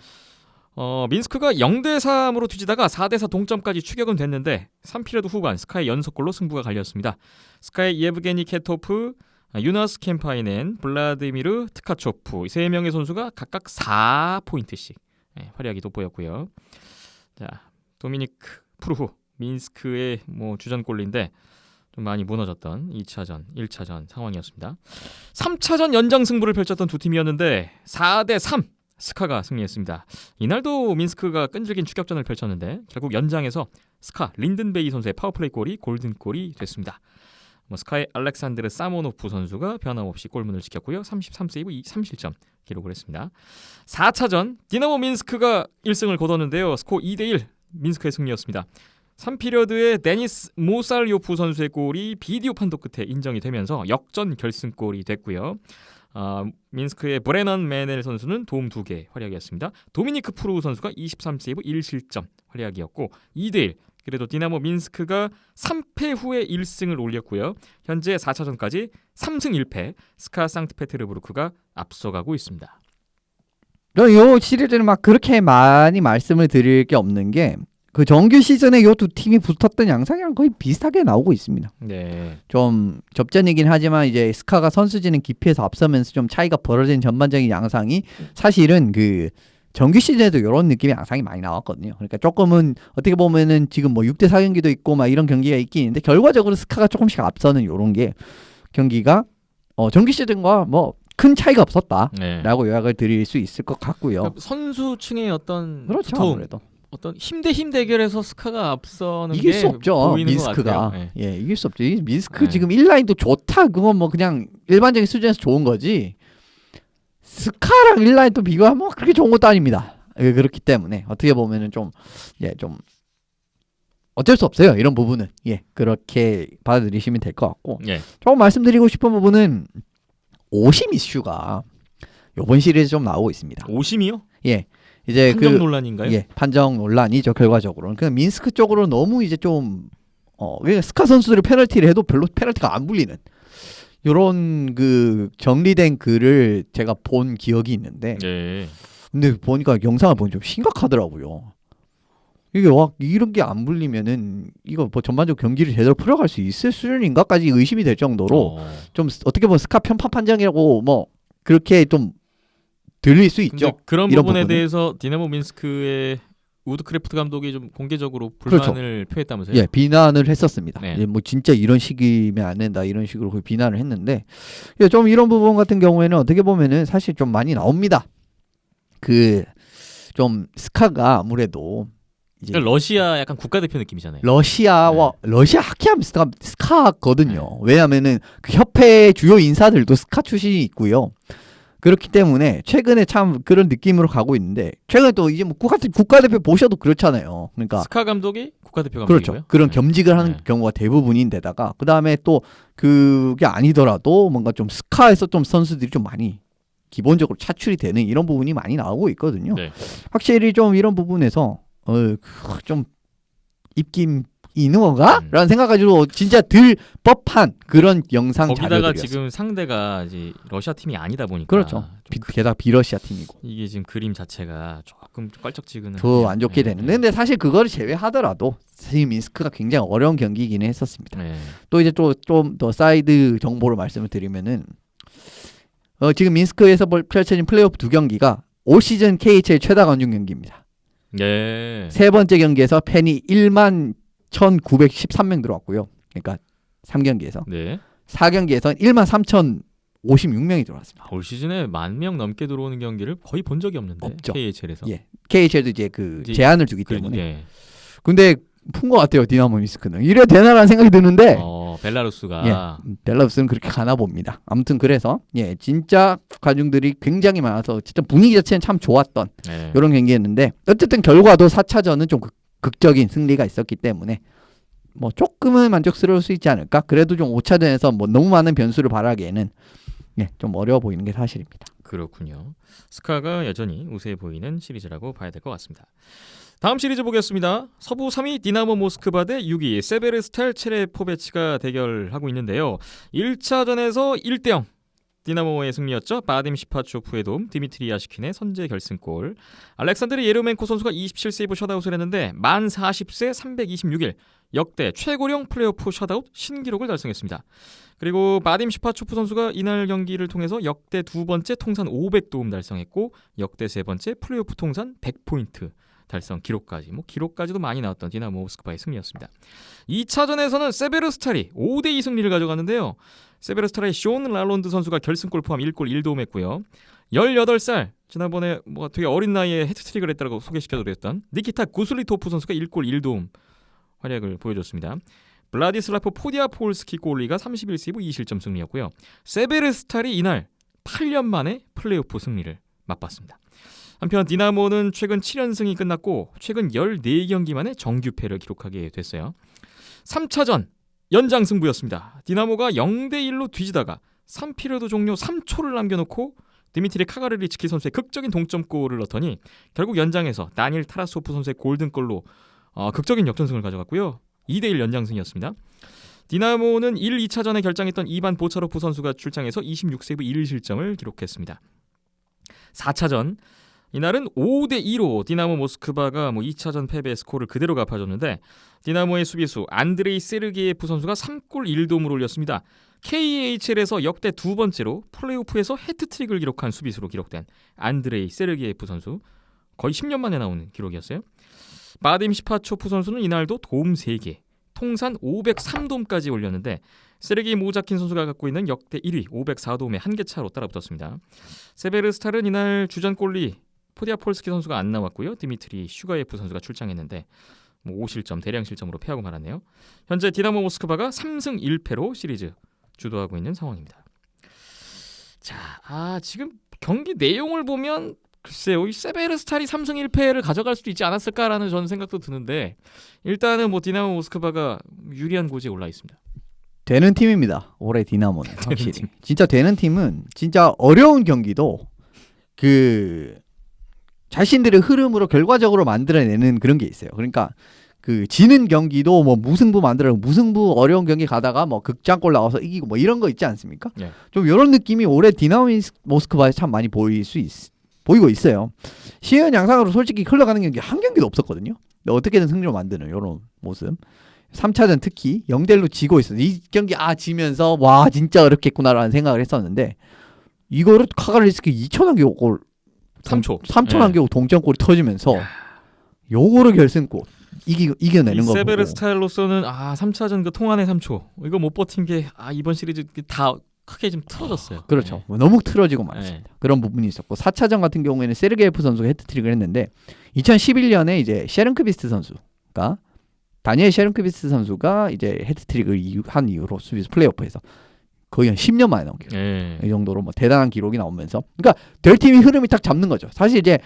민스크가 0대3으로 뒤지다가 4대4 동점까지 추격은 됐는데 3피리어드 후반 스카의 연속골로 승부가 갈렸습니다. 스카의 예브게니 케토프, 유나스 캠파이넨, 블라디미르 트카초프 세 명의 선수가 각각 4포인트씩 활약이 돋보였고요. 자, 도미니크 프루후 민스크의 주전골인데 좀 많이 무너졌던 2차전, 1차전 상황이었습니다. 3차전 연장 승부를 펼쳤던 두 팀이었는데 4대3 스카가 승리했습니다. 이날도 민스크가 끈질긴 추격전을 펼쳤는데 결국 연장에서 스카 린든베이 선수의 파워플레이 골이 골든골이 됐습니다. 스카의 알렉산드르 사모노프 선수가 변함없이 골문을 지켰고요. 33세이브 3실점 기록을 했습니다. 4차전 디나모 민스크가 1승을 거뒀는데요. 스코어 2대1 민스크의 승리였습니다. 3피리어드에 데니스 모살요프 선수의 골이 비디오 판독 끝에 인정이 되면서 역전 결승골이 됐고요. 민스크의 브레넌 메넬 선수는 도움 2개 활약이었습니다. 도미니크 프루 선수가 23세이브 1실점 활약이었고 2대1 그래도 디나모 민스크가 3패 후에 1승을 올렸고요. 현재 4차전까지 3승 1패 스카 상트페테르부르크가 앞서가고 있습니다. 요 시리즈는 막 그렇게 많이 말씀을 드릴 게 없는 게 그 정규 시즌에 요 두 팀이 붙었던 양상이랑 거의 비슷하게 나오고 있습니다. 네. 좀 접전이긴 하지만 이제 스카가 선수진은 기피해서 앞서면서 좀 차이가 벌어진 전반적인 양상이 사실은 그 정규 시즌에도 이런 느낌의 양상이 많이 나왔거든요. 그러니까 조금은 어떻게 보면은 지금 뭐 6대 4 경기도 있고 막 이런 경기가 있긴 있는데 결과적으로 스카가 조금씩 앞서는 이런 게 경기가 정규 시즌과 뭐 큰 차이가 없었다라고 요약을 드릴 수 있을 것 같고요. 그러니까 선수층의 어떤 그렇죠. 두터움, 아무래도 어떤 힘 대 힘 대결에서 스카가 앞서는 이길 게 수 없죠. 보이는 민스크가. 것 같아요. 네. 예, 이길 수 없죠. 이 민스크 네. 지금 1라인도 좋다. 그건 뭐 그냥 일반적인 수준에서 좋은 거지. 스카랑 1라인 또 비교하면 뭐 그렇게 좋은 것도 아닙니다. 예, 그렇기 때문에 어떻게 보면은 좀 어쩔 수 없어요. 이런 부분은. 예, 그렇게 받아들이시면 될 것 같고. 예. 조금 말씀드리고 싶은 부분은 오심 이슈가 이번 시리즈 좀 나오고 있습니다. 오심이요? 예. 이제 판정 논란인가요? 예, 판정 논란이죠. 결과적으로는. 그 민스크 쪽으로 너무 이제 좀 스카 선수들이 페널티를 해도 별로 페널티가 안 불리는 요런 그 정리된 글을 제가 본 기억이 있는데 네. 근데 보니까 영상을 보니 좀 심각하더라고요. 이게 와 이런 게 안 불리면은 이거 뭐 전반적으로 경기를 제대로 풀어갈 수 있을 수준인가까지 의심이 될 정도로 좀 어떻게 보면 스카 편파 판정이라고 뭐 그렇게 좀 들릴 수 있죠. 그런 이런 부분에 부분은. 대해서 디나모 민스크의 우드크래프트 감독이 좀 공개적으로 불만을 표했다면서요? 예, 비난을 했었습니다. 네. 예, 뭐 진짜 이런 식이면 안 된다 이런 식으로 거의 비난을 했는데 예, 좀 이런 부분 같은 경우에는 어떻게 보면은 사실 좀 많이 나옵니다. 그 좀 스카가 아무래도 이제 그러니까 러시아 약간 국가대표 느낌이잖아요. 러시아와 러시아 하키하면 스카거든요. 왜냐하면은 그 협회 주요 인사들도 스카 출신이 있고요. 그렇기 때문에 최근에 참 그런 느낌으로 가고 있는데 최근에 또 이제 뭐 국가대표 보셔도 그렇잖아요. 그러니까 스카 감독이 국가대표 감독이고요. 그렇죠. 그런 네. 겸직을 하는 네. 경우가 대부분인데다가 그 다음에 또 그게 아니더라도 뭔가 좀 스카에서 좀 선수들이 좀 많이 기본적으로 차출이 되는 이런 부분이 많이 나오고 있거든요. 네. 확실히 좀 이런 부분에서 좀 입김 있는 건가? 라는 생각 가지고 진짜 들 법한 그런 영상 거기다가 자료들이었어요. 지금 상대가 이제 러시아 팀이 아니다 보니까 그렇죠. 게다가 비러시아 팀이고 이게 지금 그림 자체가 조금 껄쩍지근한 더 안 좋게 되는데 근데 사실 그거를 제외하더라도 사실 민스크가 굉장히 어려운 경기이긴 했었습니다. 네. 또 이제 좀 더 사이드 정보를 말씀을 드리면은 지금 민스크에서 펼쳐진 플레이오프 2경기가 올 시즌 KHL 최다 관중 경기입니다. 네. 세 번째 경기에서 팬이 1만 1,913명 들어왔고요. 그러니까 3경기에서 네. 4경기에서는 1만 3,056명이 들어왔습니다. 올 시즌에 10,000명 넘게 들어오는 경기를 거의 본 적이 없는데 없죠. KHL에서. 예. KHL도 이제 제한을 두기 그, 때문에. 예. 근데 푼 것 같아요. 디나모 민스크는. 이래 되나라는 생각이 드는데 벨라루스가 벨라루스는 그렇게 가나 봅니다. 아무튼 그래서 진짜 관중들이 굉장히 많아서 진짜 분위기 자체는 참 좋았던 네. 이런 경기였는데 어쨌든 결과도 4차전은 좀 극적인 승리가 있었기 때문에 뭐 조금은 만족스러울 수 있지 않을까. 그래도 좀 5차전에서 뭐 너무 많은 변수를 바라기에는 좀 어려워 보이는 게 사실입니다. 그렇군요. 스카가 여전히 우세해 보이는 시리즈라고 봐야 될 것 같습니다. 다음 시리즈 보겠습니다. 서부 3위 디나모 모스크바 대 6위 세베르스탈 체레포베치가 대결하고 있는데요. 1차전에서 1대0 디나모의 승리였죠. 바딤 시파초프의 도움, 디미트리 야시킨의 선제 결승골. 알렉산드르 예르멘코 선수가 27세이브 셧아웃을 했는데 만 40세 326일 역대 최고령 플레이오프 셧아웃 신기록을 달성했습니다. 그리고 바딤 시파초프 선수가 이날 경기를 통해서 역대 두 번째 통산 500도움 달성했고 역대 세 번째 플레이오프 통산 100포인트 달성 기록까지도 많이 나왔던 디나모 모스크바의 승리였습니다. 2차전에서는 세베르스탈이 5대2 승리를 가져갔는데요. 세베르스탈의 쇼 랄론드 선수가 결승골 포함 1골 1도움 했고요. 18살 지난번에 되게 어린 나이에 해트트릭을 했다고 소개시켜드렸던 니키타 구슬리토프 선수가 1골 1도움 활약을 보여줬습니다. 블라디슬라프 포디아폴스키 골리가 31세이브 2실점 승리였고요. 세베르스탈이 이날 8년 만에 플레이오프 승리를 맛봤습니다. 한편 디나모는 최근 7연승이 끝났고 최근 14경기 만에 정규패를 기록하게 됐어요. 3차전 연장 승부였습니다. 디나모가 0대1로 뒤지다가 3피리어드 종료 3초를 남겨놓고 드미트리 카가르리츠키 선수의 극적인 동점골을 넣더니 결국 연장에서 다니엘 타라소프 선수의 골든골로 극적인 역전승을 가져갔고요. 2대1 연장승이었습니다. 디나모는 1, 2차전에 결장했던 이반 보차로프 선수가 출장해서 26세이브 1실점을 기록했습니다. 4차전 이날은 5대2로 디나모 모스크바가 2차전 패배의 스코어를 그대로 갚아줬는데 디나모의 수비수 안드레이 세르게예프 선수가 3골 1도움을 올렸습니다. KHL에서 역대 두 번째로 플레이오프에서 해트트릭을 기록한 수비수로 기록된 안드레이 세르게예프 선수, 거의 10년 만에 나오는 기록이었어요. 바딤 시파초프 선수는 이날도 도움 3개, 통산 503도움까지 올렸는데 세르게이 모자킨 선수가 갖고 있는 역대 1위 504도움의 한개 차로 따라붙었습니다. 세베르스탈은 이날 주전 골리 포디아폴스키 선수가 안 나왔고요. 디미트리 슈가예프 선수가 출장했는데 5실점, 대량 실점으로 패하고 말았네요. 현재 디나모 모스크바가 3승 1패로 시리즈 주도하고 있는 상황입니다. 자, 지금 경기 내용을 보면 글쎄요, 이 세베르스탈이 3승 1패를 가져갈 수도 있지 않았을까라는 저는 생각도 드는데 일단은 디나모 모스크바가 유리한 고지에 올라 있습니다. 되는 팀입니다. 올해 디나모는 확실히. 진짜 되는 팀은 진짜 어려운 경기도 자신들의 흐름으로 결과적으로 만들어내는 그런 게 있어요. 그러니까 지는 경기도 무승부 만들어 무승부 어려운 경기 가다가 극장골 나와서 이기고 이런 거 있지 않습니까? 네. 좀 이런 느낌이 올해 디나모 모스크바에서 참 많이 보이고 있어요. 시현 양상으로 솔직히 흘러가는 경기 한 경기도 없었거든요. 근데 어떻게든 승리를 만드는 이런 모습. 3차전 특히 0대1로 지고 있어요. 이 경기 지면서 와 진짜 어렵겠구나라는 생각을 했었는데 이거를 카갈리스키 2초 남기고 3초 남기고 동점골이 터지면서 요거를 결승골 이겨내는 거고. 세베르스타일로서는 3차전 통안의 3초 이거 못 버틴 게 이번 시리즈 다 크게 좀 틀어졌어요. 그렇죠. 너무 틀어지고 말았습니다. 그런 부분이 있었고 4차전 같은 경우에는 세르게예프 선수가 해트트릭을 했는데 2011년에 이제 셰른크비스트 선수가 다니엘 셰른크비스트 선수가 이제 해트트릭을 한 이후로 수비수 플레이오프에서 거의 한 10년 만에 나온 기록. 이 정도로 대단한 기록이 나오면서 그러니까 될 팀이 흐름이 딱 잡는 거죠. 사실 이제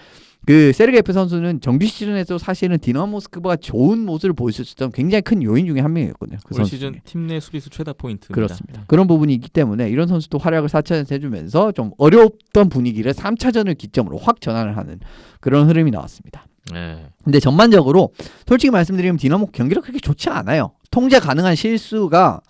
세르게예프 선수는 정규 시즌에서 사실은 디나모 모스크바가 좋은 모습을 보였을 수 있던 굉장히 큰 요인 중에 한 명이었거든요. 올 시즌 팀 내 수비수 최다 포인트입니다. 그렇습니다. 그런 부분이 있기 때문에 이런 선수도 활약을 4차전에서 해주면서 좀 어려웠던 분위기를 3차전을 기점으로 확 전환을 하는 그런 흐름이 나왔습니다. 근데 전반적으로 솔직히 말씀드리면 디나모 경기가 그렇게 좋지 않아요. 통제 가능한 실수가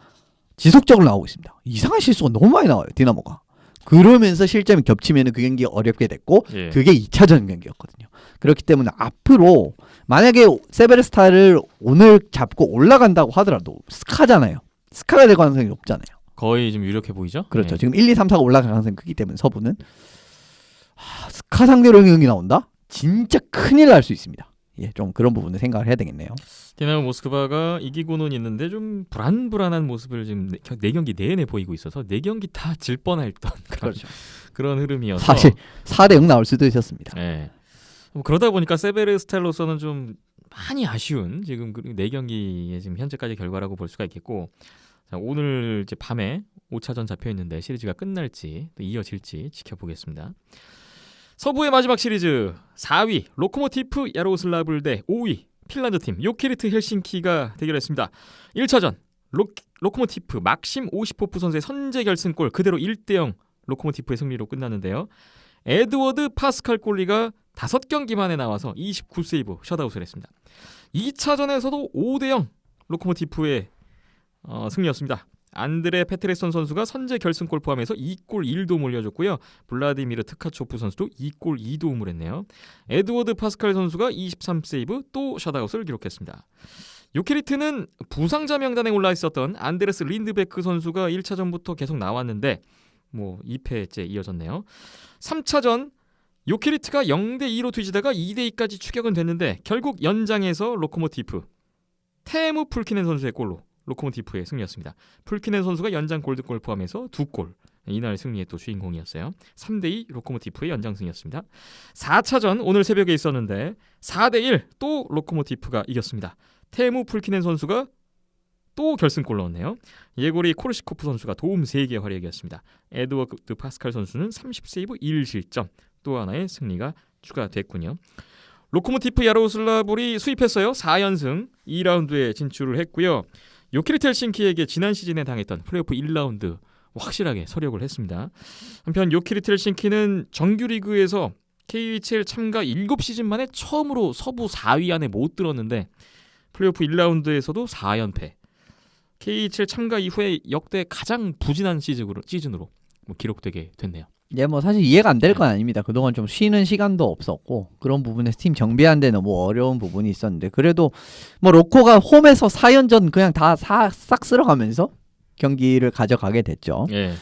지속적으로 나오고 있습니다. 이상한 실수가 너무 많이 나와요. 디나모가. 그러면서 실점이 겹치면 그 경기 어렵게 됐고 그게 2차전 경기였거든요. 그렇기 때문에 앞으로 만약에 세베르스타를 오늘 잡고 올라간다고 하더라도 스카잖아요. 스카가 될 가능성이 높잖아요. 거의 좀 유력해 보이죠? 그렇죠. 지금 1, 2, 3, 4가 올라갈 가능성이 크기 때문에 서부는 스카 상대로 경기 나온다? 진짜 큰일 날 수 있습니다. 좀 그런 부분을 생각을 해야 되겠네요. 디나모 모스크바가 이기고는 있는데 좀 불안불안한 모습을 지금 4경기 내내 보이고 있어서 4경기 다 질 뻔했던 그런 흐름이어서 사실 4대0 나올 수도 있었습니다. 그러다 보니까 세베르스탈로서는 좀 많이 아쉬운 지금 4경기의 지금 현재까지 결과라고 볼 수가 있겠고 자, 오늘 이제 밤에 5차전 잡혀 있는데 시리즈가 끝날지 또 이어질지 지켜보겠습니다. 서부의 마지막 시리즈 4위 로코모티프 야로슬라블 대 5위 핀란드 팀 요케리트 헬싱키가 대결했습니다. 1차전 로코모티프 막심 오시포프 선수의 선제 결승골 그대로 1대0 로코모티프의 승리로 끝났는데요. 에드워드 파스칼 골리가 5경기 만에 나와서 29세이브 셧아웃을 했습니다. 2차전에서도 5대0 로코모티프의 승리였습니다. 안드레 페트레선 선수가 선제 결승골 포함해서 2골 1도움 올려줬고요. 블라디미르 트카초프 선수도 2골 2도움을 했네요. 에드워드 파스칼 선수가 23세이브 또 셧아웃을 기록했습니다. 요케리트는 부상자 명단에 올라 있었던 안데르스 린드베크 선수가 1차전부터 계속 나왔는데 2패째 이어졌네요. 3차전 요케리트가 0대2로 뒤지다가 2대2까지 추격은 됐는데 결국 연장에서 로코모티프 테무 풀키넨 선수의 골로 로코모티프의 승리였습니다. 풀키넨 선수가 연장 골드골 포함해서 2골 이날 승리의 또 주인공이었어요. 3대2 로코모티프의 연장승이었습니다. 4차전 오늘 새벽에 있었는데 4대1 또 로코모티프가 이겼습니다. 테무 풀키넨 선수가 또 결승골 넣었네요. 예고리 코르시코프 선수가 도움 3개 활약이었습니다. 에드워드 파스칼 선수는 30세이브 1실점 또 하나의 승리가 추가됐군요. 로코모티프 야로슬라볼이 수입했어요. 4연승 2라운드에 진출을 했고요. 요케리트 헬싱키에게 지난 시즌에 당했던 플레이오프 1라운드 확실하게 서력을 했습니다. 한편 요케리트 헬싱키는 정규리그에서 KHL 참가 7시즌 만에 처음으로 서부 4위 안에 못 들었는데 플레이오프 1라운드에서도 4연패. KHL 참가 이후에 역대 가장 부진한 시즌으로 뭐 기록되게 됐네요. 예, 뭐 사실 이해가 안 될 건 아닙니다. 그동안 좀 쉬는 시간도 없었고 그런 부분에서 팀 정비하는 데 너무 어려운 부분이 있었는데 그래도 뭐 로코가 홈에서 4연전 그냥 다 싹 쓸어가면서 경기를 가져가게 됐죠. 예.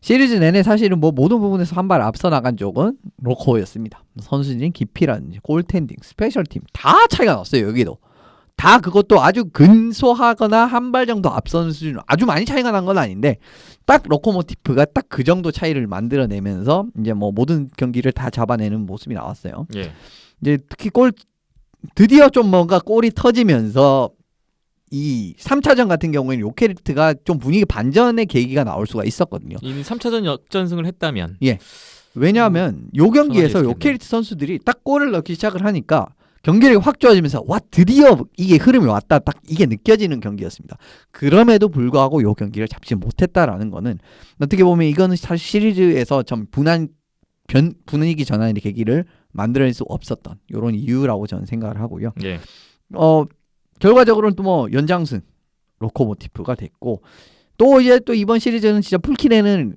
시리즈 내내 사실은 뭐 모든 부분에서 한 발 앞서 나간 쪽은 로코였습니다. 선수진 깊이라든지 골텐딩, 스페셜팀 다 차이가 났어요. 여기도. 다 그것도 아주 근소하거나 한 발 정도 앞서는 수준으로 아주 많이 차이가 난 건 아닌데 딱 로코모티프가 딱 그 정도 차이를 만들어내면서 이제 뭐 모든 경기를 다 잡아내는 모습이 나왔어요. 예. 이제 특히 드디어 좀 뭔가 골이 터지면서 이 3차전 같은 경우에는 요케리트가 좀 분위기 반전의 계기가 나올 수가 있었거든요. 이미 3차전 역전승을 했다면 왜냐하면 요 경기에서 요케리트 선수들이 딱 골을 넣기 시작을 하니까 경기력이 확 좋아지면서 와 드디어 이게 흐름이 왔다 딱 이게 느껴지는 경기였습니다. 그럼에도 불구하고 요 경기를 잡지 못했다라는 거는 어떻게 보면 이거는 사실 시리즈에서 좀 분위기 전환의 계기를 만들어낼 수 없었던 이런 이유라고 저는 생각을 하고요. 예. 결과적으로는 또 뭐 연장승 로코모티프가 됐고 또 이제 또 이번 시리즈는 진짜 풀킬에는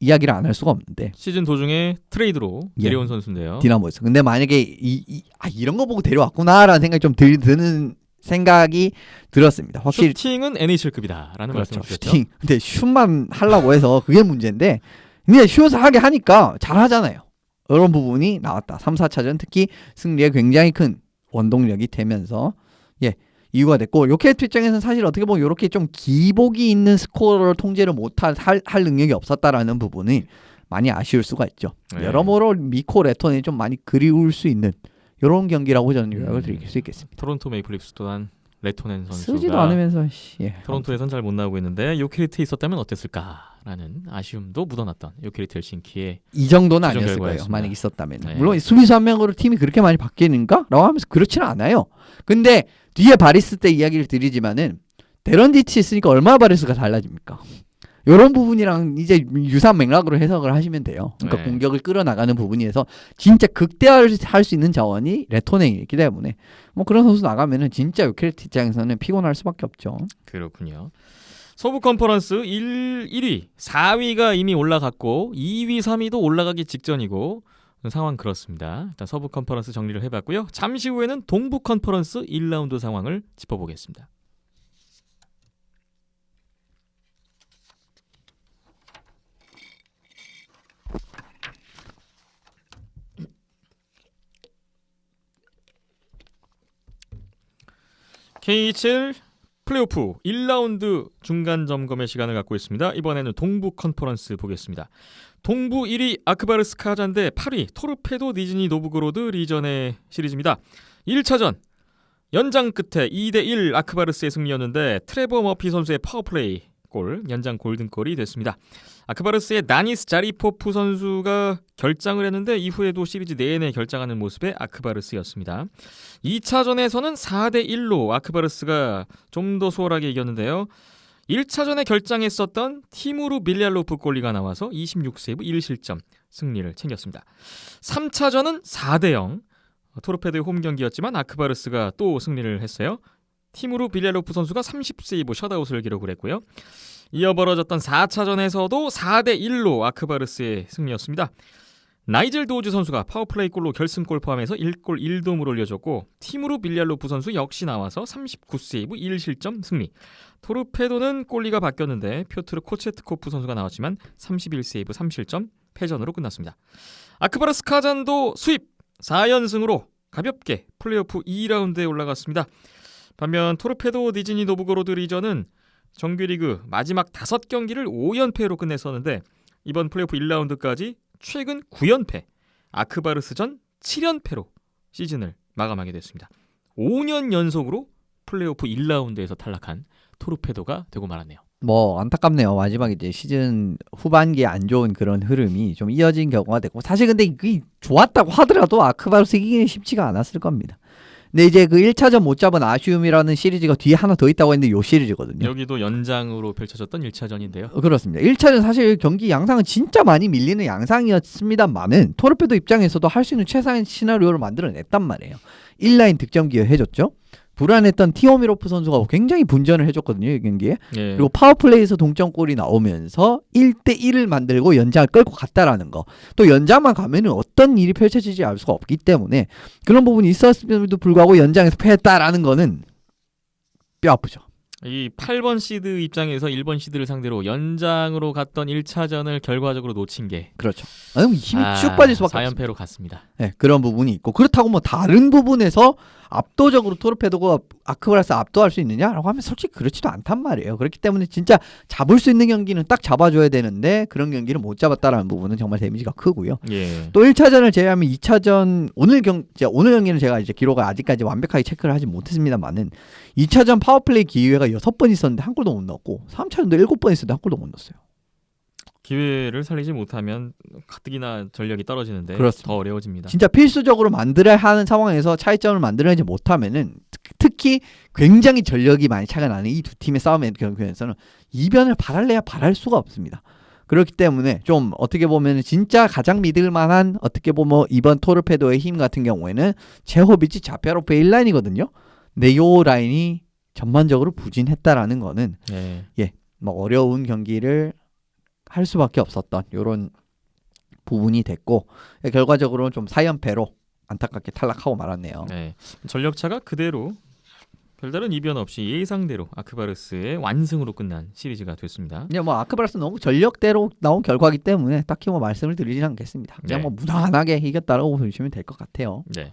이야기를 안 할 수가 없는데 시즌 도중에 트레이드로 데려온 선수인데요. 디나모에서. 근데 만약에 이런 거 보고 데려왔구나라는 생각이 좀 드는 생각이 들었습니다. 확실히 슈팅은 NHL급이다라는 그렇죠. 말씀을 주셨죠. 슈팅. 근데 슛만 하려고 해서 그게 문제인데 근데 슛을 하게 하니까 잘하잖아요. 이런 부분이 나왔다. 3, 4차전 특히 승리에 굉장히 큰 원동력이 되면서 이유가 됐고 요케이트 입장에서는 사실 어떻게 보면 이렇게 좀 기복이 있는 스코어를 통제를 못할 할 능력이 없었다라는 부분이 많이 아쉬울 수가 있죠. 네. 여러모로 미코 레톤이 좀 많이 그리울 수 있는 이런 경기라고 저는 요약을 드릴 수 있겠습니다. 토론토 메이플립스 또한 레토넨 쓰지도 선수가 않으면서 토론토에선 잘 못 나오고 있는데 요케리트에 있었다면 어땠을까라는 아쉬움도 묻어났던 요케리트 헬싱키의 이 정도는 최종 아니었을 거예요. 결과였습니다. 만약 있었다면. 네. 물론 수비수 한 명으로 팀이 그렇게 많이 바뀌는가? 라고 하면서 그렇지는 않아요. 근데 뒤에 바리스 때 이야기를 드리지만은 데런디치 있으니까 얼마나 바리스가 달라집니까? 이런 부분이랑 이제 유사한 맥락으로 해석을 하시면 돼요. 그러니까 네. 공격을 끌어나가는 부분에서 진짜 극대화할 수 있는 자원이 레토넨이기 때문에 뭐 그런 선수 나가면은 진짜 요케리트 입장에서는 피곤할 수밖에 없죠. 그렇군요. 서부 컨퍼런스 1위, 4위가 이미 올라갔고 2위, 3위도 올라가기 직전이고 상황 그렇습니다. 일단 서부 컨퍼런스 정리를 해봤고요. 잠시 후에는 동부 컨퍼런스 1라운드 상황을 짚어보겠습니다. KHL 플레이오프 1라운드 중간 점검의 시간을 갖고 있습니다. 이번에는 동부 컨퍼런스 보겠습니다. 동부 1위 아크바르스 카잔 대 8위 토르페도 니즈니 노브고로드 리전의 시리즈입니다. 1차전 연장 끝에 2대1 아크바르스의 승리였는데 트레버 머피 선수의 파워플레이 골, 연장 골든골이 됐습니다. 아크바르스의 나니스 자리포프 선수가 결장을 했는데 이후에도 시리즈 내내 결장하는 모습의 아크바르스였습니다. 2차전에서는 4대1로 아크바르스가 좀 더 수월하게 이겼는데요. 1차전에 결장했었던 티무르 빌리알로프 골리가 나와서 26세이브 1실점 승리를 챙겼습니다. 3차전은 4대0 토르페도의 홈 경기였지만 아크바르스가 또 승리를 했어요. 티무르 빌리알로프 선수가 30세이브 셧아웃을 기록을 했고요. 이어 벌어졌던 4차전에서도 4대1로 아크바르스의 승리였습니다. 나이젤 도우즈 선수가 파워플레이 골로 결승골 포함해서 1골 1도움을 올려줬고 티무르 빌리알로프 선수 역시 나와서 39세이브 1실점 승리. 토르페도는 골리가 바뀌었는데 표트르 코체트코프 선수가 나왔지만 31세이브 3실점 패전으로 끝났습니다. 아크바르스 카잔도 수입 4연승으로 가볍게 플레이오프 2라운드에 올라갔습니다. 반면 토르페도 니즈니 노브고로드 리전은 정규리그 마지막 5경기를 5연패로 끝냈었는데 이번 플레이오프 1라운드까지 최근 9연패, 아크바르스전 7연패로 시즌을 마감하게 됐습니다. 5년 연속으로 플레이오프 1라운드에서 탈락한 토르페도가 되고 말았네요. 뭐 안타깝네요. 마지막에 이제 시즌 후반기에 안 좋은 그런 흐름이 좀 이어진 경우가 됐고 사실 근데 그게 좋았다고 하더라도 아크바르스 이기기는 쉽지가 않았을 겁니다. 근데 이제 그 1차전 못 잡은 아쉬움이라는 시리즈가 뒤에 하나 더 있다고 했는데 요 시리즈거든요. 여기도 연장으로 펼쳐졌던 1차전인데요. 그렇습니다. 1차전 사실 경기 양상은 진짜 많이 밀리는 양상이었습니다만은 토르페도 입장에서도 할 수 있는 최상의 시나리오를 만들어냈단 말이에요. 1라인 득점 기회 해줬죠. 불안했던 티오미로프 선수가 굉장히 분전을 해줬거든요, 이 경기에. 예. 그리고 파워플레이에서 동점골이 나오면서 1대1을 만들고 연장을 끌고 갔다라는 거. 또 연장만 가면은 어떤 일이 펼쳐지지 알 수가 없기 때문에 그런 부분이 있었음에도 불구하고 연장에서 패했다라는 거는 뼈 아프죠. 이 8번 시드 입장에서 1번 시드를 상대로 연장으로 갔던 1차전을 결과적으로 놓친 게 그렇죠. 힘이 쭉 빠질 수밖에 없습니다. 4연패로 갔습니다. 네, 그런 부분이 있고 그렇다고 뭐 다른 부분에서 압도적으로 토르페도가 아크바라스 압도할 수 있느냐라고 하면 솔직히 그렇지도 않단 말이에요. 그렇기 때문에 진짜 잡을 수 있는 경기는 딱 잡아줘야 되는데 그런 경기를 못 잡았다라는 부분은 정말 데미지가 크고요. 예. 또 1차전을 제외하면 2차전 오늘 경기는 제가 이제 기록을 아직까지 완벽하게 체크를 하지 못했습니다만은 2차전 파워플레이 기회가 6번 있었는데 한 골도 못 넣었고 3차전도 7번 있었는데 한 골도 못 넣었어요. 기회를 살리지 못하면 가뜩이나 전력이 떨어지는데 그렇습니다. 더 어려워집니다. 진짜 필수적으로 만들어야 하는 상황에서 차이점을 만들어내지 못하면은 특히 굉장히 전력이 많이 차가 나는 이 두 팀의 싸움의 경우에서는 이변을 바랄래야 바랄 수가 없습니다. 그렇기 때문에 좀 어떻게 보면 진짜 가장 믿을 만한 어떻게 보면 이번 토르페도의 힘 같은 경우에는 제호비치 자페로프 1라인이거든요. 근데 요 라인이 전반적으로 부진했다라는 거는 뭐 어려운 경기를 할 수밖에 없었던 이런 부분이 됐고 결과적으로는 좀 4연패로 안타깝게 탈락하고 말았네요. 네. 전력차가 그대로 별다른 이변 없이 예상대로 아크바르스의 완승으로 끝난 시리즈가 됐습니다. 그냥 뭐 아크바르스 너무 전력대로 나온 결과이기 때문에 딱히 뭐 말씀을 드리진 않겠습니다. 그냥 뭐 무난하게 이겼다라고 보시면 될 것 같아요. 네.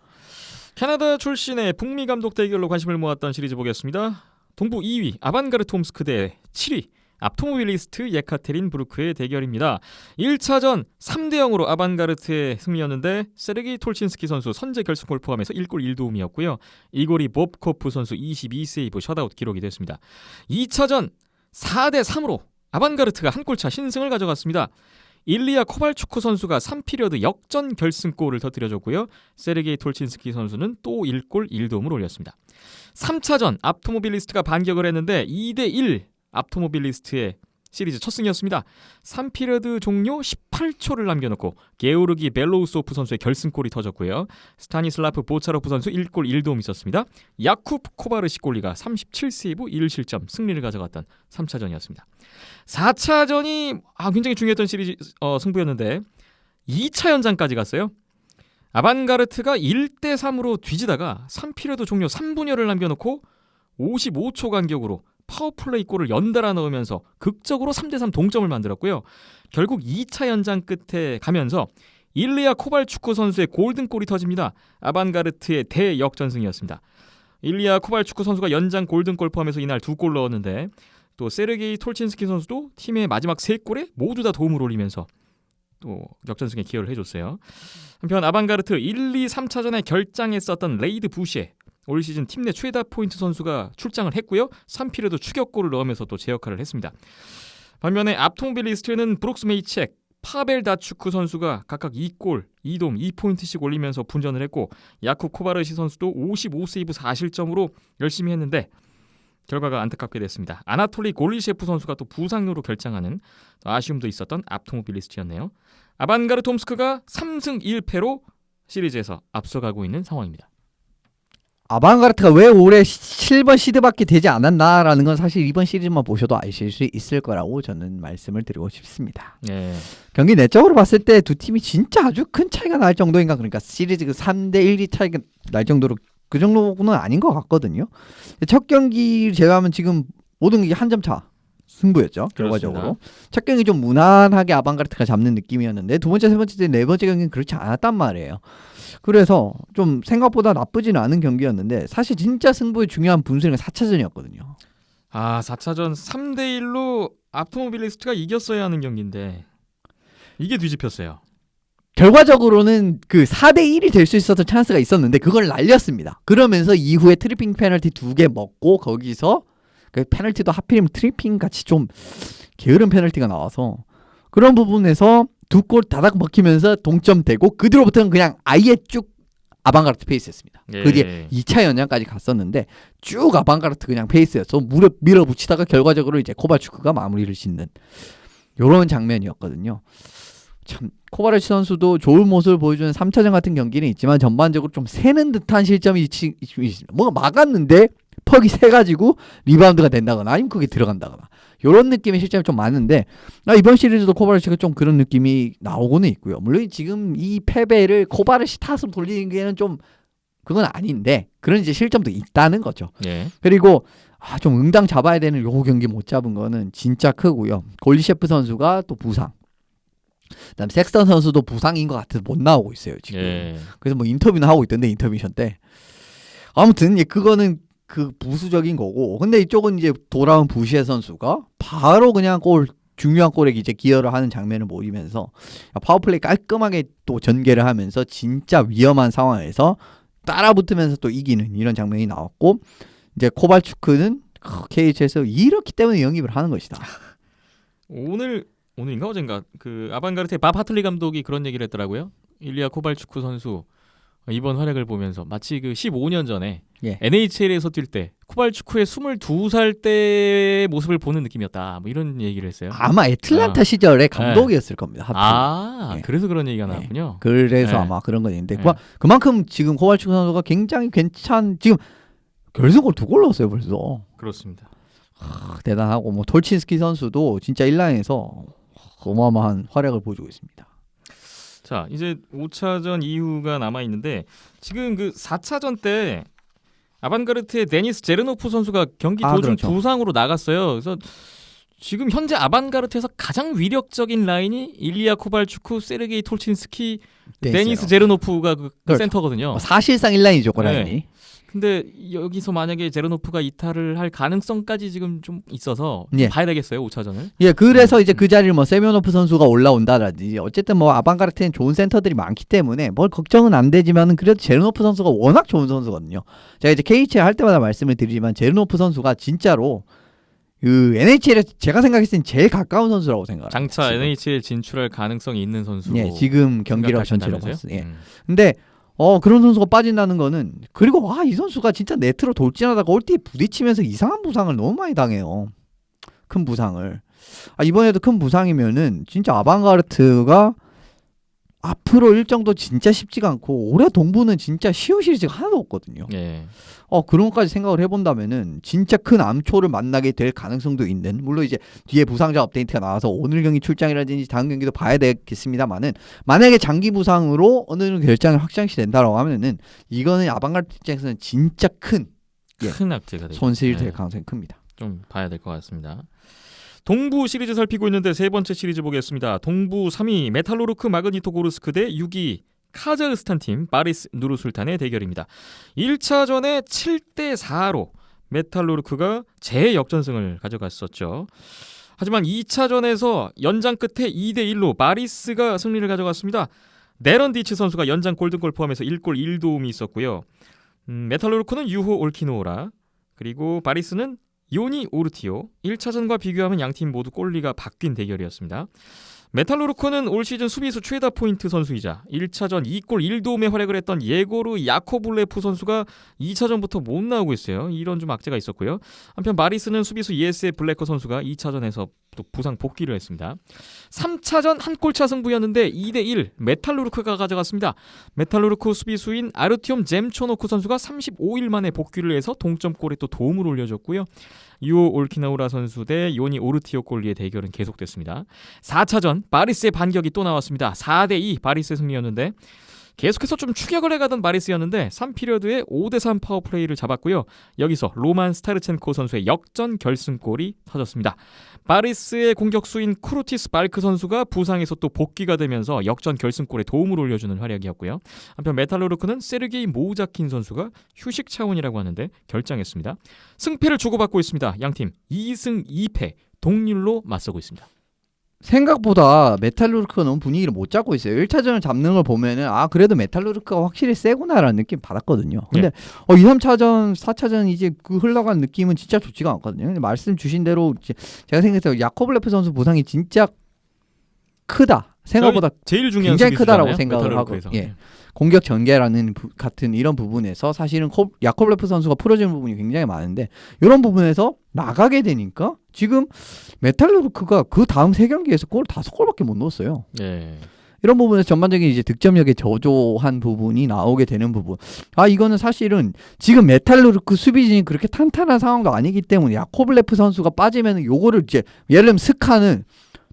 캐나다 출신의 북미 감독 대결로 관심을 모았던 시리즈 보겠습니다. 동부 2위 아반가르트 홈스크 대 7위 압토모빌리스트 예카테린 부르크의 대결입니다. 1차전 3대0으로 아반가르트의 승리였는데 세르게이 톨친스키 선수 선제 결승골 포함해서 1골 1도움이었고요. 이골이 봅코프 선수 22세이브 셧아웃 기록이 됐습니다. 2차전 4대3으로 아반가르트가 한 골차 신승을 가져갔습니다. 일리아 코발추크 선수가 3피리어드 역전 결승골을 터뜨려줬고요. 세르게이 톨친스키 선수는 또 1골 1도움을 올렸습니다. 3차전 압토모빌리스트가 반격을 했는데 2대1 압토모빌리스트의 시리즈 첫 승이었습니다. 3피리어드 종료 18초를 남겨놓고 게오르기 벨로우소프 선수의 결승골이 터졌고요. 스타니슬라프 보차로프 선수 1골 1도움 있었습니다. 야쿠프 코바르시콜리가 37세이브 1실점 승리를 가져갔던 3차전이었습니다. 4차전이 굉장히 중요했던 시리즈 승부였는데 2차 연장까지 갔어요. 아반가르트가 1대3으로 뒤지다가 3피리어드 종료 3분여를 남겨놓고 55초 간격으로 파워플레이 골을 연달아 넣으면서 극적으로 3대3 동점을 만들었고요. 결국 2차 연장 끝에 가면서 일리아 코발추크 선수의 골든골이 터집니다. 아반가르트의 대역전승이었습니다. 일리아 코발추크 선수가 연장 골든골 포함해서 이날 2골 넣었는데 또 세르게이 톨친스키 선수도 팀의 마지막 3골에 모두 다 도움을 올리면서 또 역전승에 기여를 해줬어요. 한편 아반가르트 1, 2, 3차전에 결장했었던 레이드 부시에 올 시즌 팀 내 최다 포인트 선수가 출장을 했고요. 3피리어드 추격골을 넣으면서 또 제 역할을 했습니다. 반면에 압토모빌리스트는 브룩스 메이첵, 파벨 다추크 선수가 각각 2골, 2도움, 2포인트씩 올리면서 분전을 했고 야쿠 코바르시 선수도 55세이브 4실점으로 열심히 했는데 결과가 안타깝게 됐습니다. 아나톨리 골리셰프 선수가 또 부상으로 결장하는 아쉬움도 있었던 압토모빌리스트였네요. 아반가르트 홈스크가 3승 1패로 시리즈에서 앞서가고 있는 상황입니다. 아방가르트가 왜 올해 7번 시드밖에 되지 않았나라는 건 사실 이번 시리즈만 보셔도 아실 수 있을 거라고 저는 말씀을 드리고 싶습니다. 네. 경기 내적으로 봤을 때 두 팀이 진짜 아주 큰 차이가 날 정도인가, 그러니까 시리즈 3대1 차이가 날 정도로 그 정도는 아닌 것 같거든요. 첫 경기 제외하면 지금 모든 게 한 점 차 승부였죠. 결과적으로. 그렇습니다. 첫 경기 좀 무난하게 아방가르트가 잡는 느낌이었는데 두 번째, 세 번째, 네 번째 경기는 그렇지 않았단 말이에요. 그래서 좀 생각보다 나쁘지는 않은 경기였는데 사실 진짜 승부의 중요한 분수는 4차전이었거든요. 4차전 3대1로 압토모빌리스트가 이겼어야 하는 경기인데 이게 뒤집혔어요. 결과적으로는 그 4대1이 될 수 있었던 찬스가 있었는데 그걸 날렸습니다. 그러면서 이후에 트리핑 페널티 2개 먹고 거기서 그 페널티도 하필이면 트리핑 같이 좀 게으른 페널티가 나와서 그런 부분에서 2골 다닥 먹히면서 동점되고 그 뒤로부터는 그냥 아예 쭉 아방가르트 페이스였습니다. 예. 그 뒤에 2차 연장까지 갔었는데 쭉 아방가르트 그냥 페이스였어. 밀어붙이다가 결과적으로 이제 코발추크가 마무리를 짓는 이런 장면이었거든요. 참 코바르치 선수도 좋은 모습을 보여주는 3차전 같은 경기는 있지만 전반적으로 좀 새는 듯한 실점이 있습니다. 뭔가 막았는데 퍽이 새가지고 리바운드가 된다거나 아니면 그게 들어간다거나 이런 느낌의 실점이 좀 많은데 이번 시리즈도 코바르치가 좀 그런 느낌이 나오고는 있고요. 물론 지금 이 패배를 코바르치 탓으로 돌리기에는 좀 그건 아닌데 그런 이제 실점도 있다는 거죠. 예. 그리고 좀 응당 잡아야 되는 요 경기 못 잡은 거는 진짜 크고요. 골리셰프 선수가 또 부상. 그다음 섹스턴 선수도 부상인 것 같아서 못 나오고 있어요 지금. 예. 그래서 뭐 인터뷰는 하고 있던데 인터뷰션 때. 아무튼 그거는 그 부수적인 거고. 근데 이쪽은 이제 돌아온 부시에 선수가 바로 그냥 중요한 골에 이제 기여를 하는 장면을 보이면서 파워플레이 깔끔하게 또 전개를 하면서 진짜 위험한 상황에서 따라붙으면서 또 이기는 이런 장면이 나왔고 이제 코발추크는 KH에서 이렇기 때문에 영입을 하는 것이다. 오늘인가 어젠가 그 아방가르트의 밥 하틀리 감독이 그런 얘기를 했더라고요. 일리아 코발추크 선수 이번 활약을 보면서 마치 그 15년 전에 NHL에서 뛸 때 코발추크의 22살 때의 모습을 보는 느낌이었다. 뭐 이런 얘기를 했어요. 아마 애틀란타 시절에 감독이었을 겁니다. 하필. 그래서 그런 얘기가 나왔군요. 그래서 아마 그런 건 있는데 그만큼 지금 코발추크 선수가 굉장히 지금 결승골 2골 넣었어요 벌써. 그렇습니다. 대단하고 뭐 톨친스키 선수도 진짜 1라인에서 어마어마한 활약을 보여주고 있습니다. 자, 이제 5차전 이후가 남아 있는데 지금 그 4차전 때 아반가르트의 데니스 제르노프 선수가 경기 도중 그렇죠. 부상으로 나갔어요. 그래서 지금 현재 아반가르트에서 가장 위력적인 라인이 일리아 코발추크, 세르게이 톨친스키, 데니스 제르노프가 그 그렇죠. 센터거든요. 사실상 1라인이죠, 그 라인이. 네. 근데 여기서 만약에 제르노프가 이탈을 할 가능성까지 지금 좀 있어서 좀 봐야 되겠어요, 5차전을. 그래서 이제 그 자리를 뭐 세면노프 선수가 올라온다든지 어쨌든 뭐 아방가르트엔 좋은 센터들이 많기 때문에 뭘 걱정은 안 되지만은 그래도 제르노프 선수가 워낙 좋은 선수거든요. 제가 이제 KHL 할 때마다 말씀을 드리지만 제르노프 선수가 진짜로 그 NHL에 제가 생각했을 땐 제일 가까운 선수라고 생각합니다. 장차 지금. NHL 진출할 가능성이 있는 선수. 지금 경기력 전체로 봤을 때. 음. 근데 그런 선수가 빠진다는 거는 그리고 이 선수가 진짜 네트로 돌진하다가 올티에 부딪히면서 이상한 부상을 너무 많이 당해요. 큰 부상을. 이번에도 큰 부상이면은 진짜 아방가르트가 앞으로 일정도 진짜 쉽지가 않고 올해 동부는 진짜 쉬운 시리즈가 하나도 없거든요. 그런 것까지 생각을 해본다면은 진짜 큰 암초를 만나게 될 가능성도 있는, 물론 이제 뒤에 부상자 업데이트가 나와서 오늘 경기 출장이라든지 다음 경기도 봐야 되겠습니다만은 만약에 장기 부상으로 어느 정도 결장이 확정시 된다라고 하면은 이거는 아방가르트 입장에서는 진짜 큰 악재가 손실이 될 가능성이 큽니다. 좀 봐야 될 것 같습니다. 동부 시리즈 살피고 있는데 세 번째 시리즈 보겠습니다. 동부 3위 메탈로르크 마그니토고르스크 대 6위 카자흐스탄 팀 바리스 누르술탄의 대결입니다. 1차전에 7대4로 메탈로르크가 재역전승을 가져갔었죠. 하지만 2차전에서 연장 끝에 2대1로 바리스가 승리를 가져갔습니다. 네런 디츠 선수가 연장 골든골 포함해서 1골 1도움이 있었고요. 메탈로르크는 유호 올키노라, 그리고 바리스는 요니 오르티오. 1차전과 비교하면 양팀 모두 골리가 바뀐 대결이었습니다. 메탈로르크는 올 시즌 수비수 최다 포인트 선수이자 1차전 2골 1도움의 활약을 했던 예고르 야코블레프 선수가 2차전부터 못 나오고 있어요. 이런 좀 악재가 있었고요. 한편 마리스는 수비수 예스의 블래커 선수가 2차전에서 또 부상 복귀를 했습니다. 3차전 한 골차 승부였는데 2대1 메탈로르크가 가져갔습니다. 메탈로르크 수비수인 아르티옴 젬초노크 선수가 35일 만에 복귀를 해서 동점골에 또 도움을 올려줬고요. 유오 올키나우라 선수 대 요니 오르티오 골리의 대결은 계속됐습니다. 4차전 바리스의 반격이 또 나왔습니다. 4대2 바리스의 승리였는데 계속해서 좀 추격을 해가던 바리스였는데 3피리어드에 5대3 파워플레이를 잡았고요. 여기서 로만 스타르첸코 선수의 역전 결승골이 터졌습니다. 바리스의 공격수인 쿠루티스 발크 선수가 부상에서 또 복귀가 되면서 역전 결승골에 도움을 올려주는 활약이었고요. 한편 메탈로르크는 세르게이 모우자킨 선수가 휴식 차원이라고 하는데 결장했습니다. 승패를 주고받고 있습니다. 양팀 2승 2패 동률로 맞서고 있습니다. 생각보다 메탈루르크가 너무 분위기를 못 잡고 있어요. 1차전을 잡는 걸 보면은 그래도 메탈루르크가 확실히 세구나라는 느낌 받았거든요. 근데 2, 3차전, 4차전 이제 그 흘러간 느낌은 진짜 좋지가 않거든요. 근데 말씀 주신 대로 제가 생각했을 때 야코블레프 선수 부상이 진짜 크다. 생각보다 제일 중요한 굉장히 크다라고 수비수잖아요, 생각을 하고 메탈로르크에서. 공격 전개라는 같은 이런 부분에서 사실은 야코블레프 선수가 풀어지는 부분이 굉장히 많은데 이런 부분에서 나가게 되니까 지금 메탈루르크가 그 다음 3경기에서 골 5골밖에 못 넣었어요. 이런 부분에서 전반적인 이제 득점력에 저조한 부분이 나오게 되는 부분. 이거는 사실은 지금 메탈루르크 수비진이 그렇게 탄탄한 상황도 아니기 때문에 야코블레프 선수가 빠지면 요거를 이제 예를 들면 스카는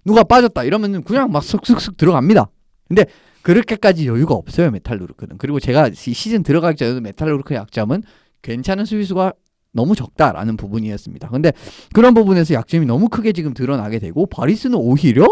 누가 빠졌다 이러면은 그냥 막 슥슥슥 들어갑니다. 근데 그렇게까지 여유가 없어요, 메탈루르크는. 그리고 제가 시즌 들어가기 전에도 메탈루르크의 약점은 괜찮은 수비수가 너무 적다라는 부분이었습니다. 근데 그런 부분에서 약점이 너무 크게 지금 드러나게 되고 바리스는 오히려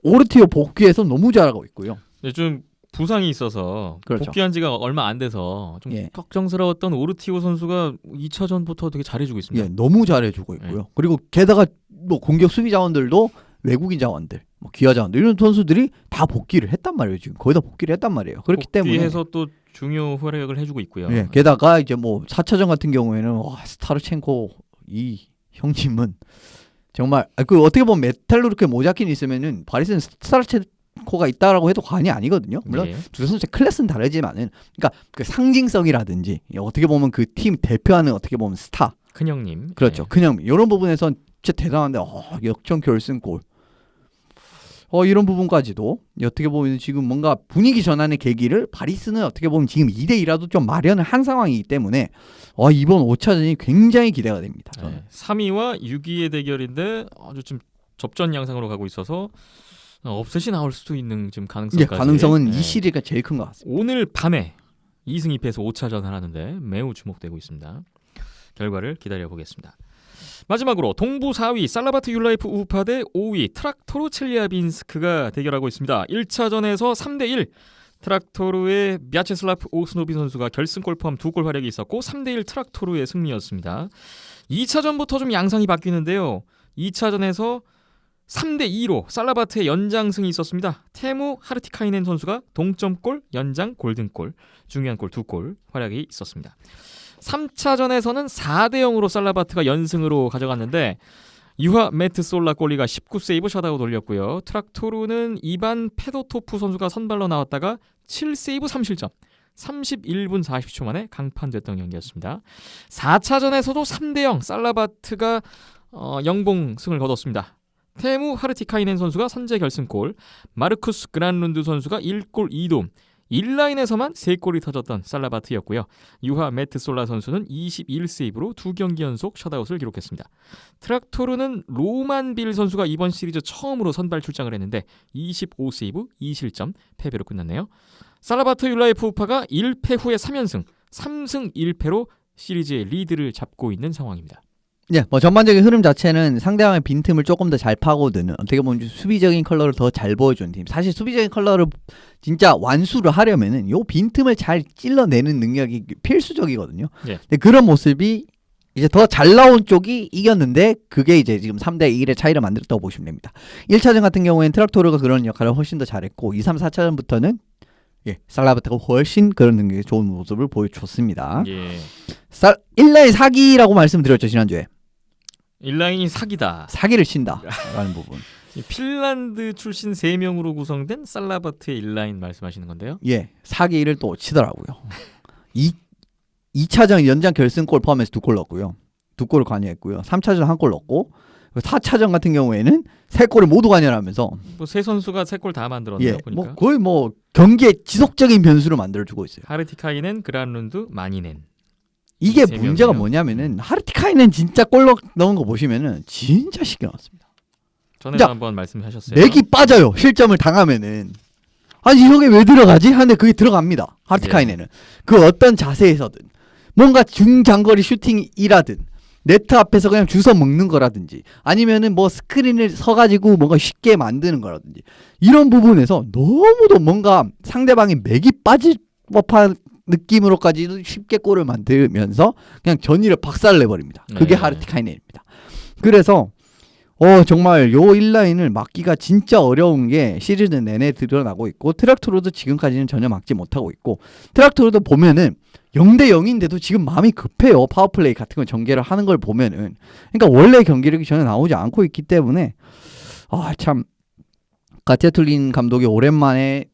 오르티오 복귀해서 너무 잘하고 있고요. 네, 좀 부상이 있어서 그렇죠. 복귀한 지가 얼마 안 돼서 좀 예. 걱정스러웠던 오르티오 선수가 2차전부터 되게 잘해주고 있습니다. 예, 너무 잘해주고 있고요. 그리고 게다가 뭐 공격 수비 자원들도 외국인 자원들, 뭐 기아 자원들 이런 선수들이 다 복귀를 했단 말이에요. 지금 거의 다 복귀를 했단 말이에요. 그렇기 때문에 복귀해서 또 중요 활약을 해주고 있고요. 예, 게다가 이제 뭐 4차전 같은 경우에는 스타르첸코 이 형님은 정말 그 어떻게 보면 메탈루르크에 모자킨 있으면은 바리스는 스타르첸코가 있다라고 해도 과언이 아니거든요. 물론 예. 두 선수의 클래스는 다르지만은 그러니까 그 상징성이라든지 어떻게 보면 그 팀 대표하는 어떻게 보면 스타 큰형님. 그렇죠. 예. 그냥 이런 부분에선 진짜 대단한데 역전 결승골 이런 부분까지도 어떻게 보면 지금 뭔가 분위기 전환의 계기를 바리스는 어떻게 보면 지금 2대2라도 좀 마련을 한 상황이기 때문에 이번 5차전이 굉장히 기대가 됩니다. 저는. 네. 3위와 6위의 대결인데 아주 좀 접전 양상으로 가고 있어서 업셋이 나올 수도 있는 지금 가능성까지. 가능성은 네. 이 시리즈가 제일 큰 것 같습니다. 오늘 밤에 2승 2패에서 5차전을 하는데 매우 주목되고 있습니다. 결과를 기다려보겠습니다. 마지막으로 동부 4위 살라바트 율라이프 우파 대 5위 트락토르 첼리아빈스크가 대결하고 있습니다. 1차전에서 3대1 트락토르의 멨체슬라프 오스노비 선수가 결승골 포함 2골 활약이 있었고 3대1 트락토르의 승리였습니다. 2차전부터 좀 양상이 바뀌는데요. 2차전에서 3대2로 살라바트의 연장승이 있었습니다. 테무 하르티카이넨 선수가 동점골, 연장 골든골, 중요한 골 2골 활약이 있었습니다. 3차전에서는 4대0으로 살라바트가 연승으로 가져갔는데 유하 메트솔라 골리가 19세이브 셧아웃 올렸고요. 트락토르는 이반 페도토프 선수가 선발로 나왔다가 7세이브 3실점 31분 40초 만에 강판됐던 경기였습니다. 4차전에서도 3대0 살라바트가 영봉승을 거뒀습니다. 테무 하르티카이넨 선수가 선제 결승골, 마르쿠스 그란룬드 선수가 1골 2도움, 1라인에서만 3골이 터졌던 살라바트였고요. 유하 메트솔라 선수는 21세이브로 2경기 연속 셧아웃을 기록했습니다. 트락토르는 로만빌 선수가 이번 시리즈 처음으로 선발 출장을 했는데 25세이브 2실점 패배로 끝났네요. 살라바트 율라이프 우파가 1패 후에 3연승, 3승 1패로 시리즈의 리드를 잡고 있는 상황입니다. 예, 뭐 전반적인 흐름 자체는 상대방의 빈틈을 조금 더 잘 파고드는 어떻게 보면 수비적인 컬러를 더 잘 보여주는 팀. 사실 수비적인 컬러를 진짜 완수를 하려면은 요 빈틈을 잘 찔러내는 능력이 필수적이거든요. 예. 근데 그런 모습이 이제 더 잘 나온 쪽이 이겼는데 그게 이제 지금 3대1의 차이를 만들었다고 보시면 됩니다. 1차전 같은 경우에는 트락토르가 그런 역할을 훨씬 더 잘했고 2, 3, 4차전부터는 살라바트가 훨씬 그런 능력이 좋은 모습을 보여줬습니다. 예. 1라인 사기라고 말씀드렸죠, 지난주에. 1라인이 사기다. 사기를 친다라는 부분. 핀란드 출신 3명으로 구성된 살라바트의 1라인 말씀하시는 건데요. 예, 사기를 또 치더라고요. 2차전 연장 결승골 포함해서 2골 넣었고요. 2골을 관여했고요. 3차전 1골 넣었고 4차전 같은 경우에는 3골을 모두 관여하면서 뭐 세 선수가 3골 다 만들었네요. 보니까. 뭐 거의 뭐 경기에 지속적인 변수를 만들어주고 있어요. 하르티카이넨, 그란룬드, 마니넨. 이게 세 문제가 명이요? 뭐냐면은 하르티카이는 진짜 골 넣은 거 보시면은 진짜 쉽게 나왔습니다. 전에도 자, 한번 말씀하셨어요. 맥이 빠져요. 실점을 당하면은 아니 저게 왜 들어가지? 하는데 그게 들어갑니다. 하르티카이네는 그 어떤 자세에서든 뭔가 중장거리 슈팅이라든 네트 앞에서 그냥 주워 먹는 거라든지 아니면은 뭐 스크린을 서가지고 뭔가 쉽게 만드는 거라든지 이런 부분에서 너무도 뭔가 상대방이 맥이 빠질 법한 느낌으로까지도 쉽게 골을 만들면서 그냥 전의를 박살내버립니다. 그게 네. 하르티카이넨입니다. 그래서 정말 요 1라인을 막기가 진짜 어려운 게 시리즈 내내 드러나고 있고 트락토르도 지금까지는 전혀 막지 못하고 있고 트락토르도 보면은 0대 0인데도 지금 마음이 급해요. 파워플레이 같은 걸 전개를 하는 걸 보면은 그러니까 원래 경기력이 전혀 나오지 않고 있기 때문에 참 가티아툴린 감독이 오랜만에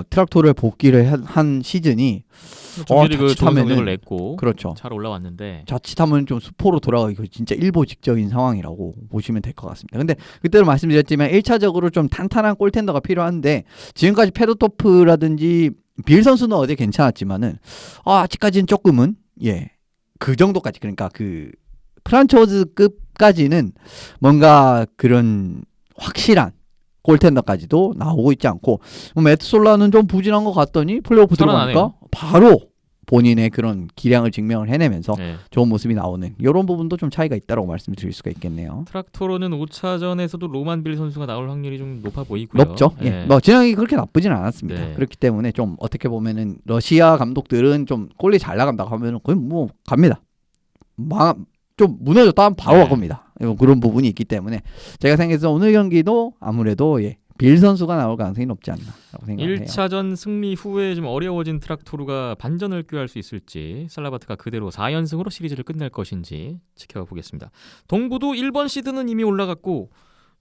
트랙토를 복귀를 한 시즌이 정규리그 좋은 자칫하면은- 성적을 냈고 그렇죠. 잘 올라왔는데 자칫하면 좀 수포로 돌아가기 진짜 일보직적인 상황이라고 보시면 될 것 같습니다. 근데 그때도 말씀드렸지만 1차적으로 좀 탄탄한 골텐더가 필요한데 지금까지 페도토프라든지 빌 선수는 어제 괜찮았지만은 아직까지는 조금은 그 정도까지 그러니까 그 프란초즈급까지는 뭔가 그런 확실한 골텐더까지도 나오고 있지 않고 메트솔라는 좀 부진한 것 같더니 플레이오프 들어가니까 살아나네요. 바로 본인의 그런 기량을 증명을 해내면서 네. 좋은 모습이 나오는 이런 부분도 좀 차이가 있다고 말씀드릴 수가 있겠네요. 트락토로는 5차전에서도 로만 빌 선수가 나올 확률이 좀 높아 보이고요. 높죠. 네. 뭐 진영이 그렇게 나쁘진 않았습니다. 네. 그렇기 때문에 좀 어떻게 보면은 러시아 감독들은 좀 골이 잘 나간다고 하면은 거의 뭐 갑니다. 좀 무너졌다 하면 바로 네. 갑니다. 그런 부분이 있기 때문에 제가 생각해서 오늘 경기도 아무래도 빌 선수가 나올 가능성이 높지 않나라고 생각해요. 1차전 승리 후에 좀 어려워진 트락토르가 반전을 꾀할 수 있을지 살라바트가 그대로 4연승으로 시리즈를 끝낼 것인지 지켜보겠습니다. 동부도 1번 시드는 이미 올라갔고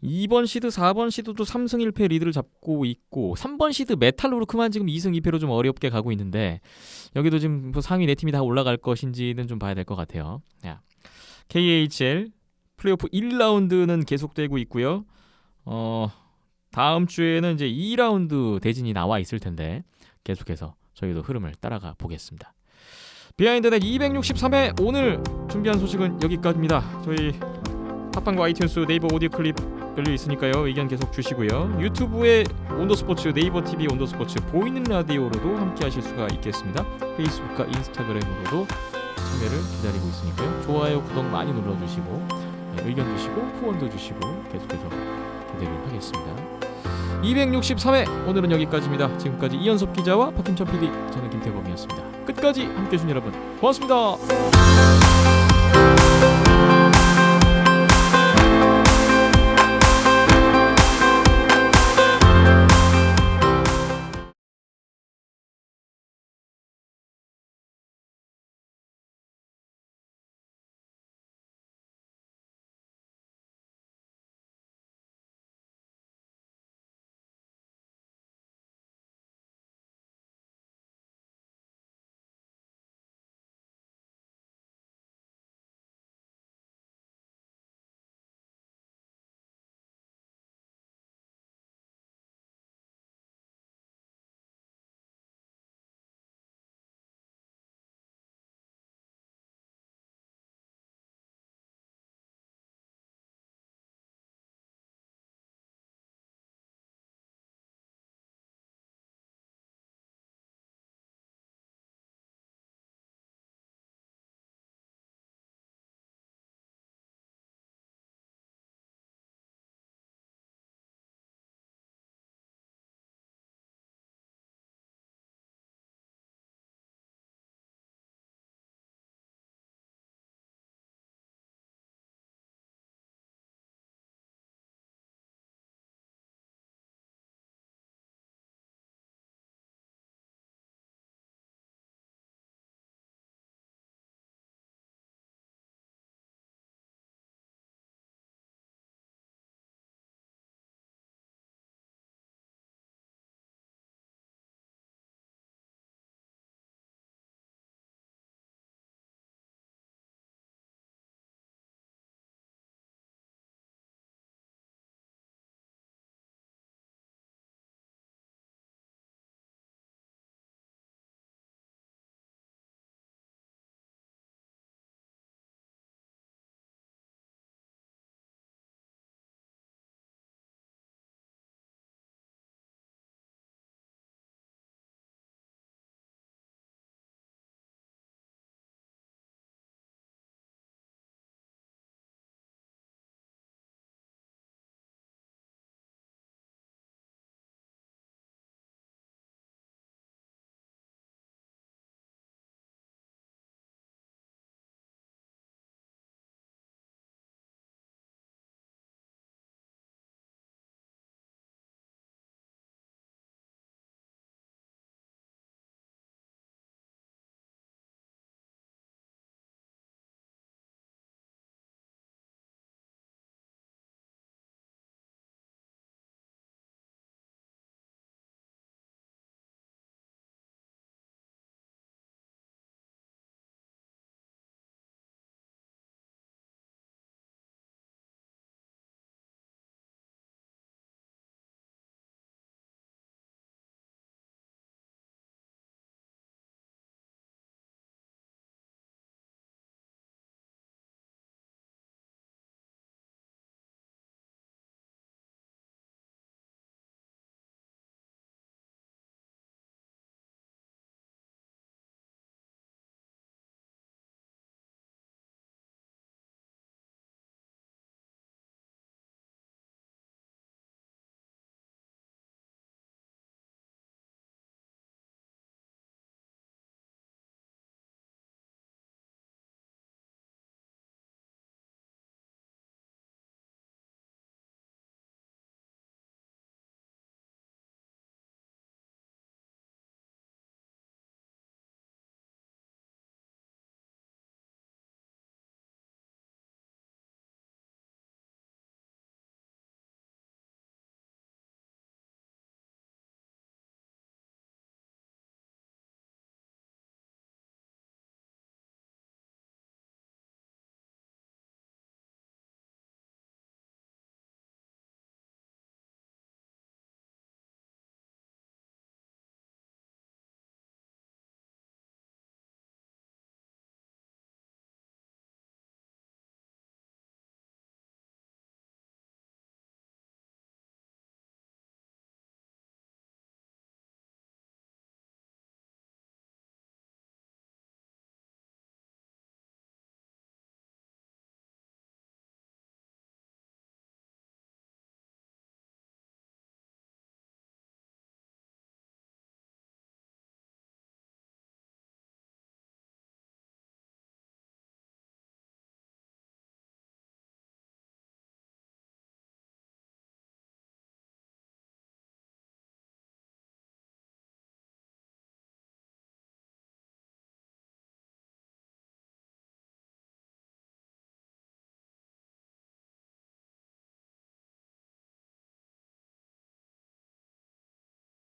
2번 시드, 4번 시드도 3승 1패 리드를 잡고 있고 3번 시드 메탈루르크만 지금 2승 2패로 좀 어렵게 가고 있는데 여기도 지금 상위 4팀이 다 올라갈 것인지는 좀 봐야 될 것 같아요. KHL 플레이오프 1라운드는 계속되고 있고요. 다음 주에는 이제 2라운드 대진이 나와 있을 텐데 계속해서 저희도 흐름을 따라가 보겠습니다. 비하인드넷 263회 오늘 준비한 소식은 여기까지입니다. 저희 팟빵과 아이튠스 네이버 오디오 클립 열려 있으니까요. 의견 계속 주시고요. 유튜브에 온더스포츠, 네이버 TV 온더스포츠 보이는 라디오로도 함께 하실 수가 있겠습니다. 페이스북과 인스타그램으로도 참여를 기다리고 있으니까요. 좋아요, 구독 많이 눌러주시고 의견 주시고 후원도 주시고 계속해서 기대를 하겠습니다. 263회 오늘은 여기까지입니다. 지금까지 이현섭 기자와 박김천 PD, 저는 김태범이었습니다. 끝까지 함께해 주신 여러분 고맙습니다.